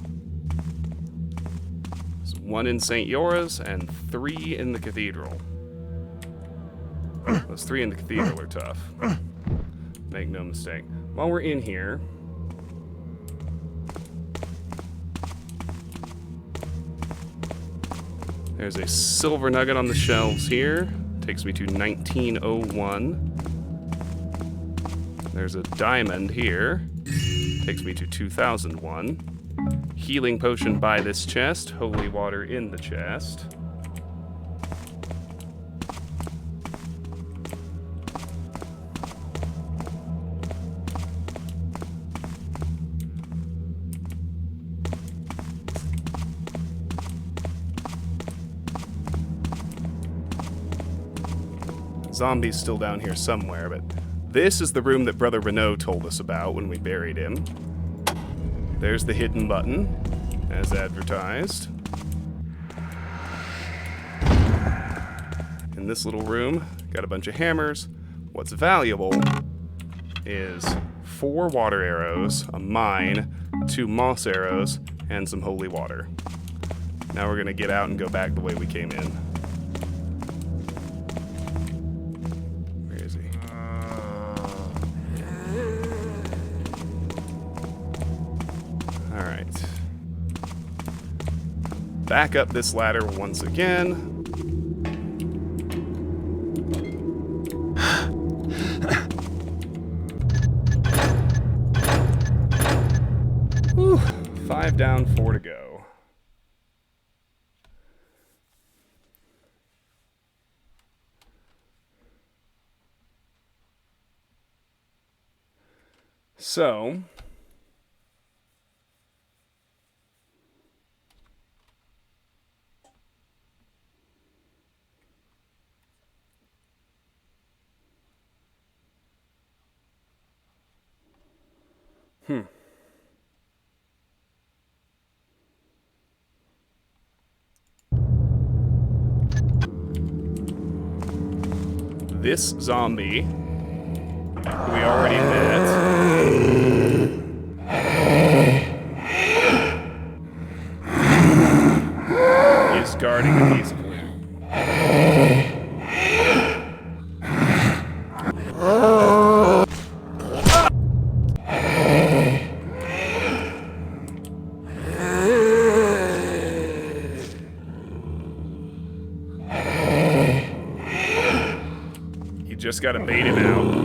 There's 1 in St. Yora's and 3 in the Cathedral. Those 3 in the Cathedral are tough. Make no mistake. While we're in here, there's a silver nugget on the shelves here. Takes me to 1901. There's a diamond here. Takes me to 2001. Healing potion by this chest. Holy water in the chest. Zombie's still down here somewhere, but this is the room that Brother Renault told us about when we buried him. There's the hidden button, as advertised. In this little room, got a bunch of hammers. What's valuable is 4 water arrows, a mine, 2 moss arrows, and some holy water. Now we're gonna get out and go back the way we came in. Alright. Back up this ladder once again. Whew. 5 down, 4 to go. So, this zombie, who we already met, is guarding a piece of loot. You just gotta bait him out.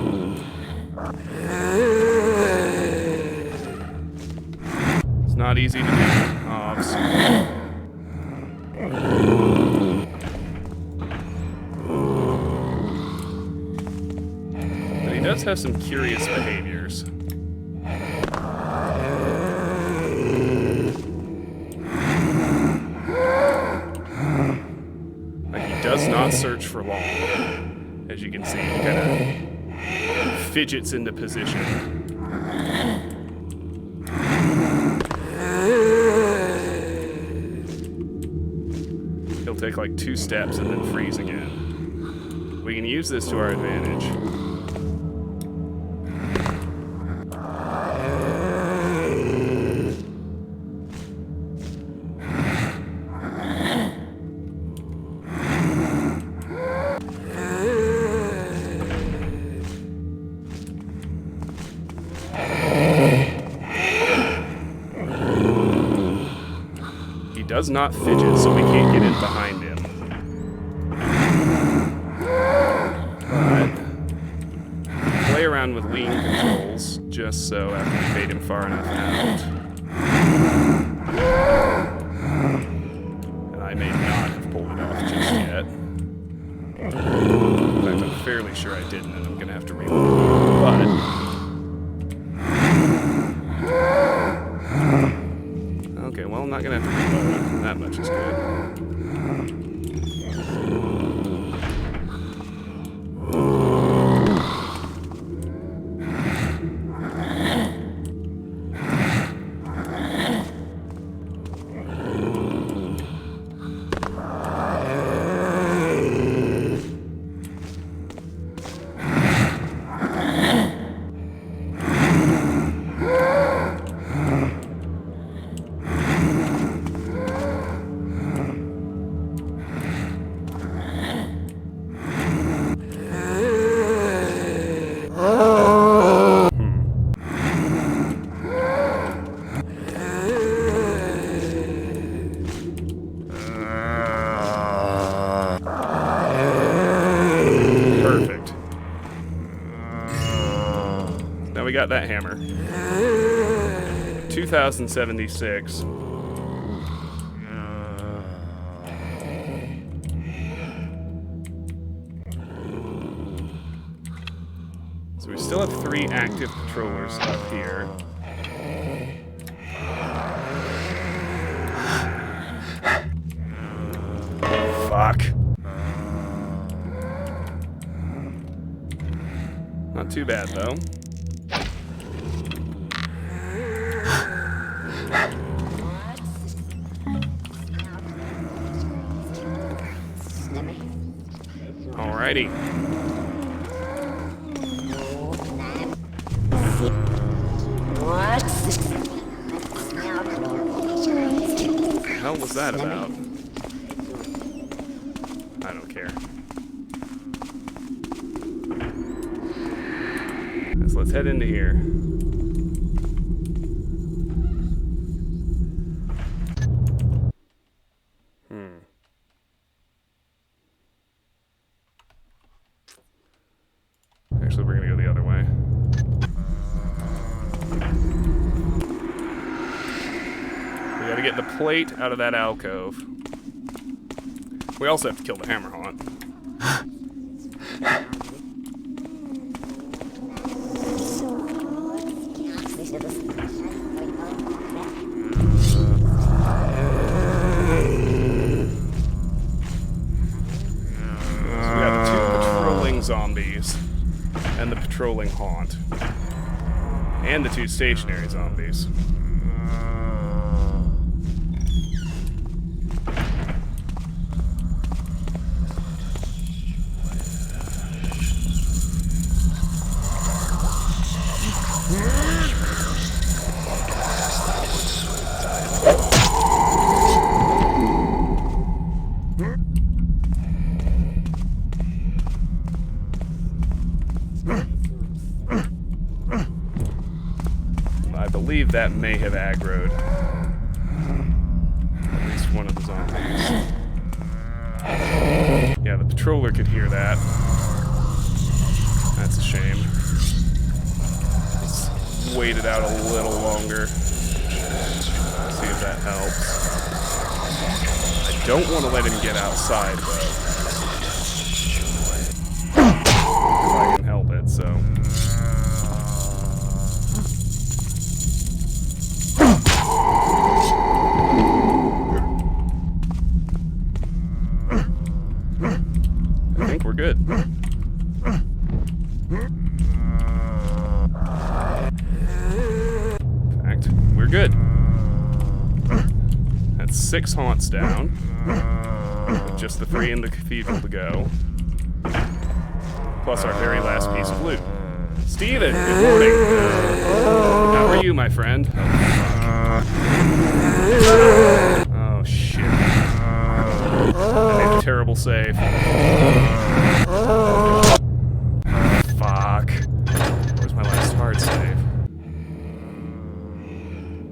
It's not easy to do, obviously. But he does have some curious behaviors. Like, he does not search for long. As you can see, he kind of fidgets into position. He'll take like 2 steps and then freeze again. We can use this to our advantage. Does not fidget, so we can't get in behind him. But play around with lean controls, just so after we bait him far enough out. And I may not have pulled it off just yet. In fact, I'm fairly sure I didn't, and I'm gonna have to reload. But okay, well, I'm not gonna have to reload. That much is good. We got that hammer. 2076. So we still have 3 active patrollers up here. Fuck. Not too bad though. Alrighty. What the hell was that about? I don't care. So let's head into here. Actually, we're gonna go the other way. We gotta get the plate out of that alcove. We also have to kill the hammer haunt. haunt. And the 2 stationary zombies. I believe that may have aggroed at least one of the zombies. Yeah, the patroller could hear that. That's a shame. Let's wait it out a little longer. See if that helps. I don't want to let him get outside, though. If I can help it, so... I think we're good. In fact, we're good. That's 6 haunts down. With just the 3 in the cathedral to go. Plus our very last piece of loot. Steven, good morning. How are you, my friend? Oh, shit. I made a terrible save. Fuck. Where's my last hard save?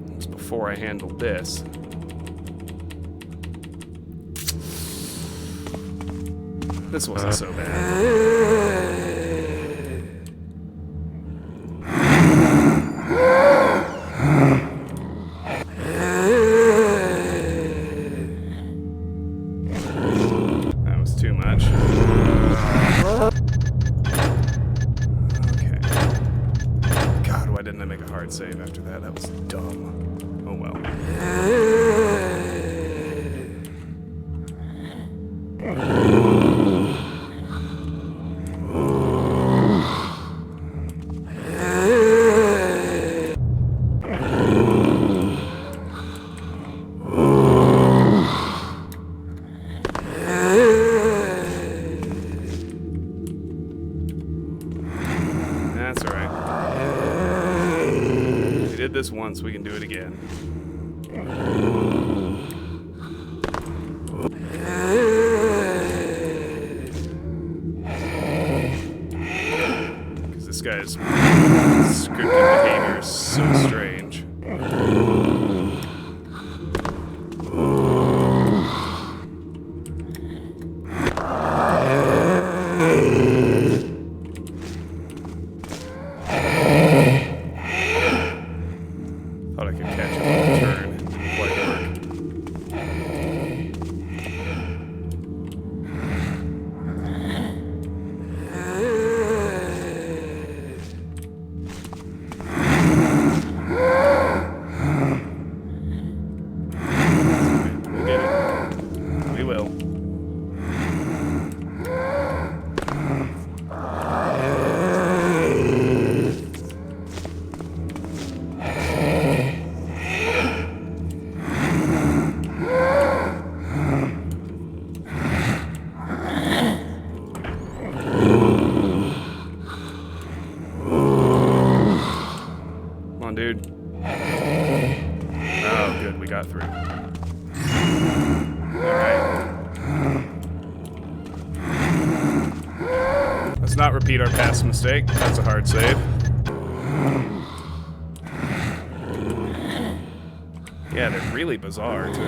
It was before I handled this. This wasn't so bad. That was too much. Okay. God, why didn't I make a hard save after that? That was dumb. Oh well. That's alright. We did this once, we can do it again. Because this guy's scripted behavior is so strange. Thought I could catch him on the turn. It didn't quite work. We'll get it. We will. Come on, dude. Oh, good, we got through. Alright. Let's not repeat our past mistake. That's a hard save. Yeah, they're really bizarre, too.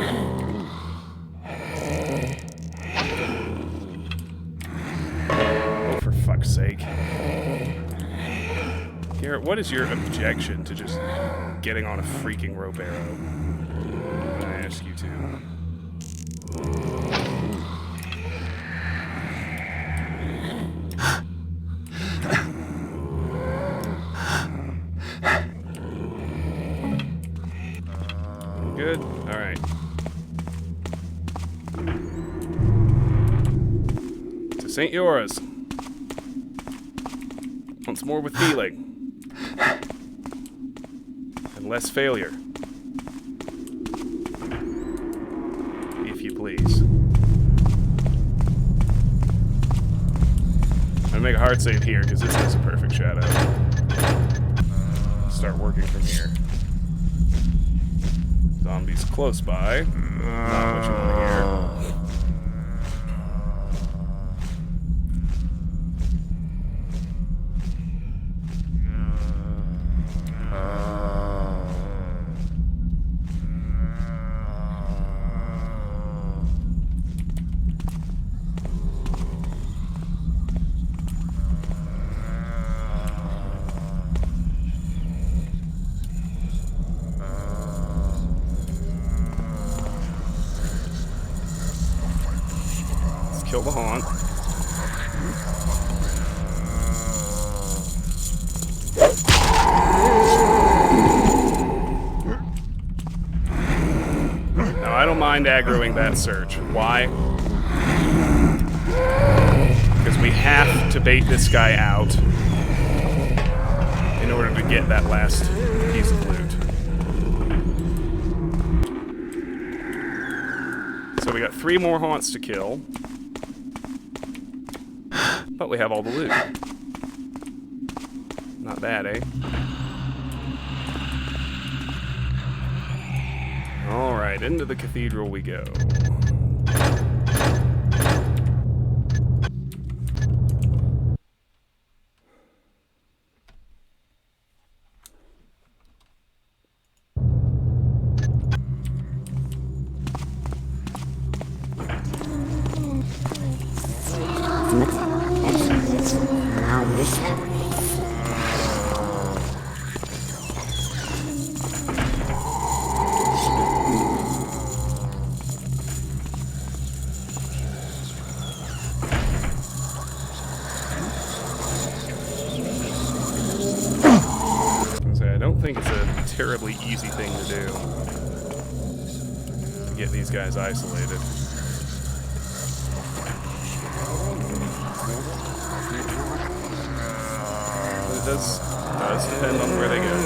Oh, for fuck's sake. Garrett, what is your objection to just getting on a freaking rope arrow? I ask you to. Good? Alright. To St. Yora's. Once more with feeling. And less failure. If you please. I'm gonna make a hard save here, because this is a perfect shadow. Start working from here. Zombies close by. Not what you want to hear. Kill the haunt. Now, I don't mind aggroing that search. Why? Because we have to bait this guy out in order to get that last piece of loot. So we got 3 more haunts to kill. But we have all the loot. Not bad, eh? Alright, into the cathedral we go. I don't think it's a terribly easy thing to do. To get these guys isolated. But it does depend on where they go.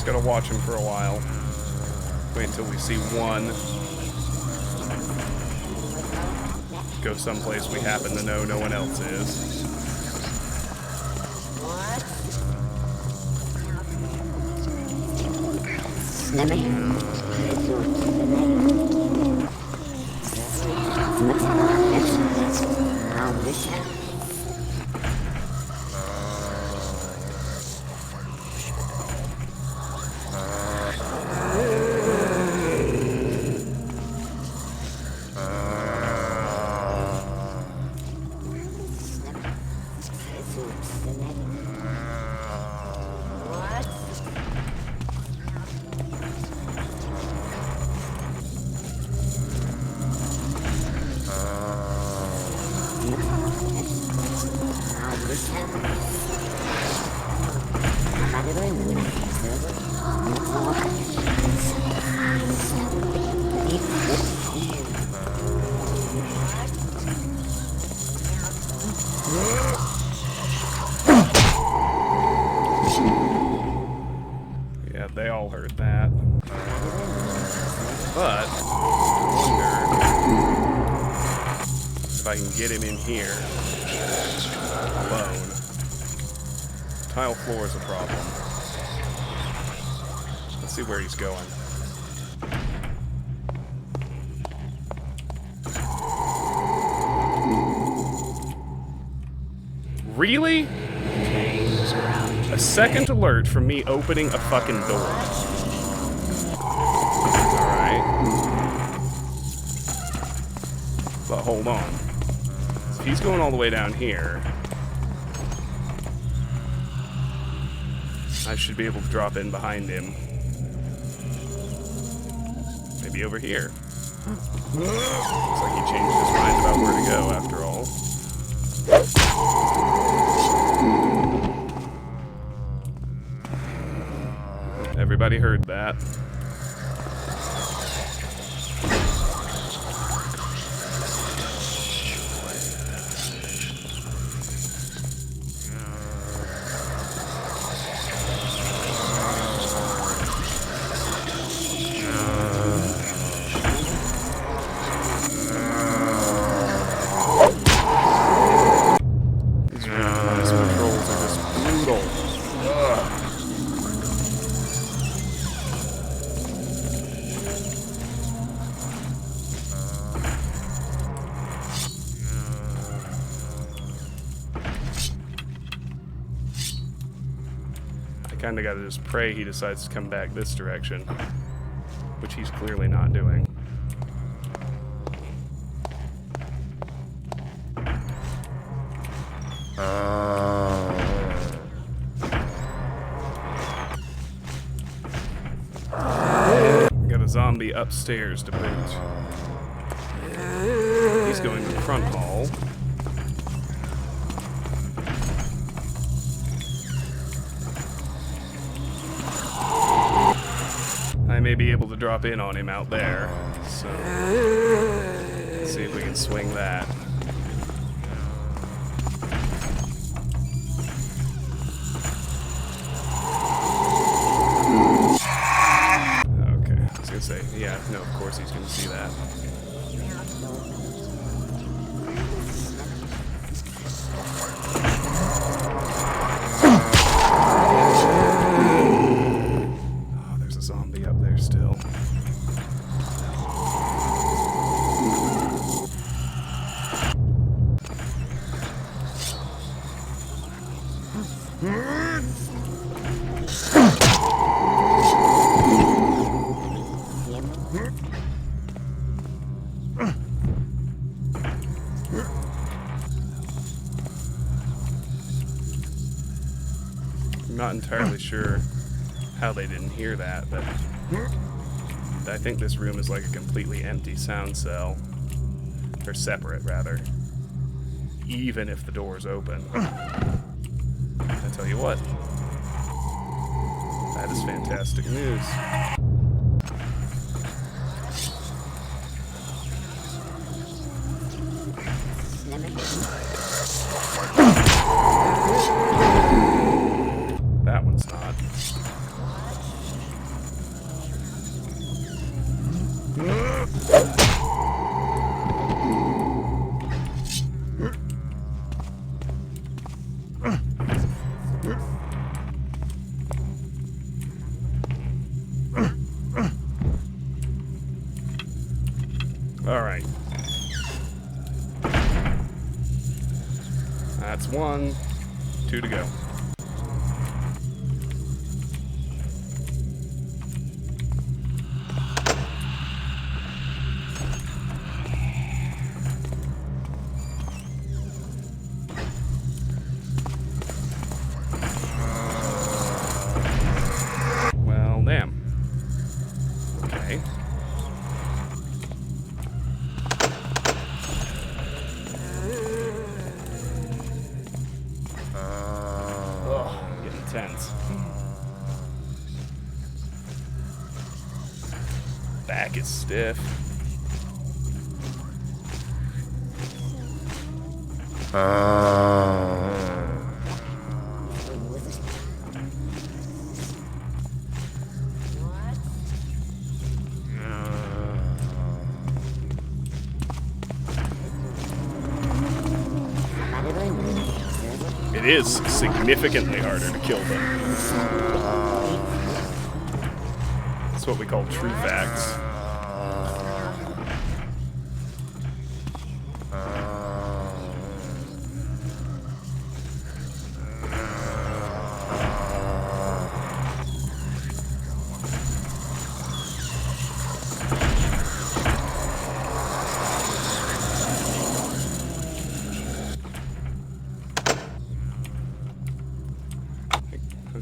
Gotta watch him for a while. Wait until we see one go someplace we happen to know no one else is. Yeah, they all heard that. But I wonder if I can get him in here alone. Tile floor is a problem. Let's see where he's going. Really? A second alert from me opening a fucking door. Alright. But hold on. If he's going all the way down here, I should be able to drop in behind him. Maybe over here. Looks like he changed his mind about where to go after all. Everybody heard that. Kinda gotta just pray he decides to come back this direction, which he's clearly not doing. Got a zombie upstairs to boot. He's going to the front hall. I may be able to drop in on him out there, so let's see if we can swing that. Okay, I was gonna say, yeah, no, of course he's gonna see that. Still. I'm not entirely sure how they didn't hear that, but I think this room is like a completely empty sound cell. Or separate, rather. Even if the door's open. I tell you what. That is fantastic news. That one's not. All right. That's 1, 2 to go. Well, damn. Okay. Tense. Back is stiff. It is significantly harder to kill them. That's what we call true facts.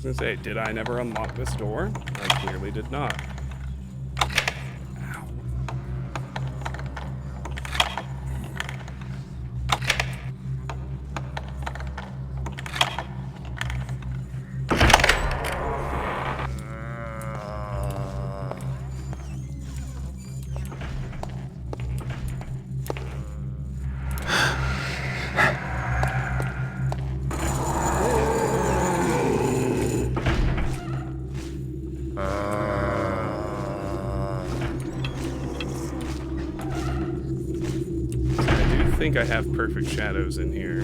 gonna say, did I never unlock this door? I clearly did not. Ow. I think I have perfect shadows in here.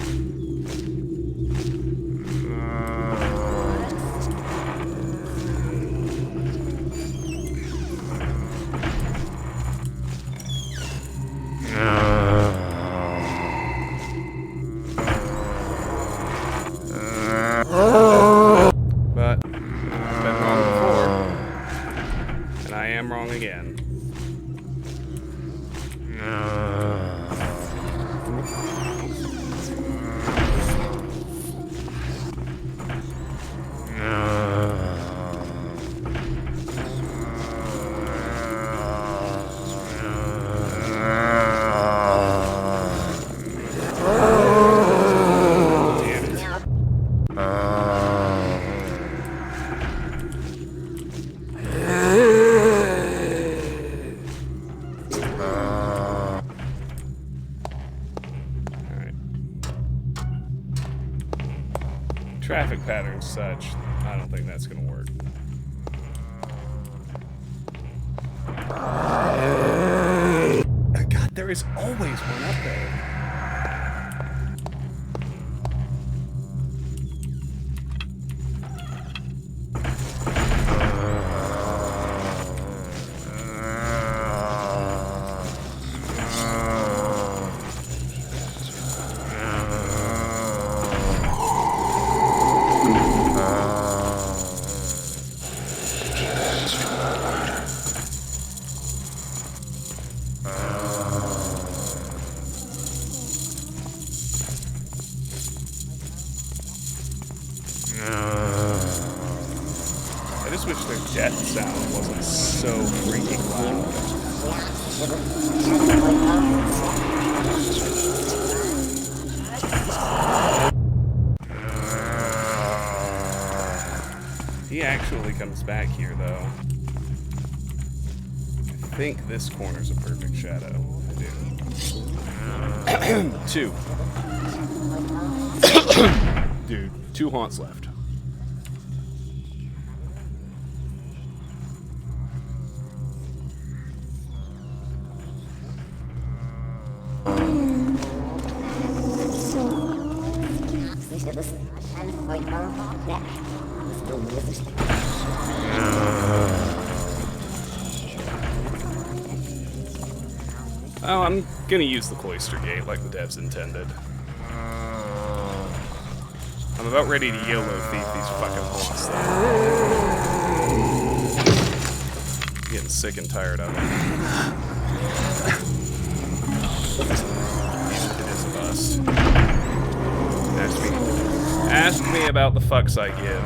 But I've been wrong before, and I am wrong again. Traffic patterns such, I don't think that's gonna work. God, there is always one up there. I just wish their death sound wasn't so freaking loud. He actually comes back here, though. I think this corner's a perfect shadow. I do. 2. Dude, 2 haunts left. Oh, I'm gonna use the cloister gate like the devs intended. I'm about ready to YOLO thief these fucking haunts, though. Getting sick and tired of them. Even if it is a bust. Ask me about the fucks I give.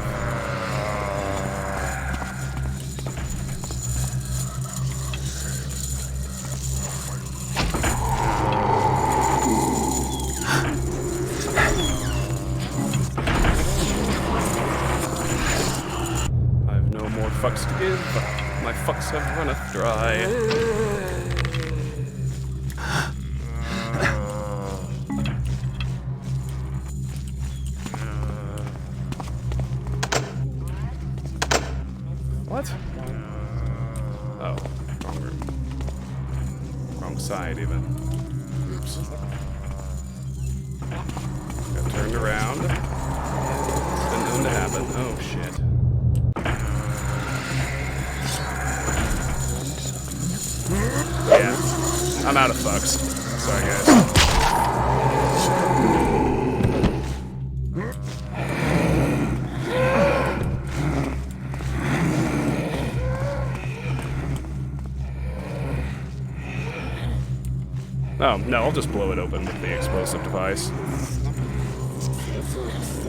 Fucks to give, my fucks have runneth dry. What? Oh, wrong room. Wrong side, even. Oops. Got turned around. It's been known to happen. Oh, shit. Yeah, I'm out of fucks. Sorry, guys. Oh, no, I'll just blow it open with the explosive device.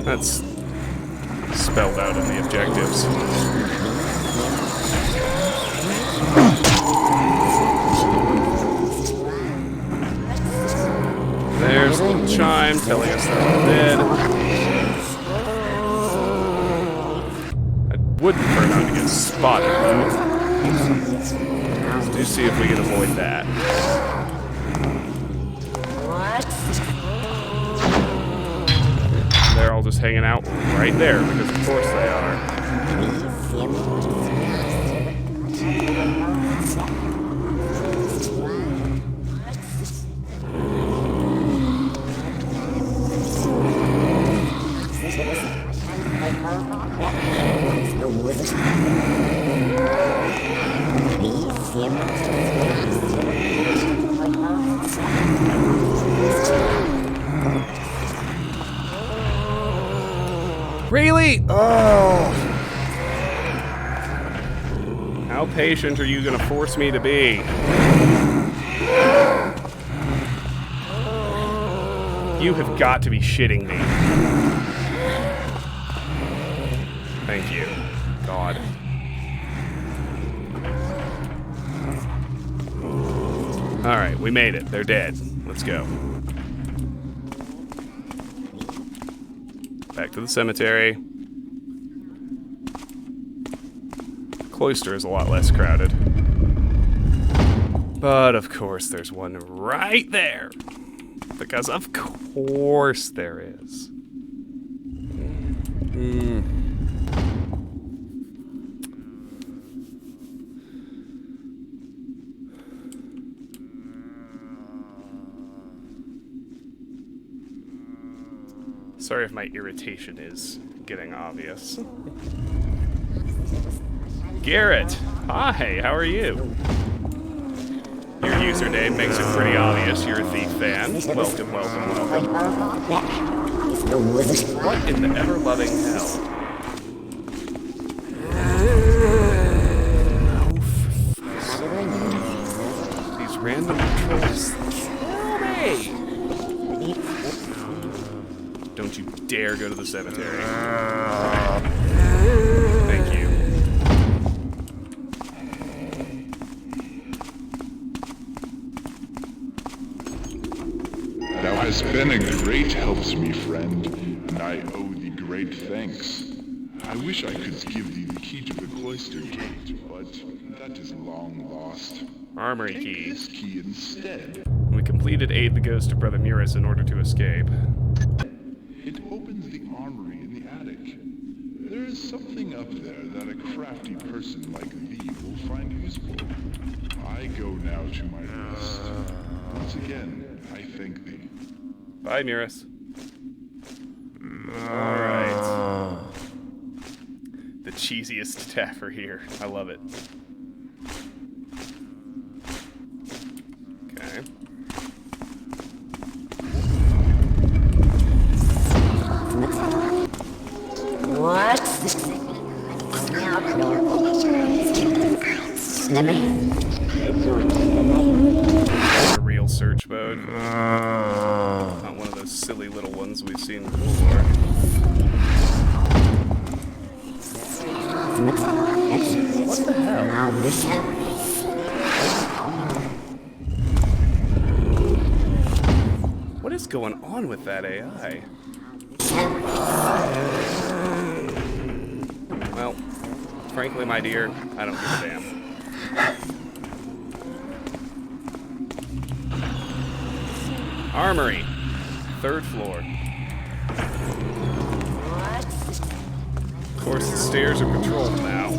That's spelled out in the objectives. There's a little chime telling us they're all dead. I would prefer not to get spotted, though. Let's do see if we can avoid that. They're all just hanging out right there, because of course they are. Really? Oh. How patient are you going to force me to be? You have got to be shitting me. Thank you. God. Alright, we made it. They're dead. Let's go. Back to the cemetery. The cloister is a lot less crowded. But of course there's one right there. Because of course there is. Sorry if my irritation is getting obvious. Garrett! Hi, how are you? Your username makes it pretty obvious you're a Thief fan. Welcome, welcome, welcome. What in the ever-loving hell? These random trolls kill me! Don't you dare go to the cemetery. Right. Thank you. Thou hast been a great help to me, friend, and I owe thee great thanks. I wish I could give thee the key to the cloister gate, but that is long lost. Armory Take key. this key instead. We completed Aid the Ghost of Brother Muris in order to escape. It opens the armory in the attic. There is something up there that a crafty person like thee will find useful. I go now to my rest. Once again, I thank thee. Bye, Muris. Alright. The cheesiest taffer here. I love it. Okay. What? A real search mode. Not one of those silly little ones we've seen before. What the hell? What is going on with that AI? Well, frankly, my dear, I don't give a damn. Armory. 3rd floor. Of course, the stairs are patrolled now.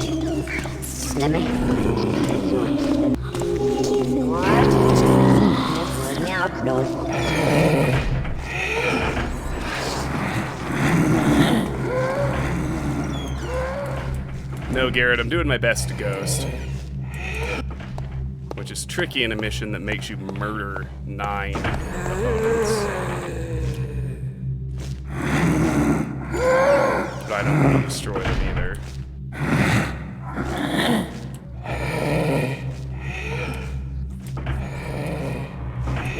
No, Garrett, I'm doing my best to ghost. Which is tricky in a mission that makes you murder 9 opponents. But I don't want to destroy them either.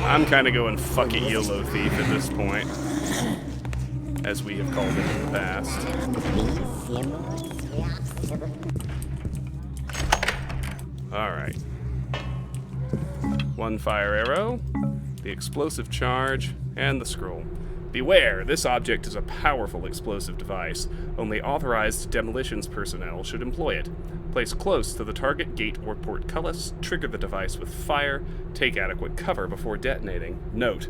I'm kind of going fuck it YOLO Thief at this point. as we have called it in the past. Alright. One fire arrow, the explosive charge, and the scroll. Beware, this object is a powerful explosive device. Only authorized demolitions personnel should employ it. Place close to the target gate or portcullis, trigger the device with fire, take adequate cover before detonating. Note,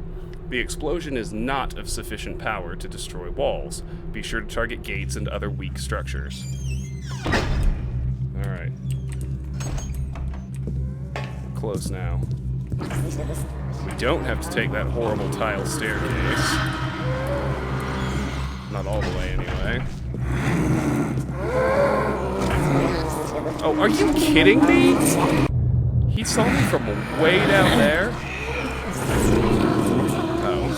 the explosion is not of sufficient power to destroy walls. Be sure to target gates and other weak structures. Alright. Close now. We don't have to take that horrible tile staircase. Not all the way, anyway. Oh, are you kidding me? He saw me from way down there? Oh.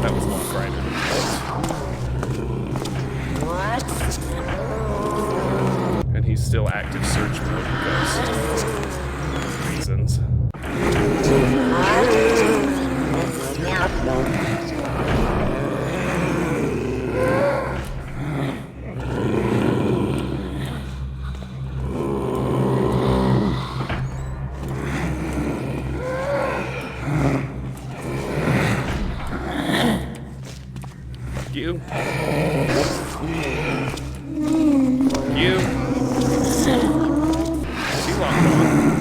That was a lot brighter than that. And he's still active search mode because reasons. You. You. Is he locked on?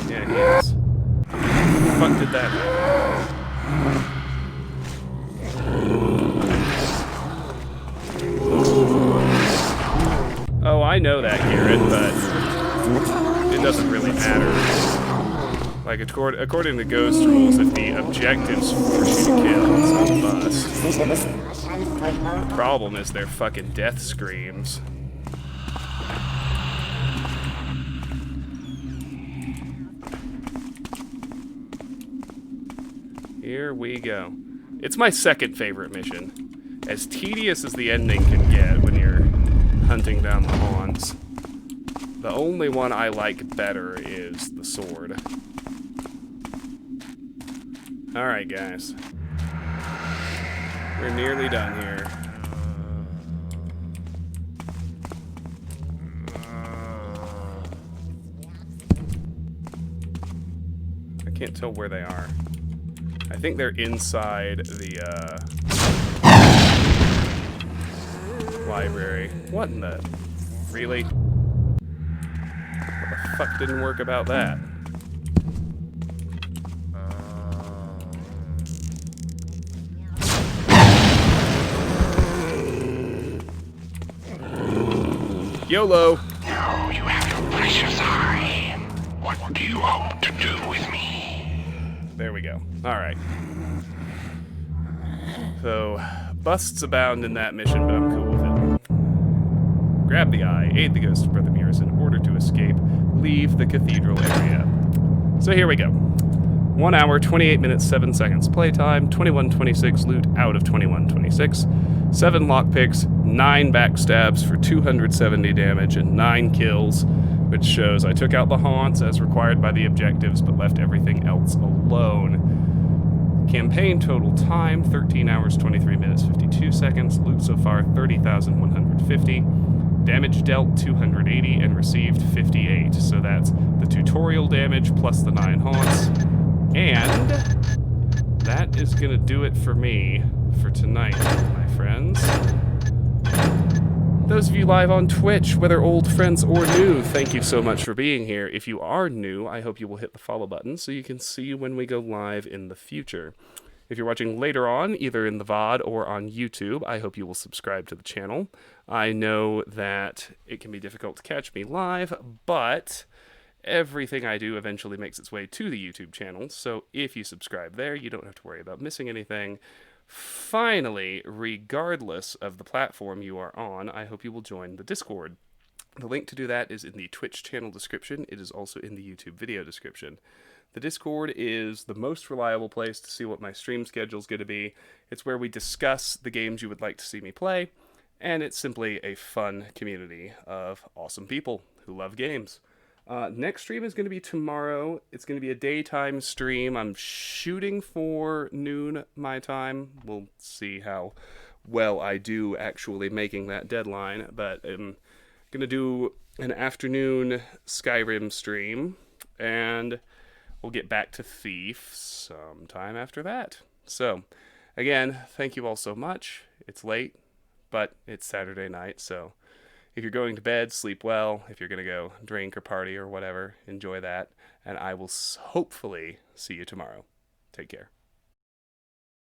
Yeah, he is. What the fuck did that do? Oh, I know that, Garrett, but it doesn't really matter. Like, according to Ghost rules, if the objectives force you to kill, it's a bust. The problem is their fucking death screams. Here we go. It's my second favorite mission. As tedious as the ending can get when you're hunting down the haunts, the only one I like better is the sword. Alright, guys. We're nearly done here. I can't tell where they are. I think they're inside the, library. What in the... Really? What the fuck didn't work about that? YOLO! Now you have your precious eye. What do you hope to do with me? There we go. Alright. So, busts abound in that mission, but I'm cool with it. Grab the eye, aid the ghost of Brother Beerus in order to escape, leave the cathedral area. So here we go. 1 hour, 28 minutes, 7 seconds playtime, 2126 loot out of 2126, 7 lockpicks, 9 backstabs for 270 damage, and 9 kills, which shows I took out the haunts as required by the objectives, but left everything else alone. Campaign total time, 13 hours, 23 minutes, 52 seconds, loot so far, 30,150, damage dealt, 280, and received, 58. So that's the tutorial damage plus the 9 haunts. And that is going to do it for me for tonight, my friends. Those of you live on Twitch, whether old friends or new, thank you so much for being here. If you are new, I hope you will hit the follow button so you can see when we go live in the future. If you're watching later on, either in the VOD or on YouTube, I hope you will subscribe to the channel. I know that it can be difficult to catch me live, but everything I do eventually makes its way to the YouTube channel, so if you subscribe there, you don't have to worry about missing anything. Finally, regardless of the platform you are on, I hope you will join the Discord. The link to do that is in the Twitch channel description. It is also in the YouTube video description. The Discord is the most reliable place to see what my stream schedule is going to be. It's where we discuss the games you would like to see me play, and it's simply a fun community of awesome people who love games. Next stream is going to be tomorrow. It's going to be a daytime stream. I'm shooting for noon my time. We'll see how well I do actually making that deadline, but I'm going to do an afternoon Skyrim stream, and we'll get back to Thief sometime after that. So, again, thank you all so much. It's late, but it's Saturday night, so if you're going to bed, sleep well. If you're going to go drink or party or whatever, enjoy that. And I will hopefully see you tomorrow. Take care.